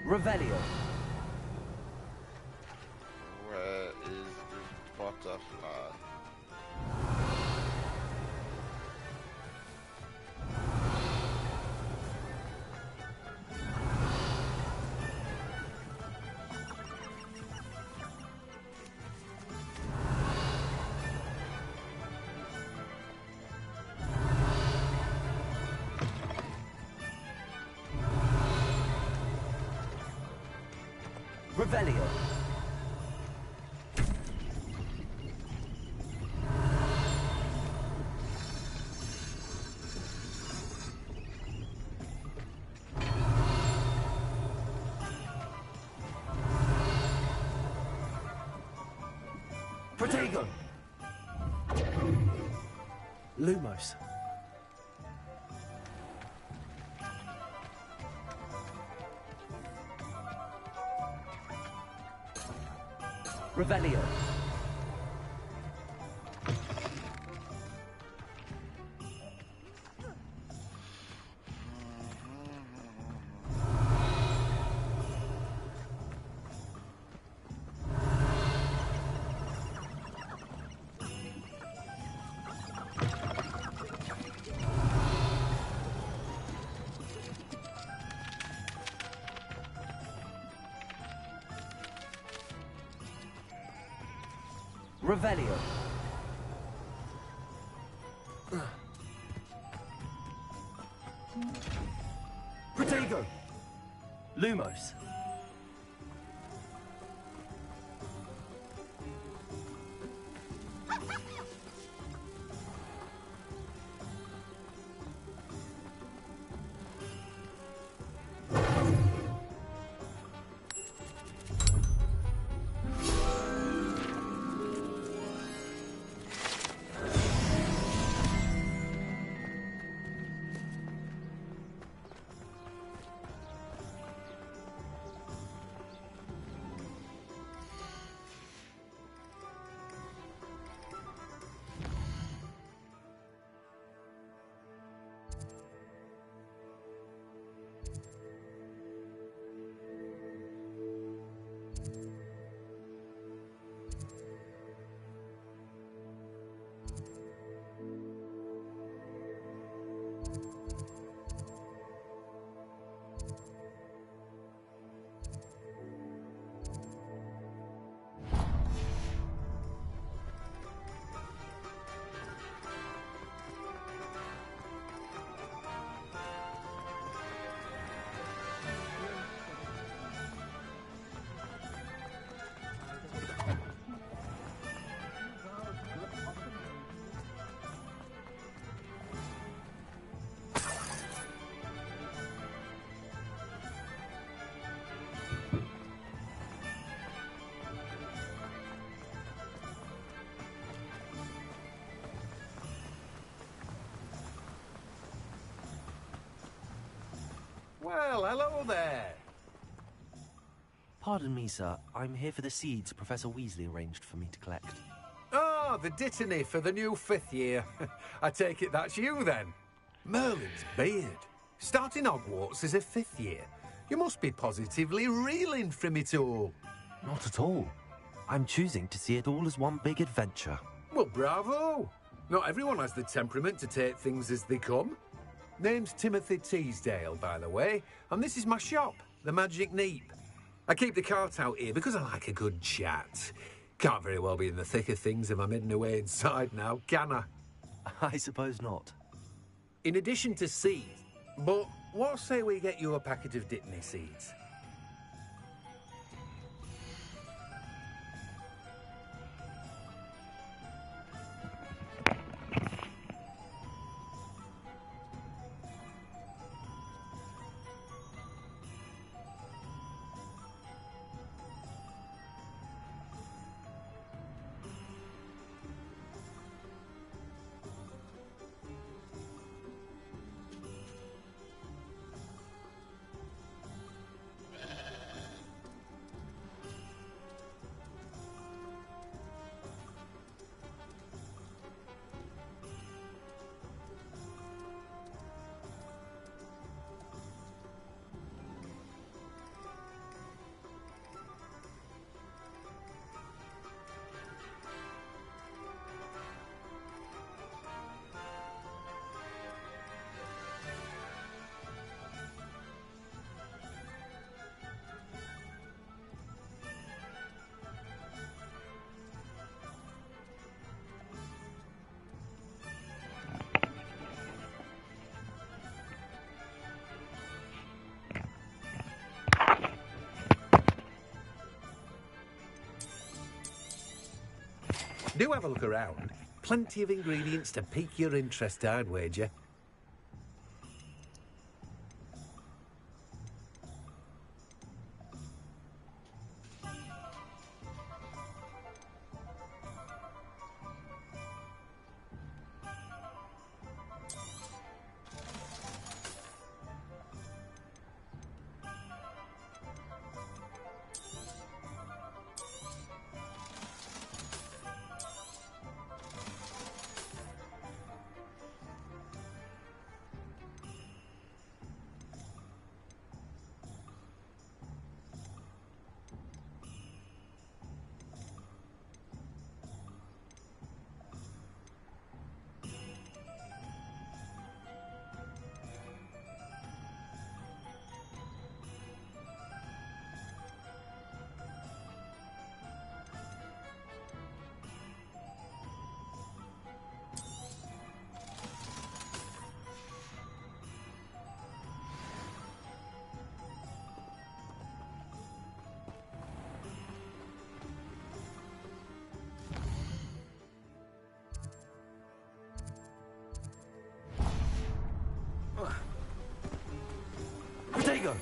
Revelio. Where is the butterfly? Revelio. Protego. Lumos. Revelio. Revelio. Protego. Lumos. Well, hello there. Pardon me, sir. I'm here for the seeds Professor Weasley arranged for me to collect. Oh, the dittany for the new 5th year. I take it that's you, then. Merlin's beard. Starting Hogwarts as a 5th year. You must be positively reeling from it all. Not at all. I'm choosing to see it all as one big adventure. Well, bravo. Not everyone has the temperament to take things as they come. Name's Timothy Teasdale, by the way, and this is my shop, the Magic Neep. I keep the cart out here because I like a good chat. Can't very well be in the thick of things if I'm hidden away inside now, can I? I suppose not. In addition to seeds, but what say we get you a packet of Dittany seeds? Do have a look around. Plenty of ingredients to pique your interest, I'd wager. Protego!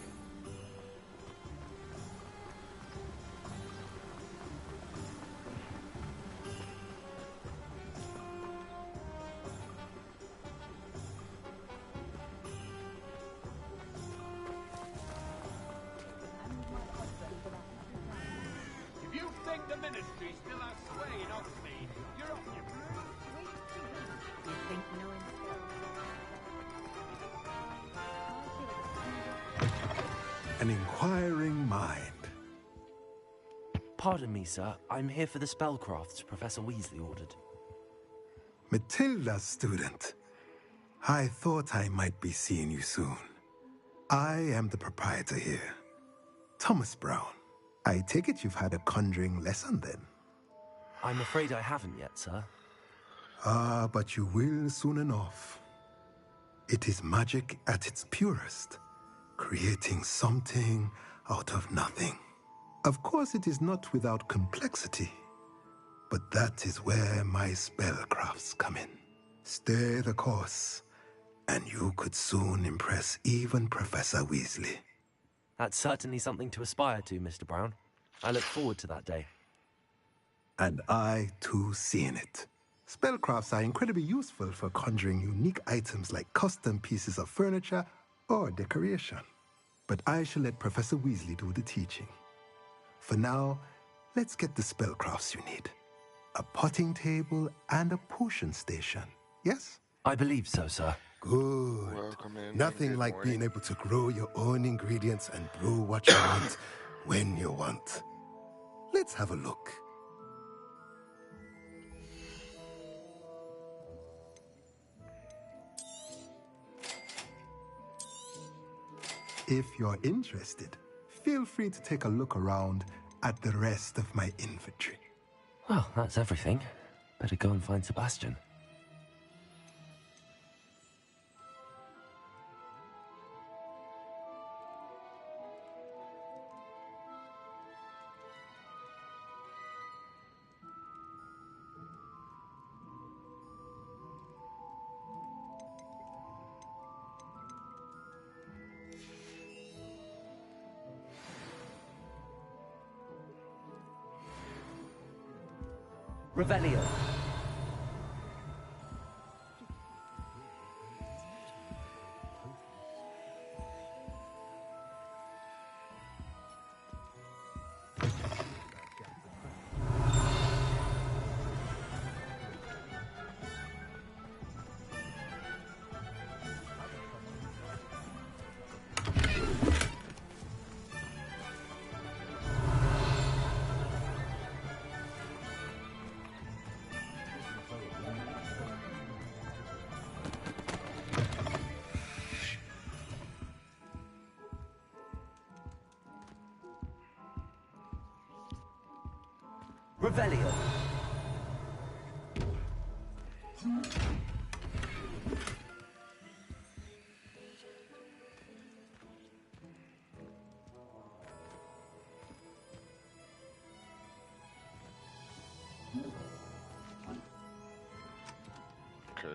If you think the ministry still has sway in Oxmead, you're off your broom. You think no An inquiring mind. Pardon me, sir. I'm here for the spellcrafts Professor Weasley ordered. Matilda's student. I thought I might be seeing you soon. I am the proprietor here, Thomas Brown. I take it you've had a conjuring lesson then? I'm afraid I haven't yet, sir. Ah, but you will soon enough. It is magic at its purest, creating something out of nothing. Of course, it is not without complexity, but that is where my spellcrafts come in. Stay the course, and you could soon impress even Professor Weasley. That's certainly something to aspire to, Mr. Brown. I look forward to that day. And I, too, see in it. Spellcrafts are incredibly useful for conjuring unique items like custom pieces of furniture or decoration. But I shall let Professor Weasley do the teaching. For now, let's get the spellcrafts you need. A potting table and a potion station, yes? I believe so, sir. Good. Welcome in. Nothing Good like morning. being able to grow your own ingredients and brew what you want when you want. Let's have a look. If you're interested, feel free to take a look around at the rest of my inventory. Well, that's everything. Better go and find Sebastian. Revelio. Revelio.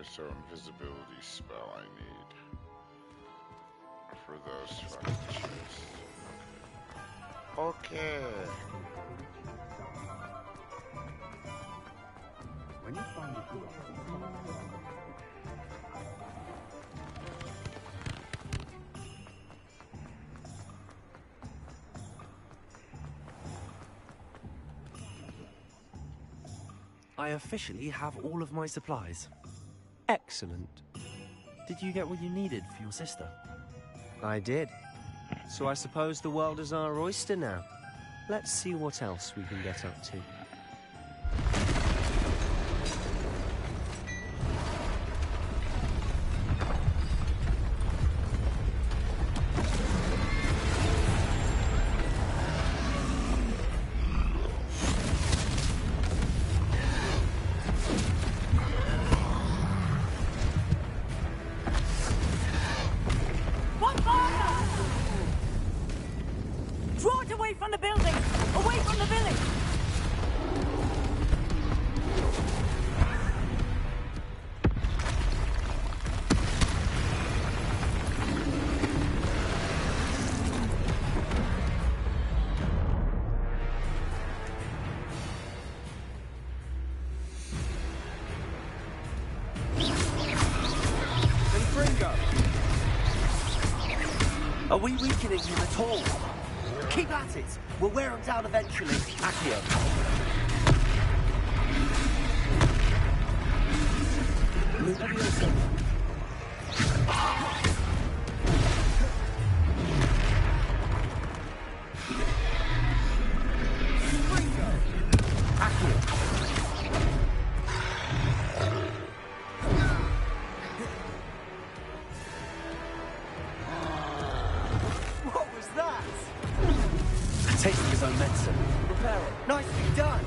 so invisibility spell I need for those fucking chests. Okay. When you find a good I officially have all of my supplies. Excellent. Did you get what you needed for your sister? I did. So I suppose the world is our oyster now. Let's see what else we can get up to. Draw it away from the building! Away from the village! Are we weakening him at all? Keep at it! We'll wear him down eventually. Accio. What was that? Tasting his own medicine. Reparo. Nicely done!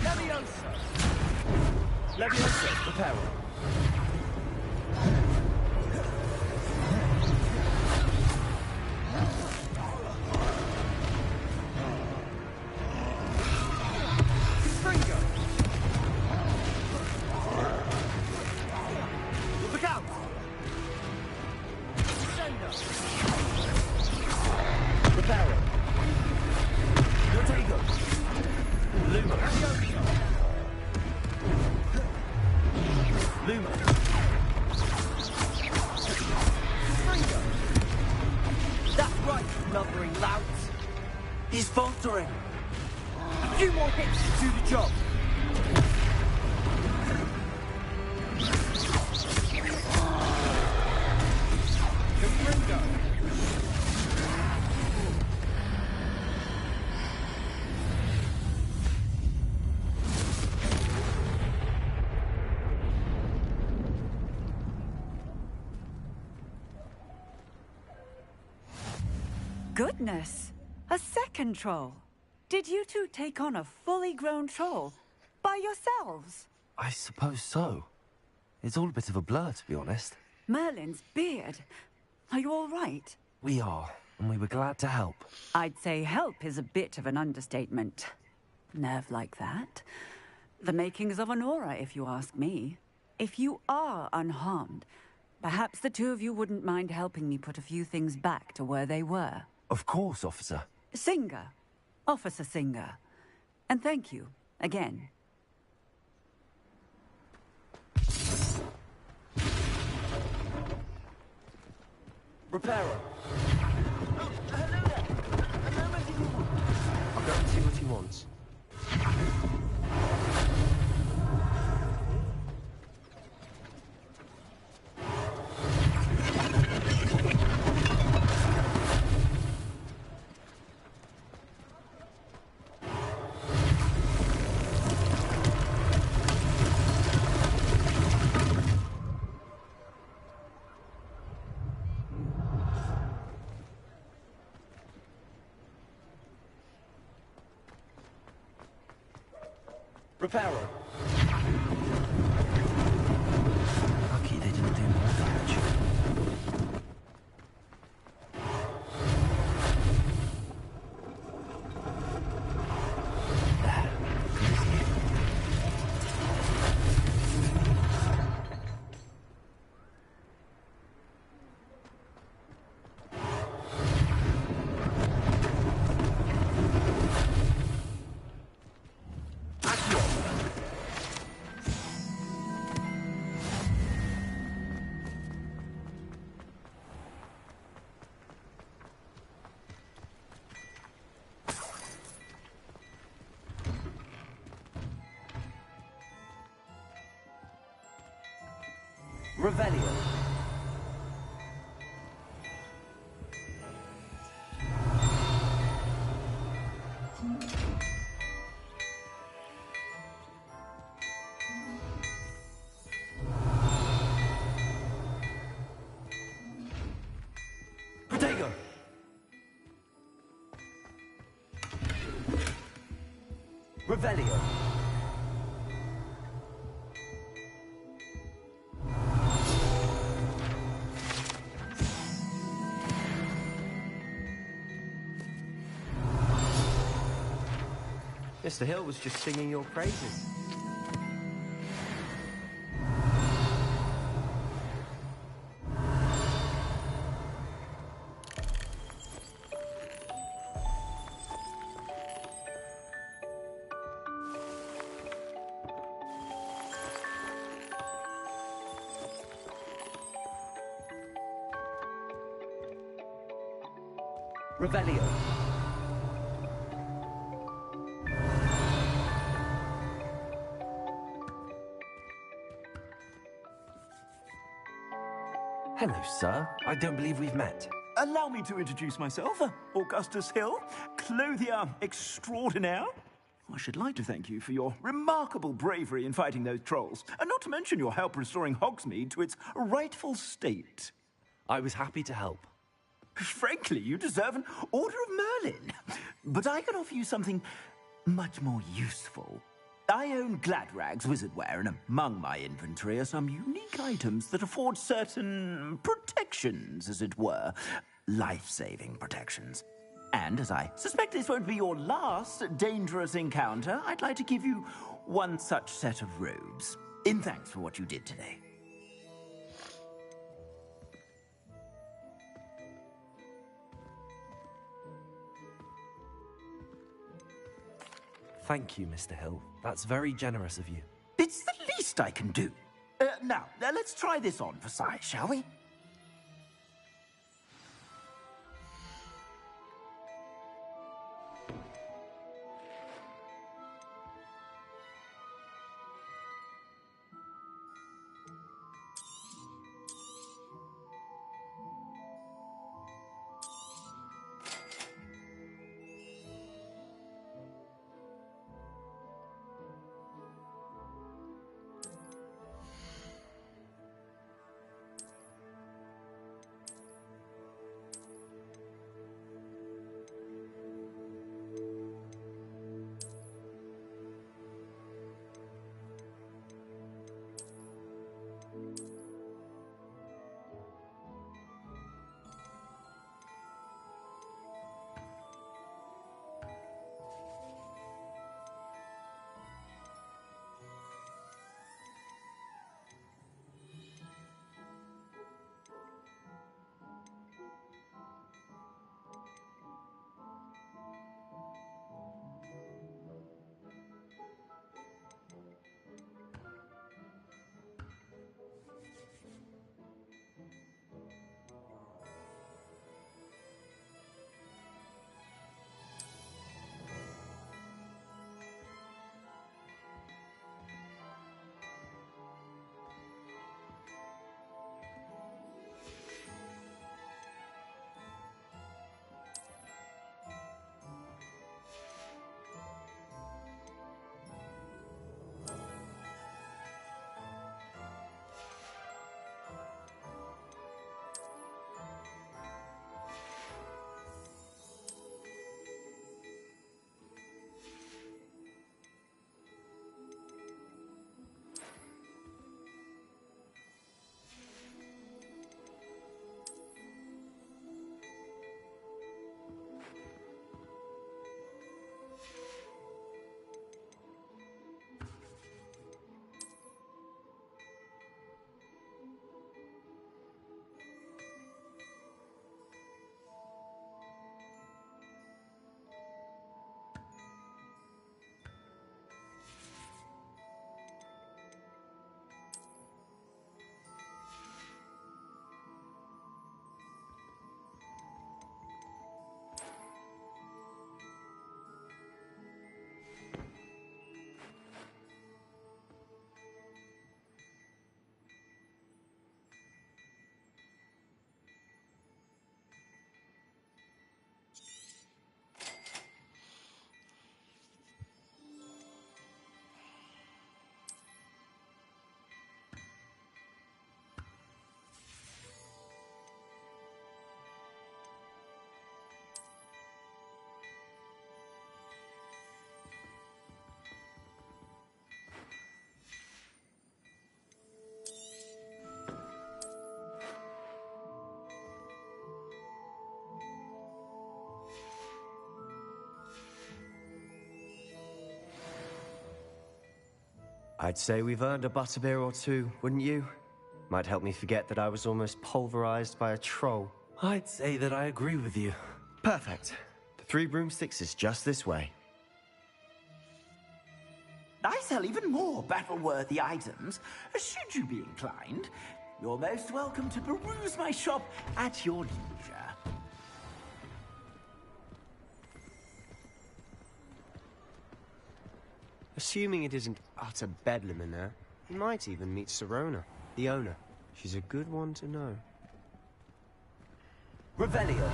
Leviosa. Leviosa, Reparo. Springo. Look out! Reparo. Notego. Luma. Luma. Springo. That's right, lumbering louts. He's faltering. A few more hits to do the job. Springo. Goodness! A second troll. Did you two take on a fully grown troll? By yourselves? I suppose so. It's all a bit of a blur, to be honest. Merlin's beard. Are you all right? We are, and we were glad to help. I'd say help is a bit of an understatement. Nerve like that. The makings of an aura, if you ask me. If you are unharmed, perhaps the two of you wouldn't mind helping me put a few things back to where they were. Of course, officer. Singer. Officer Singer. And thank you, again. Reparo. I'll go and see what he wants. Reparo. Lucky they didn't do more damage. There. Good as new. Revelio. Protego. Revelio. Mr. Hill was just singing your praises. Revelio. Hello, sir. I don't believe we've met. Allow me to introduce myself, Augustus Hill, clothier extraordinaire. I should like to thank you for your remarkable bravery in fighting those trolls, and not to mention your help restoring Hogsmeade to its rightful state. I was happy to help. Frankly, you deserve an Order of Merlin. But I can offer you something much more useful. I own Gladrag's wizardware, and among my inventory are some unique items that afford certain protections, as it were. Life-saving protections. And as I suspect this won't be your last dangerous encounter, I'd like to give you one such set of robes, in thanks for what you did today. Thank you, Mr. Hill. That's very generous of you. It's the least I can do. Now, let's try this on for size, shall we? I'd say we've earned a butterbeer or two, wouldn't you? Might help me forget that I was almost pulverized by a troll. I'd say that I agree with you. Perfect. The Three Broomsticks is just this way. I sell even more battle-worthy items, should you be inclined. You're most welcome to peruse my shop at your leisure. Assuming it isn't utter bedlam in there, you might even meet Sirona, the owner. She's a good one to know. Revelio.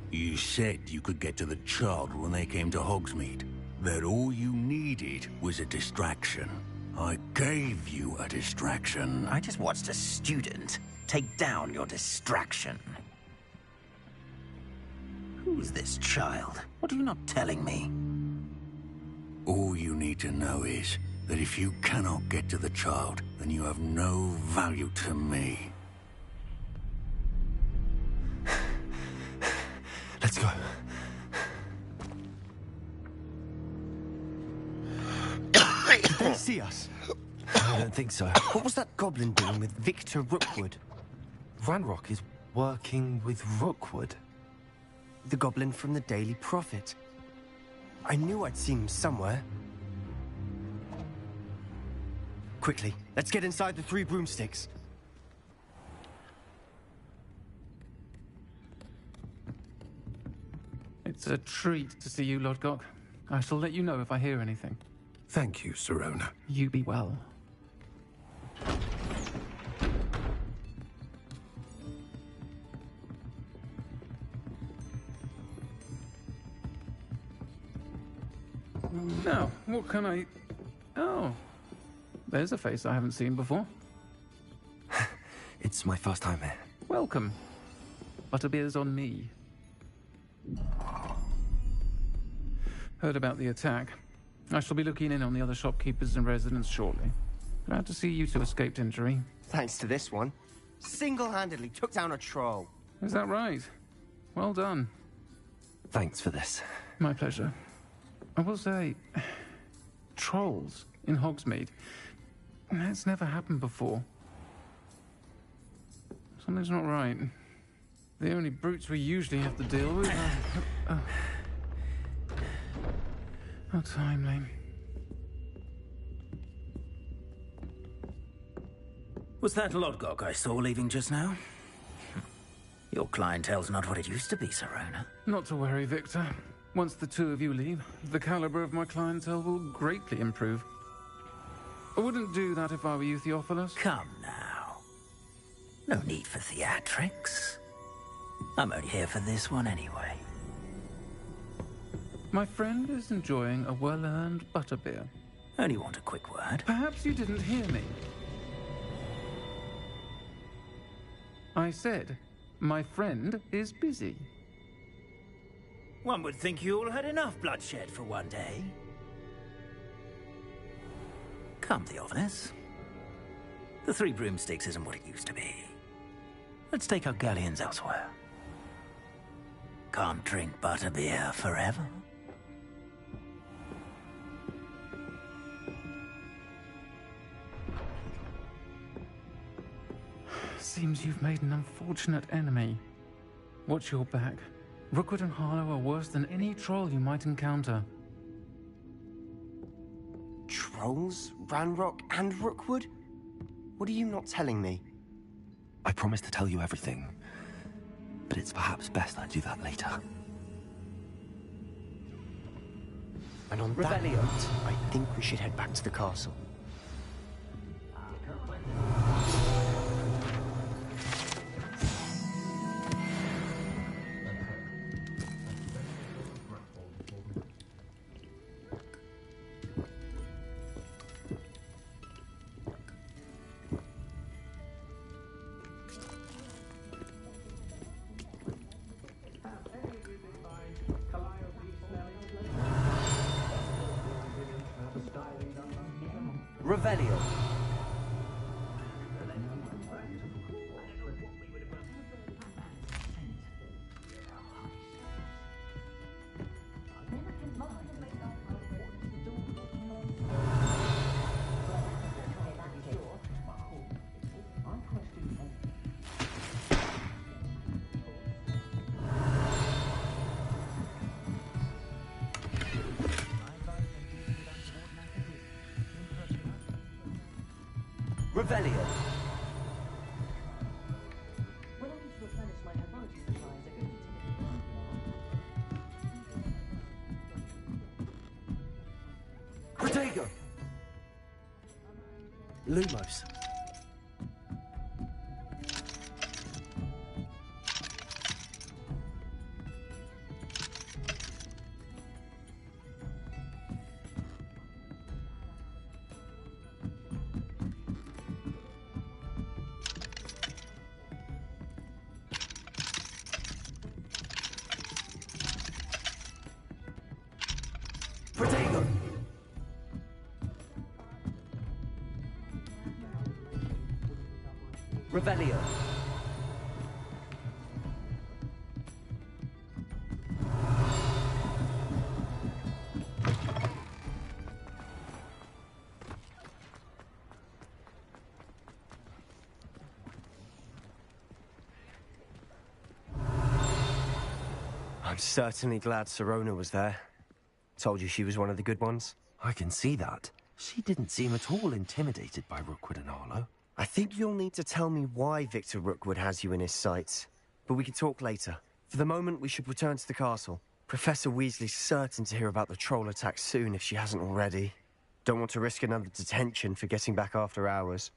You said you could get to the child when they came to Hogsmeade. That all you needed was a distraction. I gave you a distraction. I just watched a student take down your distraction. Who's this child? What are you not telling me? All you need to know is that if you cannot get to the child, then you have no value to me. Let's go. Did they see us? I don't think so. What was that goblin doing with Victor Rookwood? Ranrock is working with Rookwood. The goblin from the Daily Prophet. I knew I'd seen him somewhere. Quickly, let's get inside the Three Broomsticks. It's a treat to see you, Lodgok. I shall let you know if I hear anything. Thank you, Sirona. You be well. Now, what can I... Oh, there's a face I haven't seen before. It's my first time here. Welcome. Butterbeer's on me. Heard about the attack. I shall be looking in on the other shopkeepers and residents shortly. Glad to see you two escaped injury. Thanks to this one. Single-handedly took down a troll. Is that right? Well done. Thanks for this. My pleasure. I will say, trolls in Hogsmeade. That's never happened before. Something's not right. The only brutes we usually have to deal with are... How timely. Was that Lodgok I saw leaving just now? Your clientele's not what it used to be, Sirona. Not to worry, Victor. Once the two of you leave, the caliber of my clientele will greatly improve. I wouldn't do that if I were you, Theophilus. Come now. No need for theatrics. I'm only here for this one anyway. My friend is enjoying a well-earned butterbeer. Only want a quick word. Perhaps you didn't hear me. I said, my friend is busy. One would think you all had enough bloodshed for one day. Come, Theophilus. The Three Broomsticks isn't what it used to be. Let's take our galleons elsewhere. Can't drink butterbeer forever. Seems you've made an unfortunate enemy. Watch your back. Rookwood and Harlow are worse than any troll you might encounter. Trolls? Ranrock and Rookwood? What are you not telling me? I promised to tell you everything, but it's perhaps best I do that later. And on that note, I think we should head back to the castle. Revelio. Revelio. When I need to replenish my herbology supplies, I go to Protego. Lumos. Protego. Revelio. I'm certainly glad Sirona was there. Told you she was one of the good ones. I can see that. She didn't seem at all intimidated by Rookwood and Arlo. I think you'll need to tell me why Victor Rookwood has you in his sights. But we can talk later. For the moment, we should return to the castle. Professor Weasley's certain to hear about the troll attack soon if she hasn't already. Don't want to risk another detention for getting back after hours.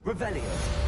Revelio.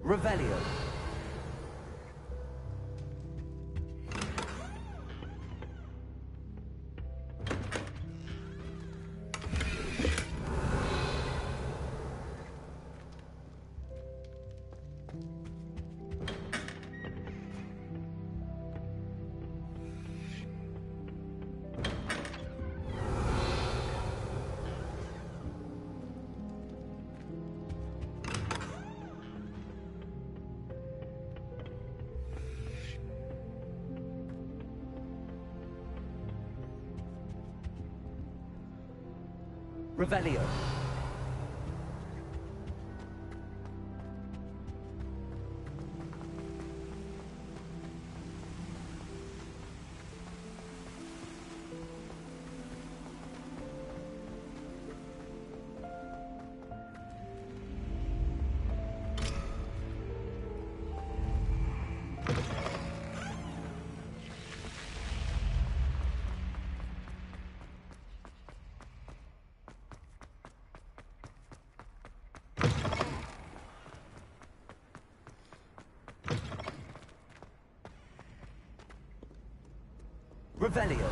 Revelio. Revelio. Revelio.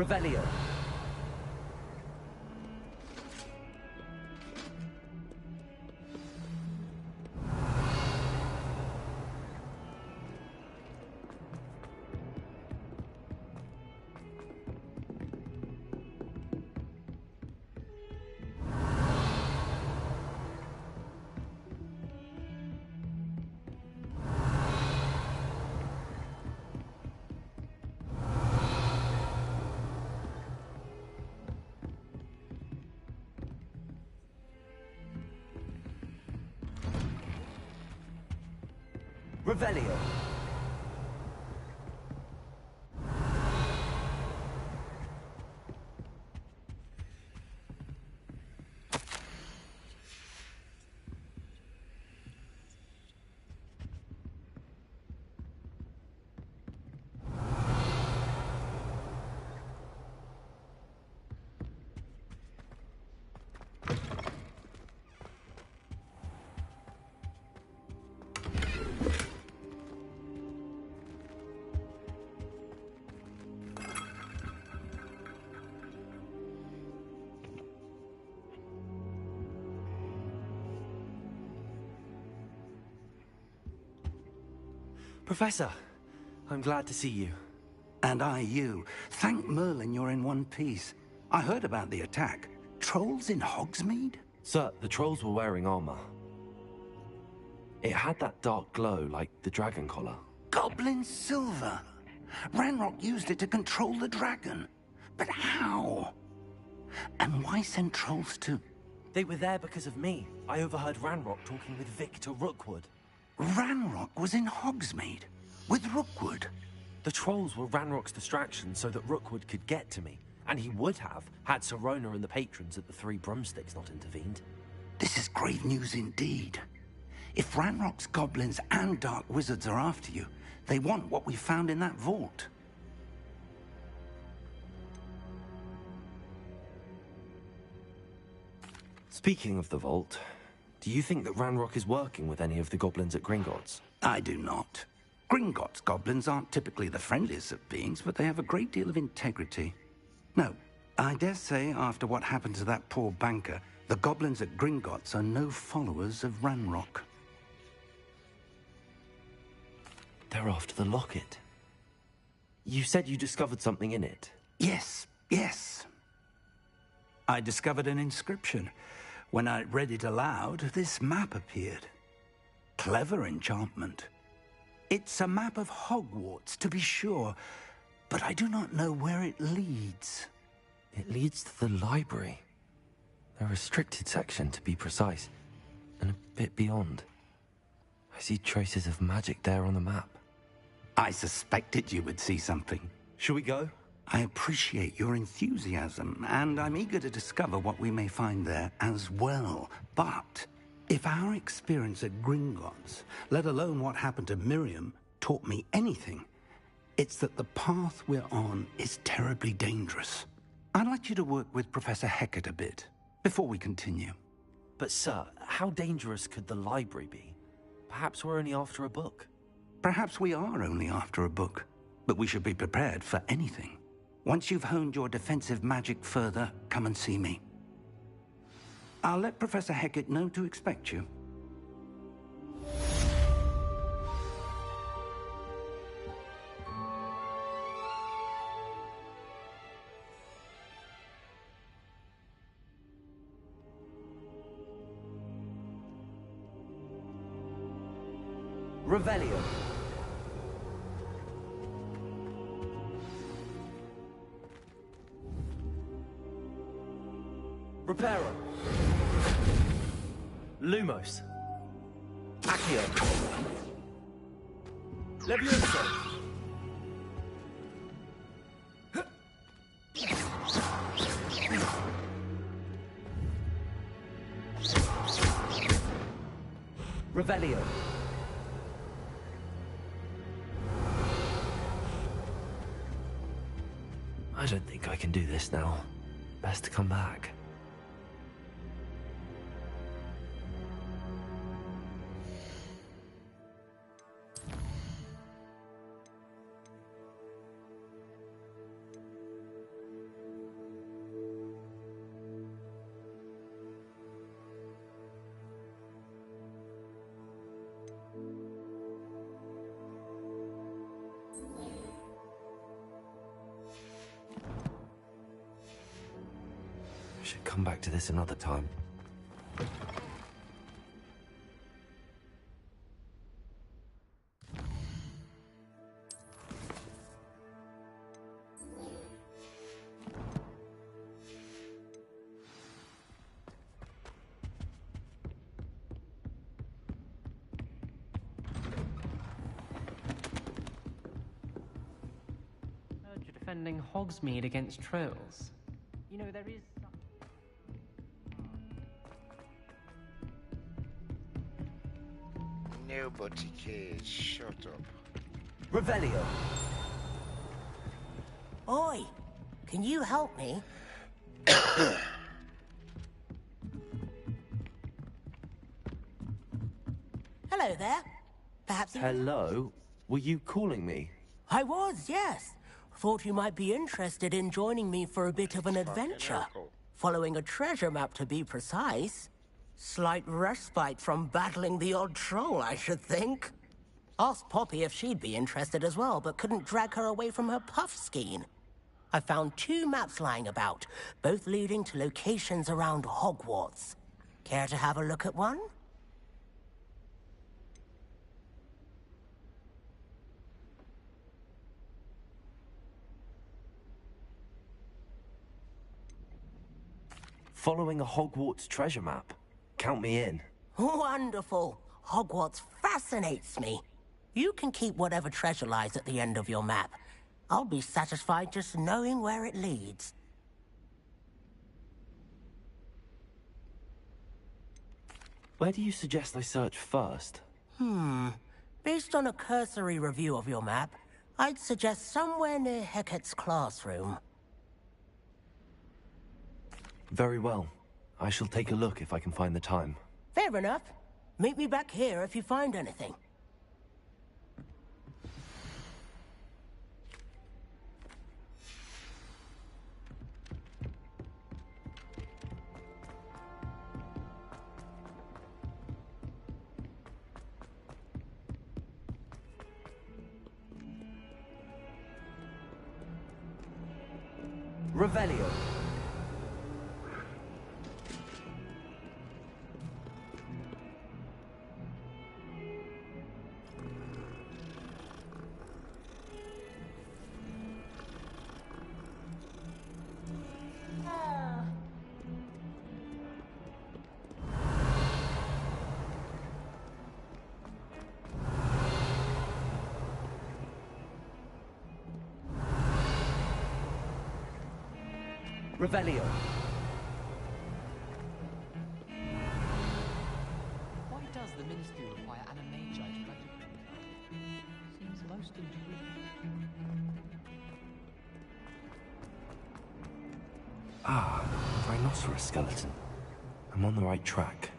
Revelio. Revelio. Professor, I'm glad to see you. And I you. Thank Merlin you're in one piece. I heard about the attack. Trolls in Hogsmeade? Sir, the trolls were wearing armor. It had that dark glow like the dragon collar. Goblin silver. Ranrock used it to control the dragon. But how? And why send trolls to... They were there because of me. I overheard Ranrock talking with Victor Rookwood. Ranrock was in Hogsmeade? With Rookwood? The trolls were Ranrock's distraction so that Rookwood could get to me. And he would have, had Sirona and the patrons at the Three Broomsticks not intervened. This is grave news indeed. If Ranrock's goblins and dark wizards are after you, they want what we found in that vault. Speaking of the vault, do you think that Ranrock is working with any of the goblins at Gringotts? I do not. Gringotts goblins aren't typically the friendliest of beings, but they have a great deal of integrity. No, I dare say after what happened to that poor banker, the goblins at Gringotts are no followers of Ranrock. They're after the locket. You said you discovered something in it. Yes, yes. I discovered an inscription. When I read it aloud, this map appeared. Clever enchantment. It's a map of Hogwarts, to be sure, but I do not know where it leads. It leads to the library. The restricted section, to be precise, and a bit beyond. I see traces of magic there on the map. I suspected you would see something. Shall we go? I appreciate your enthusiasm, and I'm eager to discover what we may find there as well. But if our experience at Gringotts, let alone what happened to Miriam, taught me anything, it's that the path we're on is terribly dangerous. I'd like you to work with Professor Hecat a bit before we continue. But sir, how dangerous could the library be? Perhaps we're only after a book. Perhaps we are only after a book, but we should be prepared for anything. Once you've honed your defensive magic further, come and see me. I'll let Professor Hecat know to expect you. Revelio. Reparo. Lumos. Accio. Levioso. Revelio. I don't think I can do this now. Best to come back. Should come back to this another time. Heard you're defending Hogsmeade against trolls. You know, there is... Nobody cares. Shut up. Revelio. Oi, can you help me? Hello there. Perhaps you... Hello? Were you calling me? I was, yes. Thought you might be interested in joining me for a bit of an adventure. Following a treasure map, to be precise. Slight respite from battling the odd troll, I should think. Asked Poppy if she'd be interested as well, but couldn't drag her away from her puff skein. I found 2 maps lying about, both leading to locations around Hogwarts. Care to have a look at one? Following a Hogwarts treasure map. Count me in. Wonderful. Hogwarts fascinates me. You can keep whatever treasure lies at the end of your map. I'll be satisfied just knowing where it leads. Where do you suggest I search first? Based on a cursory review of your map, I'd suggest somewhere near Hecat's classroom. Very well. I shall take a look if I can find the time. Fair enough. Meet me back here if you find anything. Revelio. Revelio. Why does the Ministry require Animagi to graduate? Seems most intriguing. Ah, rhinoceros skeleton. I'm on the right track.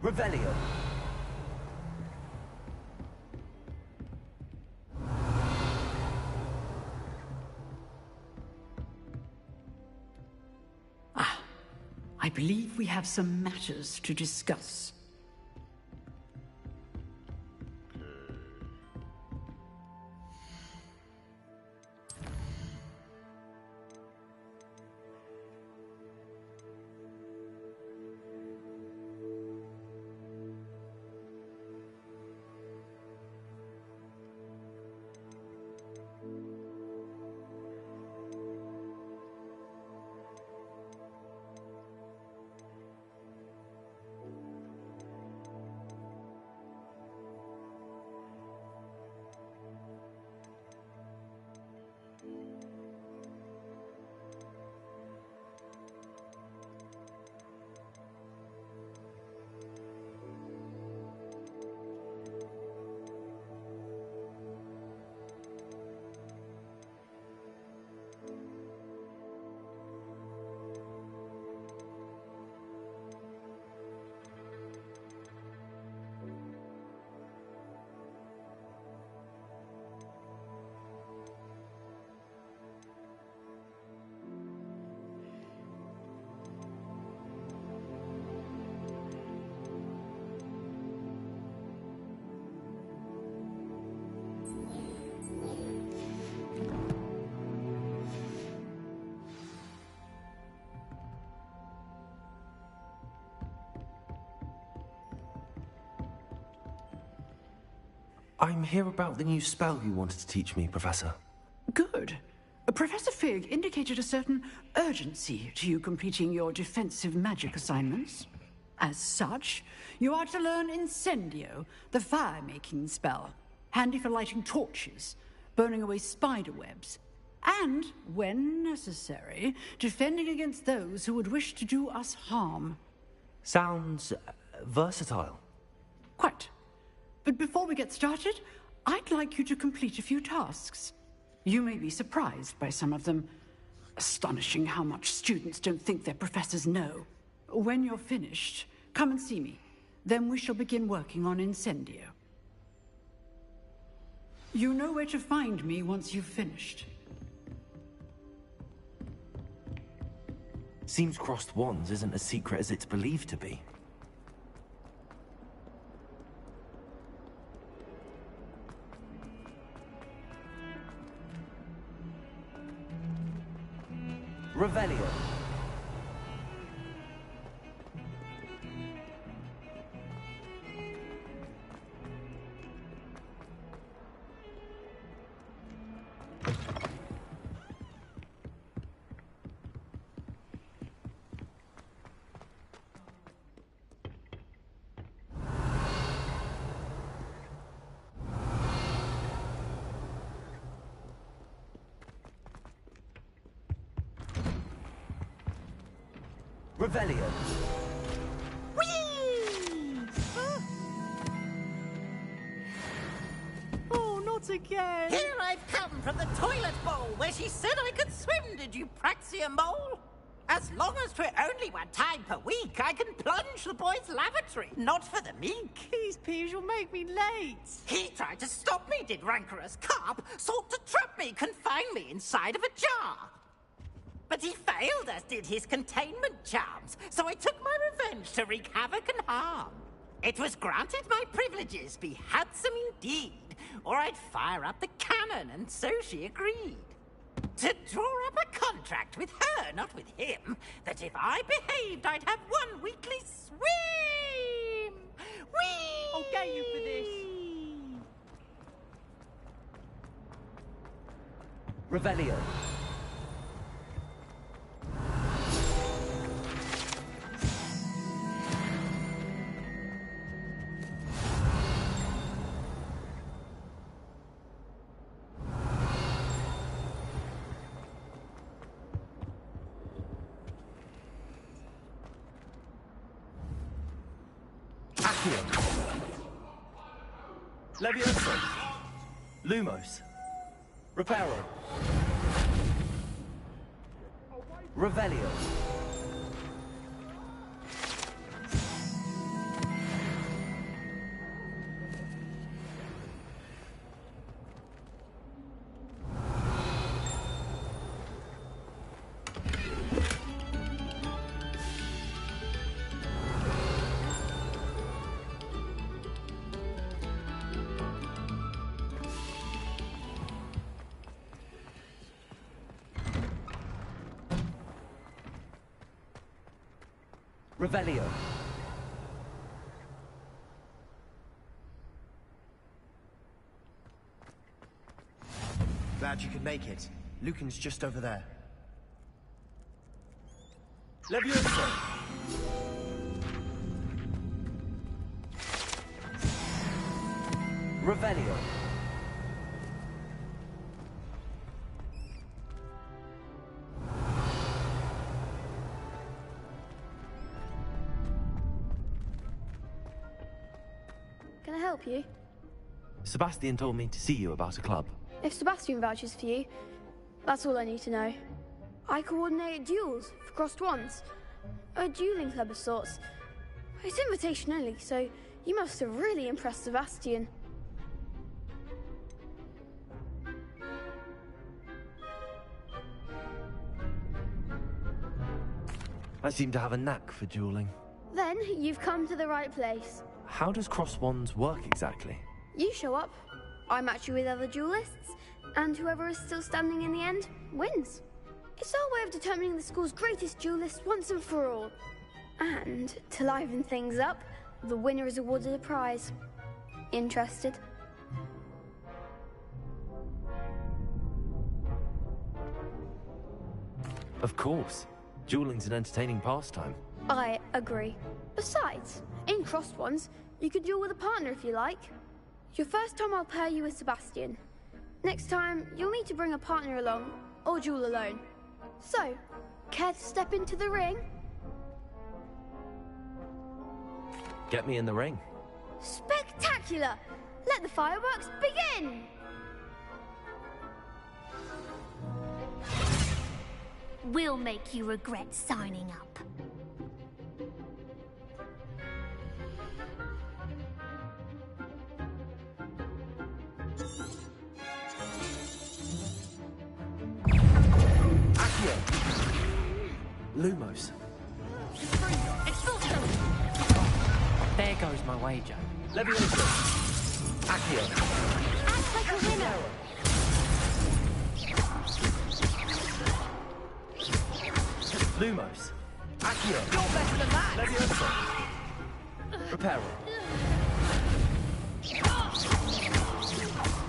Revelio. I believe we have some matters to discuss. I'm here about the new spell you wanted to teach me, Professor. Good. Professor Fig indicated a certain urgency to you completing your defensive magic assignments. As such, you are to learn Incendio, the fire-making spell, handy for lighting torches, burning away spider webs, and, when necessary, defending against those who would wish to do us harm. Sounds versatile. Quite. But before we get started, I'd like you to complete a few tasks. You may be surprised by some of them. Astonishing how much students don't think their professors know. When you're finished, come and see me. Then we shall begin working on Incendio. You know where to find me once you've finished. Seems crossed wands isn't as secret as it's believed to be. Revelio. Revelio. Oh, not again! Here I've come from the toilet bowl where she said I could swim, did you praxia mole? As long as 'twere only one time per week, I can plunge the boy's lavatory, not for the meek. These peeves will make me late. He tried to stop me, did rancorous carp, sought to trap me, confine me inside of a jar. But he failed, as did his containment charms, so I took my revenge to wreak havoc and harm. It was granted my privileges be handsome indeed, or I'd fire up the cannon, and so she agreed. To draw up a contract with her, not with him, that if I behaved, I'd have one weekly swim! Whee! I'll get you for this. Revelio. Levioso. Lumos. Reparo. Revelio. Revelio. Glad you could make it. Lucan's just over there. Levioso. Revelio. Can I help you? Sebastian told me to see you about a club. If Sebastian vouches for you, that's all I need to know. I coordinate duels for crossed wands. A dueling club of sorts. It's invitation only, so you must have really impressed Sebastian. I seem to have a knack for dueling. Then you've come to the right place. How does cross wands work exactly? You show up, I match you with other duelists, and whoever is still standing in the end wins. It's our way of determining the school's greatest duelist once and for all. And to liven things up, the winner is awarded a prize. Interested? Of course. Dueling's an entertaining pastime. I agree. Besides, in crossed ones, you could duel with a partner if you like. Your first time I'll pair you with Sebastian. Next time, you'll need to bring a partner along, or duel alone. So, care to step into the ring? Get me in the ring. Spectacular! Let the fireworks begin! We'll make you regret signing up. Accio! Lumos. There goes my wager. Levioso. Accio. Act like a winner. Lumos. Accio. You're better than that. Levioso. Reparo.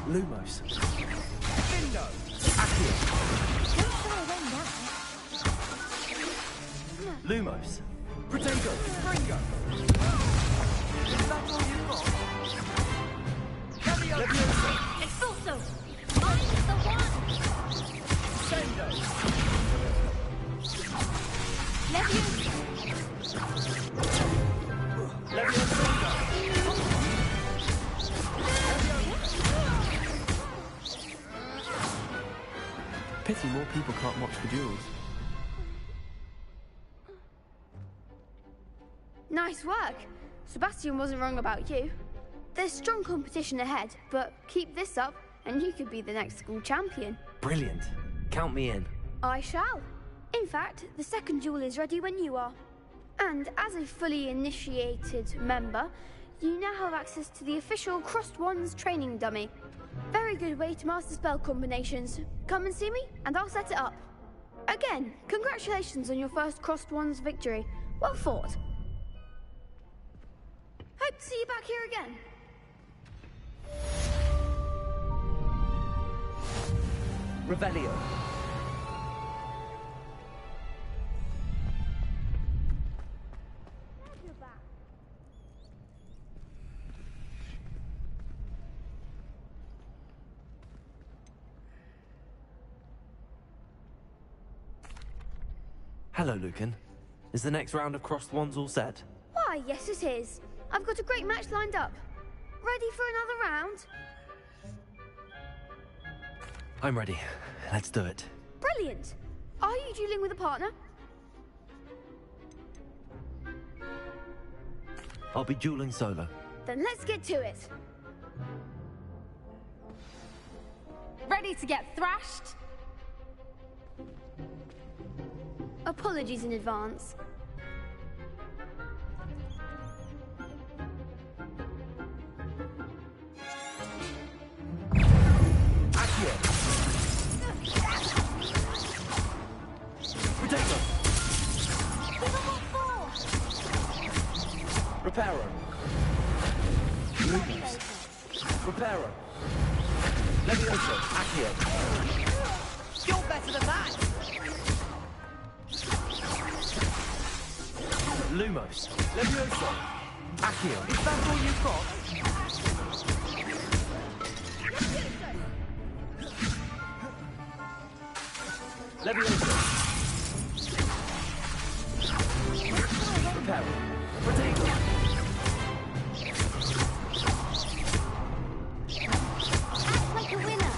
Lumos. Bingo. Accio. Don't throw away now. Lumos. Protego. Ringo. Is that all you've got? Levioso. Expulso. I'm the one. Sendo. Pity more people can't watch the duels. Nice work. Sebastian wasn't wrong about you. There's strong competition ahead, but keep this up and you could be the next school champion. Brilliant. Count me in. I shall. In fact, the second duel is ready when you are. And as a fully initiated member, you now have access to the official Crossed Wands training dummy. Very good way to master spell combinations. Come and see me, and I'll set it up. Again, congratulations on your first Crossed Wands victory. Well fought. Hope to see you back here again. Revelio. Hello, Lucan. Is the next round of Crossed Wands all set? Why, yes it is. I've got a great match lined up. Ready for another round? I'm ready. Let's do it. Brilliant. Are you dueling with a partner? I'll be dueling solo. Then let's get to it. Ready to get thrashed? Apologies in advance. Reparo. Levioso. Accio. You're better than that! Lumos. Levioso. Accio. Is that all you've got? Levioso. Reparo. Protego. Like a winner.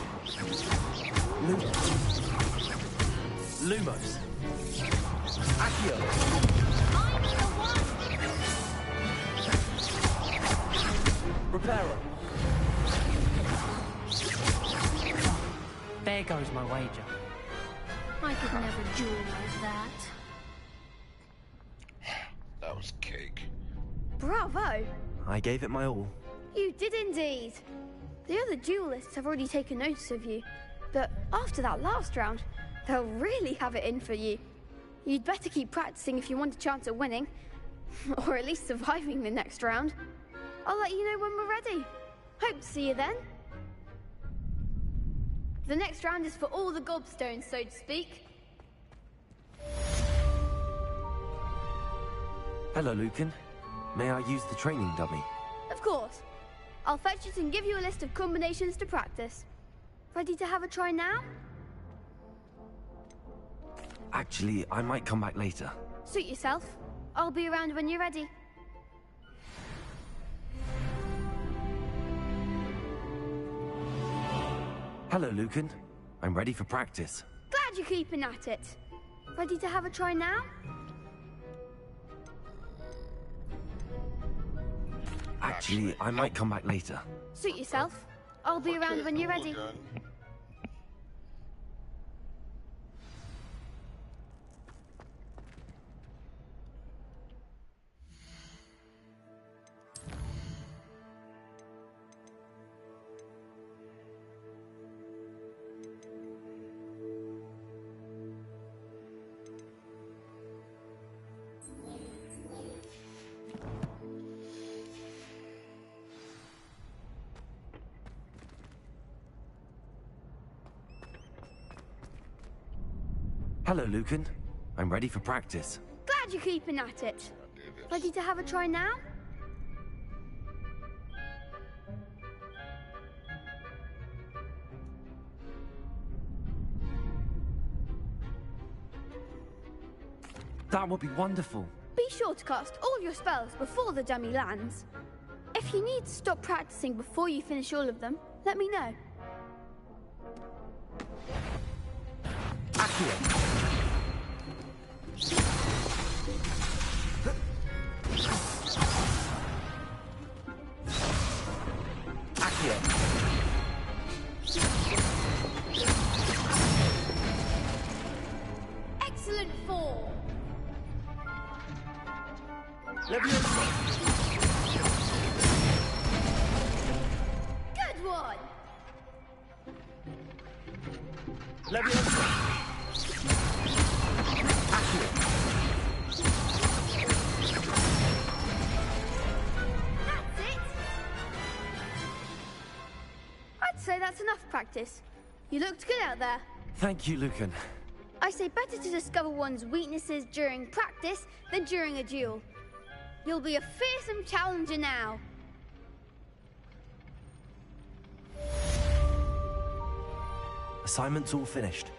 Lumos. Accio. Reparo. There goes my wager. I could never duel like that. That was cake. Bravo! I gave it my all. You did indeed. The other duelists have already taken notice of you, but after that last round, they'll really have it in for you. You'd better keep practicing if you want a chance at winning, or at least surviving the next round. I'll let you know when we're ready. Hope to see you then. The next round is for all the gobstones, so to speak. Hello, Lucan. May I use the training dummy? Of course. I'll fetch it and give you a list of combinations to practice. Ready to have a try now? Actually, I might come back later. Suit yourself. I'll be around when you're ready. Hello, Lucan. I'm ready for practice. Glad you're keeping at it. Ready to have a try now? Actually, I might come back later. Suit yourself. I'll be around when you're ready. Hello, Lucan. I'm ready for practice. Glad you're keeping at it. Ready to have a try now? That would be wonderful. Be sure to cast all your spells before the dummy lands. If you need to stop practicing before you finish all of them, let me know. Accio. Excellent form. Levioso. Good one. Levioso. Accio. That's it. I'd say that's enough practice. You looked good out there. Thank you, Lucan. I say better to discover one's weaknesses during practice than during a duel. You'll be a fearsome challenger now. Assignment's all finished.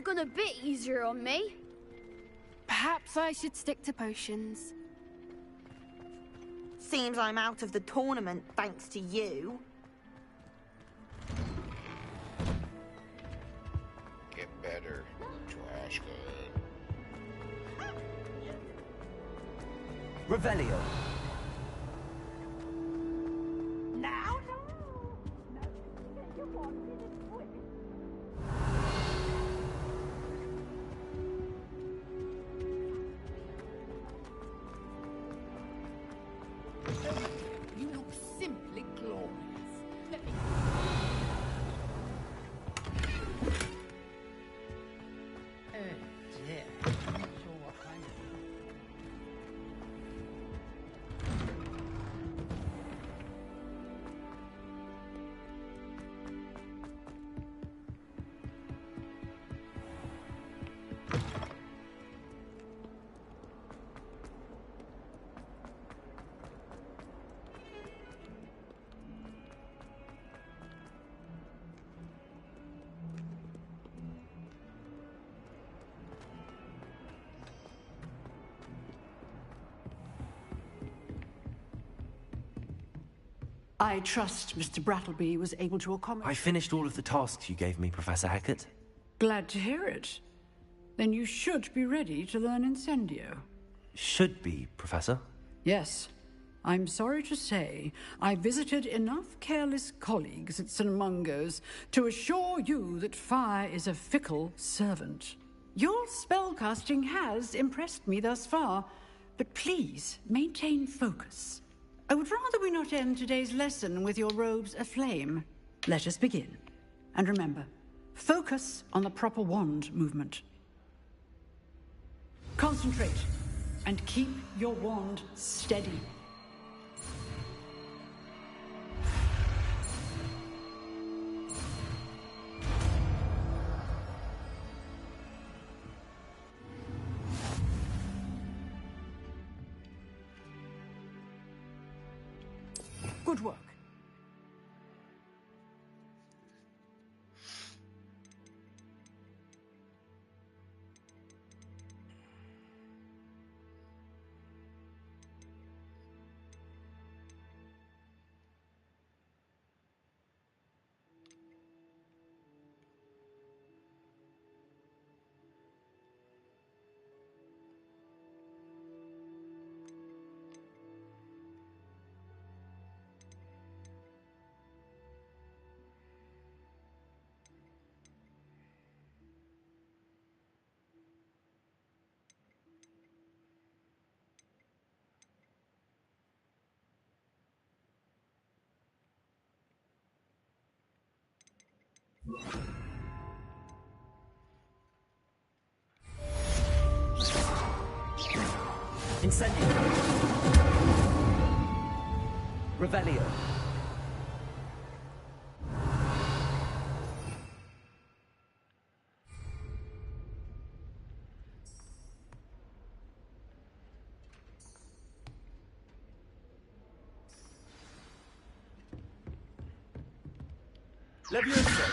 gone a bit easier on me. Perhaps I should stick to potions. Seems I'm out of the tournament thanks to you. Get better, trash can. Revelio. Now? You look simply glorious. Let me... Oh dear. I'm not sure what kind of... I trust Mr. Brattleby was able to accommodate... I finished all of the tasks you gave me, Professor Hackett. Glad to hear it. Then you should be ready to learn Incendio. Should be, Professor. Yes. I'm sorry to say, I visited enough careless colleagues at St. Mungo's to assure you that fire is a fickle servant. Your spellcasting has impressed me thus far, but please maintain focus. I would rather we not end today's lesson with your robes aflame. Let us begin. And remember, focus on the proper wand movement. Concentrate, and keep your wand steady. Good work. Incendio. Revelio. Levioso.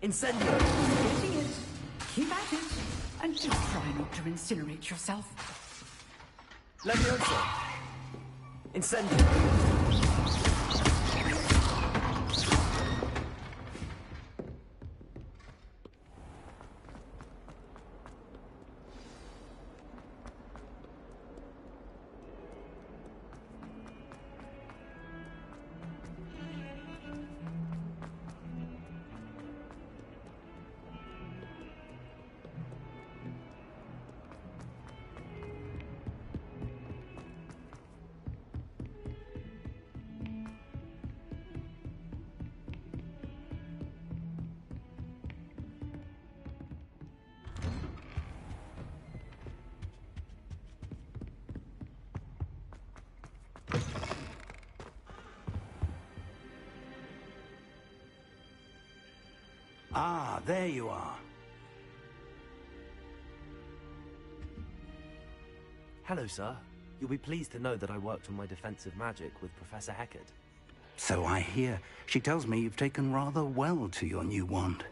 Incendio. Getting it. Keep at it. And just try not to incinerate yourself. Levioso. Incendio. Ah, there you are. Hello, sir. You'll be pleased to know that I worked on my defensive magic with Professor Hackett. So I hear. She tells me you've taken rather well to your new wand.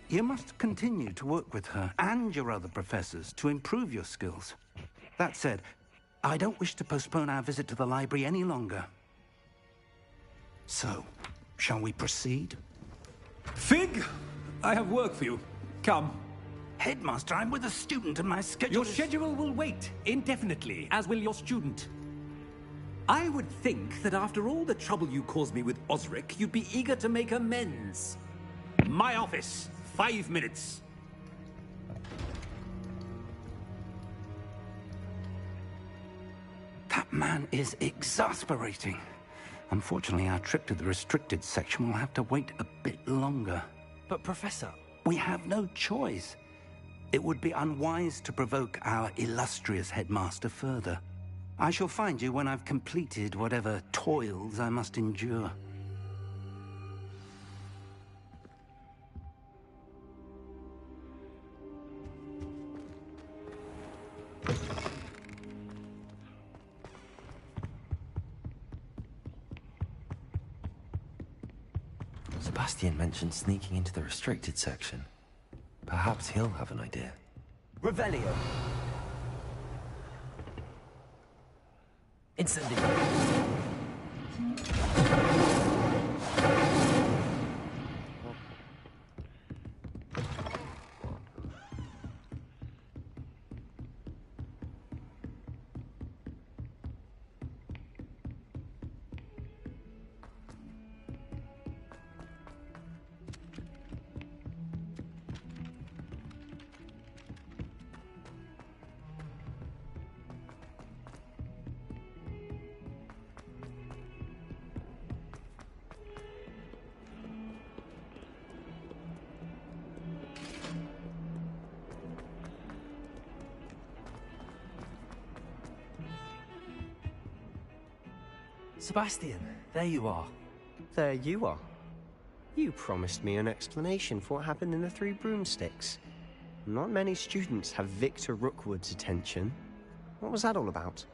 You must continue to work with her and your other professors to improve your skills. That said, I don't wish to postpone our visit to the library any longer. So, shall we proceed? Fig! I have work for you. Come. Headmaster, I'm with a student and my schedule Your schedule will wait indefinitely, as will your student. I would think that after all the trouble you caused me with Osric, you'd be eager to make amends. My office, 5 minutes. That man is exasperating. Unfortunately, our trip to the restricted section will have to wait a bit longer. But, Professor... We have no choice. It would be unwise to provoke our illustrious headmaster further. I shall find you when I've completed whatever toils I must endure. Sebastian mentioned sneaking into the restricted section. Perhaps he'll have an idea. Revelio. Incendio. Sebastian, there you are. There you are. You promised me an explanation for what happened in the Three Broomsticks. Not many students have Victor Rookwood's attention. What was that all about?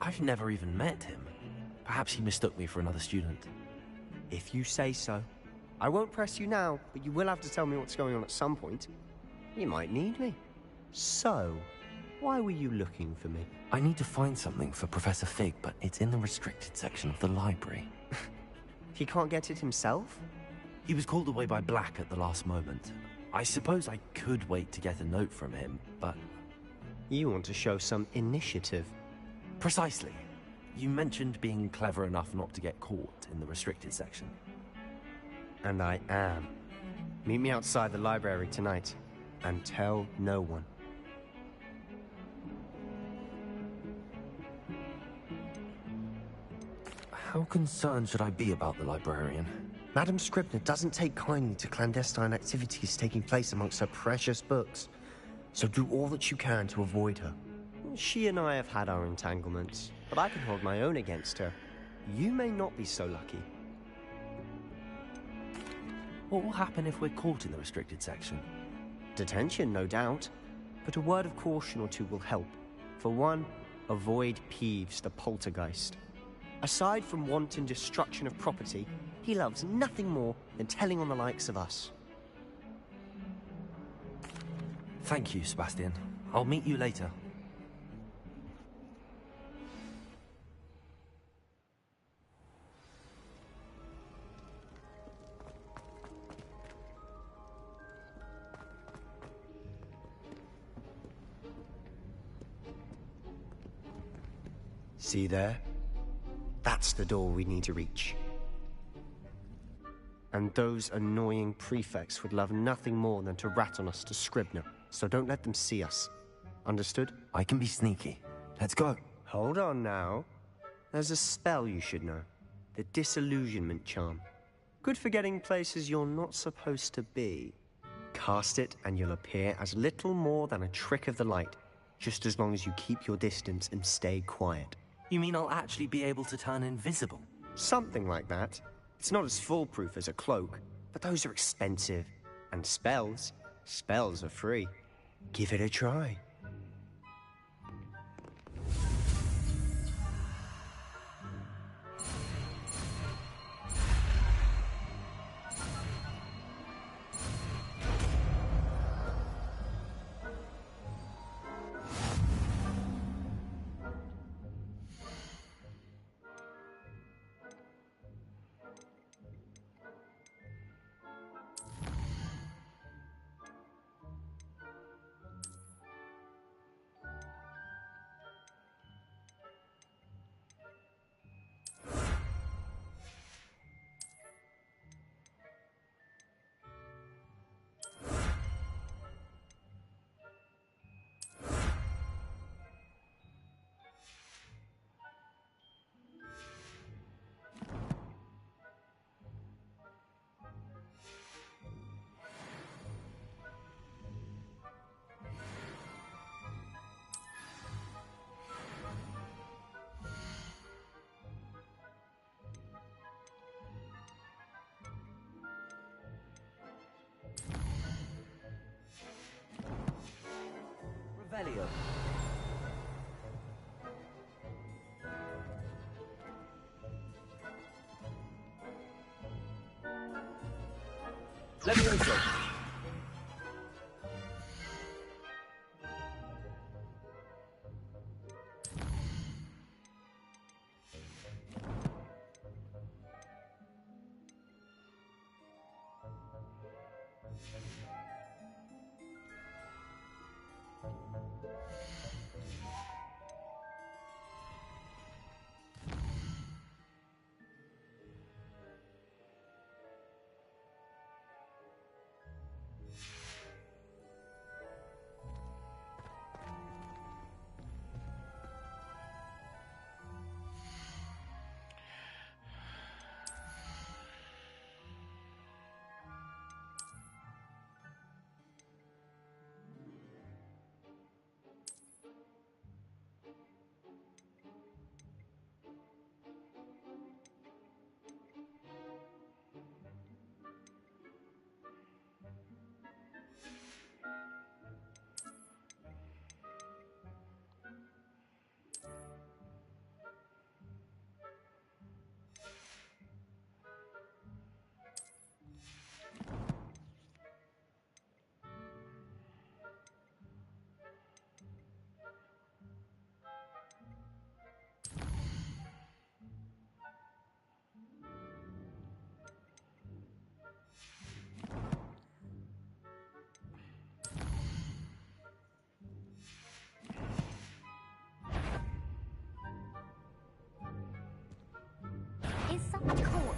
I've never even met him. Perhaps he mistook me for another student. If you say so. I won't press you now, but you will have to tell me what's going on at some point. You might need me. So, why were you looking for me? I need to find something for Professor Fig, but it's in the restricted section of the library. He can't get it himself? He was called away by Black at the last moment. I suppose I could wait to get a note from him, but... You want to show some initiative. Precisely. You mentioned being clever enough not to get caught in the restricted section. And I am. Meet me outside the library tonight, and tell no one. How concerned should I be about the librarian? Madame Scribner doesn't take kindly to clandestine activities taking place amongst her precious books, so do all that you can to avoid her. She and I have had our entanglements, but I can hold my own against her. You may not be so lucky. What will happen if we're caught in the restricted section? Detention, no doubt. But a word of caution or two will help. For one, avoid Peeves, the poltergeist. Aside from wanton destruction of property, he loves nothing more than telling on the likes of us. Thank you, Sebastian. I'll meet you later. See there? That's the door we need to reach. And those annoying prefects would love nothing more than to rat on us to Scribner, so don't let them see us. Understood? I can be sneaky. Let's go. Hold on now. There's a spell you should know. The Disillusionment Charm. Good for getting places you're not supposed to be. Cast it and you'll appear as little more than a trick of the light, just as long as you keep your distance and stay quiet. You mean I'll actually be able to turn invisible? Something like that. It's not as foolproof as a cloak, but those are expensive. And spells are free. Give it a try. go. Let me also. Is someone caught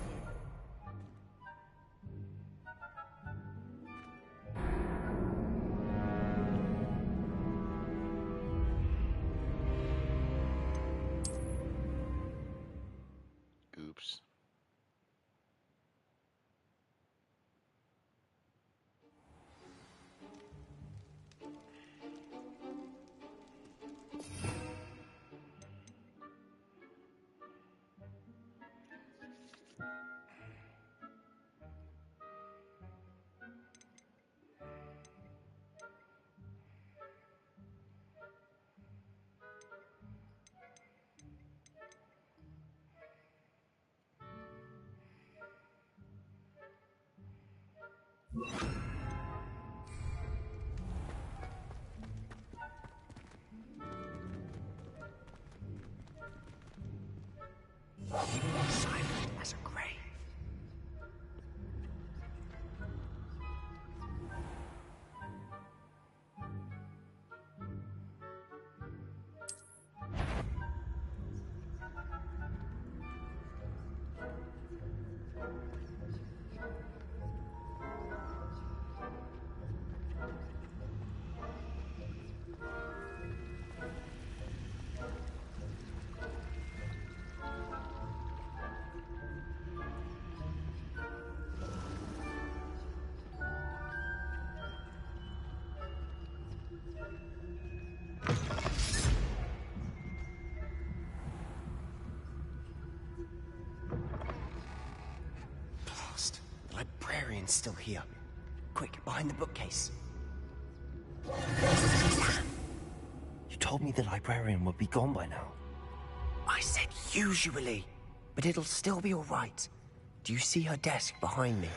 you? Oops. Silent as a grave. Blast. The librarian's still here. Quick, behind the bookcase. You told me the librarian would be gone by now. I said usually, but it'll still be all right. Do you see her desk behind me?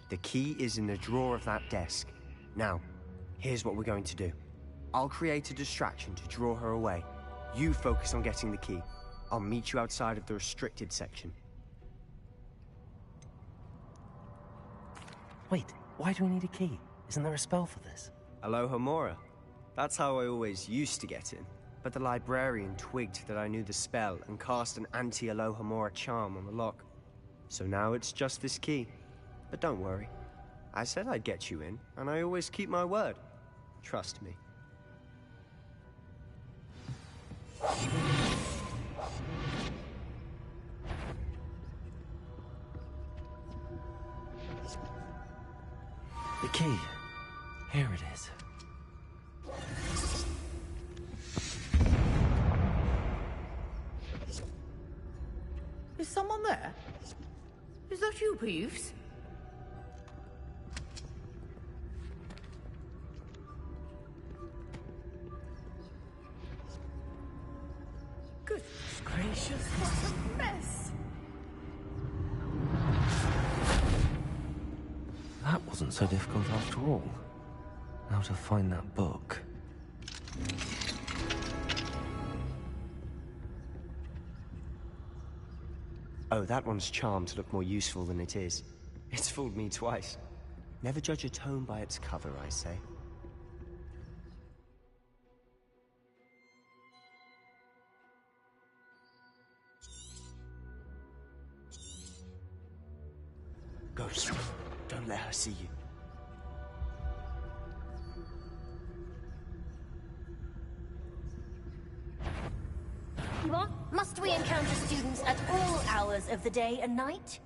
The key is in the drawer of that desk. Now, here's what we're going to do. I'll create a distraction to draw her away. You focus on getting the key. I'll meet you outside of the restricted section. Wait, why do we need a key? Isn't there a spell for this? Alohomora. That's how I always used to get in. But the librarian twigged that I knew the spell and cast an anti-Alohomora charm on the lock. So now it's just this key. But don't worry. I said I'd get you in, and I always keep my word. Trust me. The key. Here it is. Is someone there? Is that you, Peeves? Goodness gracious, what a mess! That wasn't so difficult after all. How to find that book. Oh, that one's charmed to look more useful than it is. It's fooled me twice. Never judge a tome by its cover, I say. Ghost, don't let her see you. What? Must we encounter students at all hours of the day and night?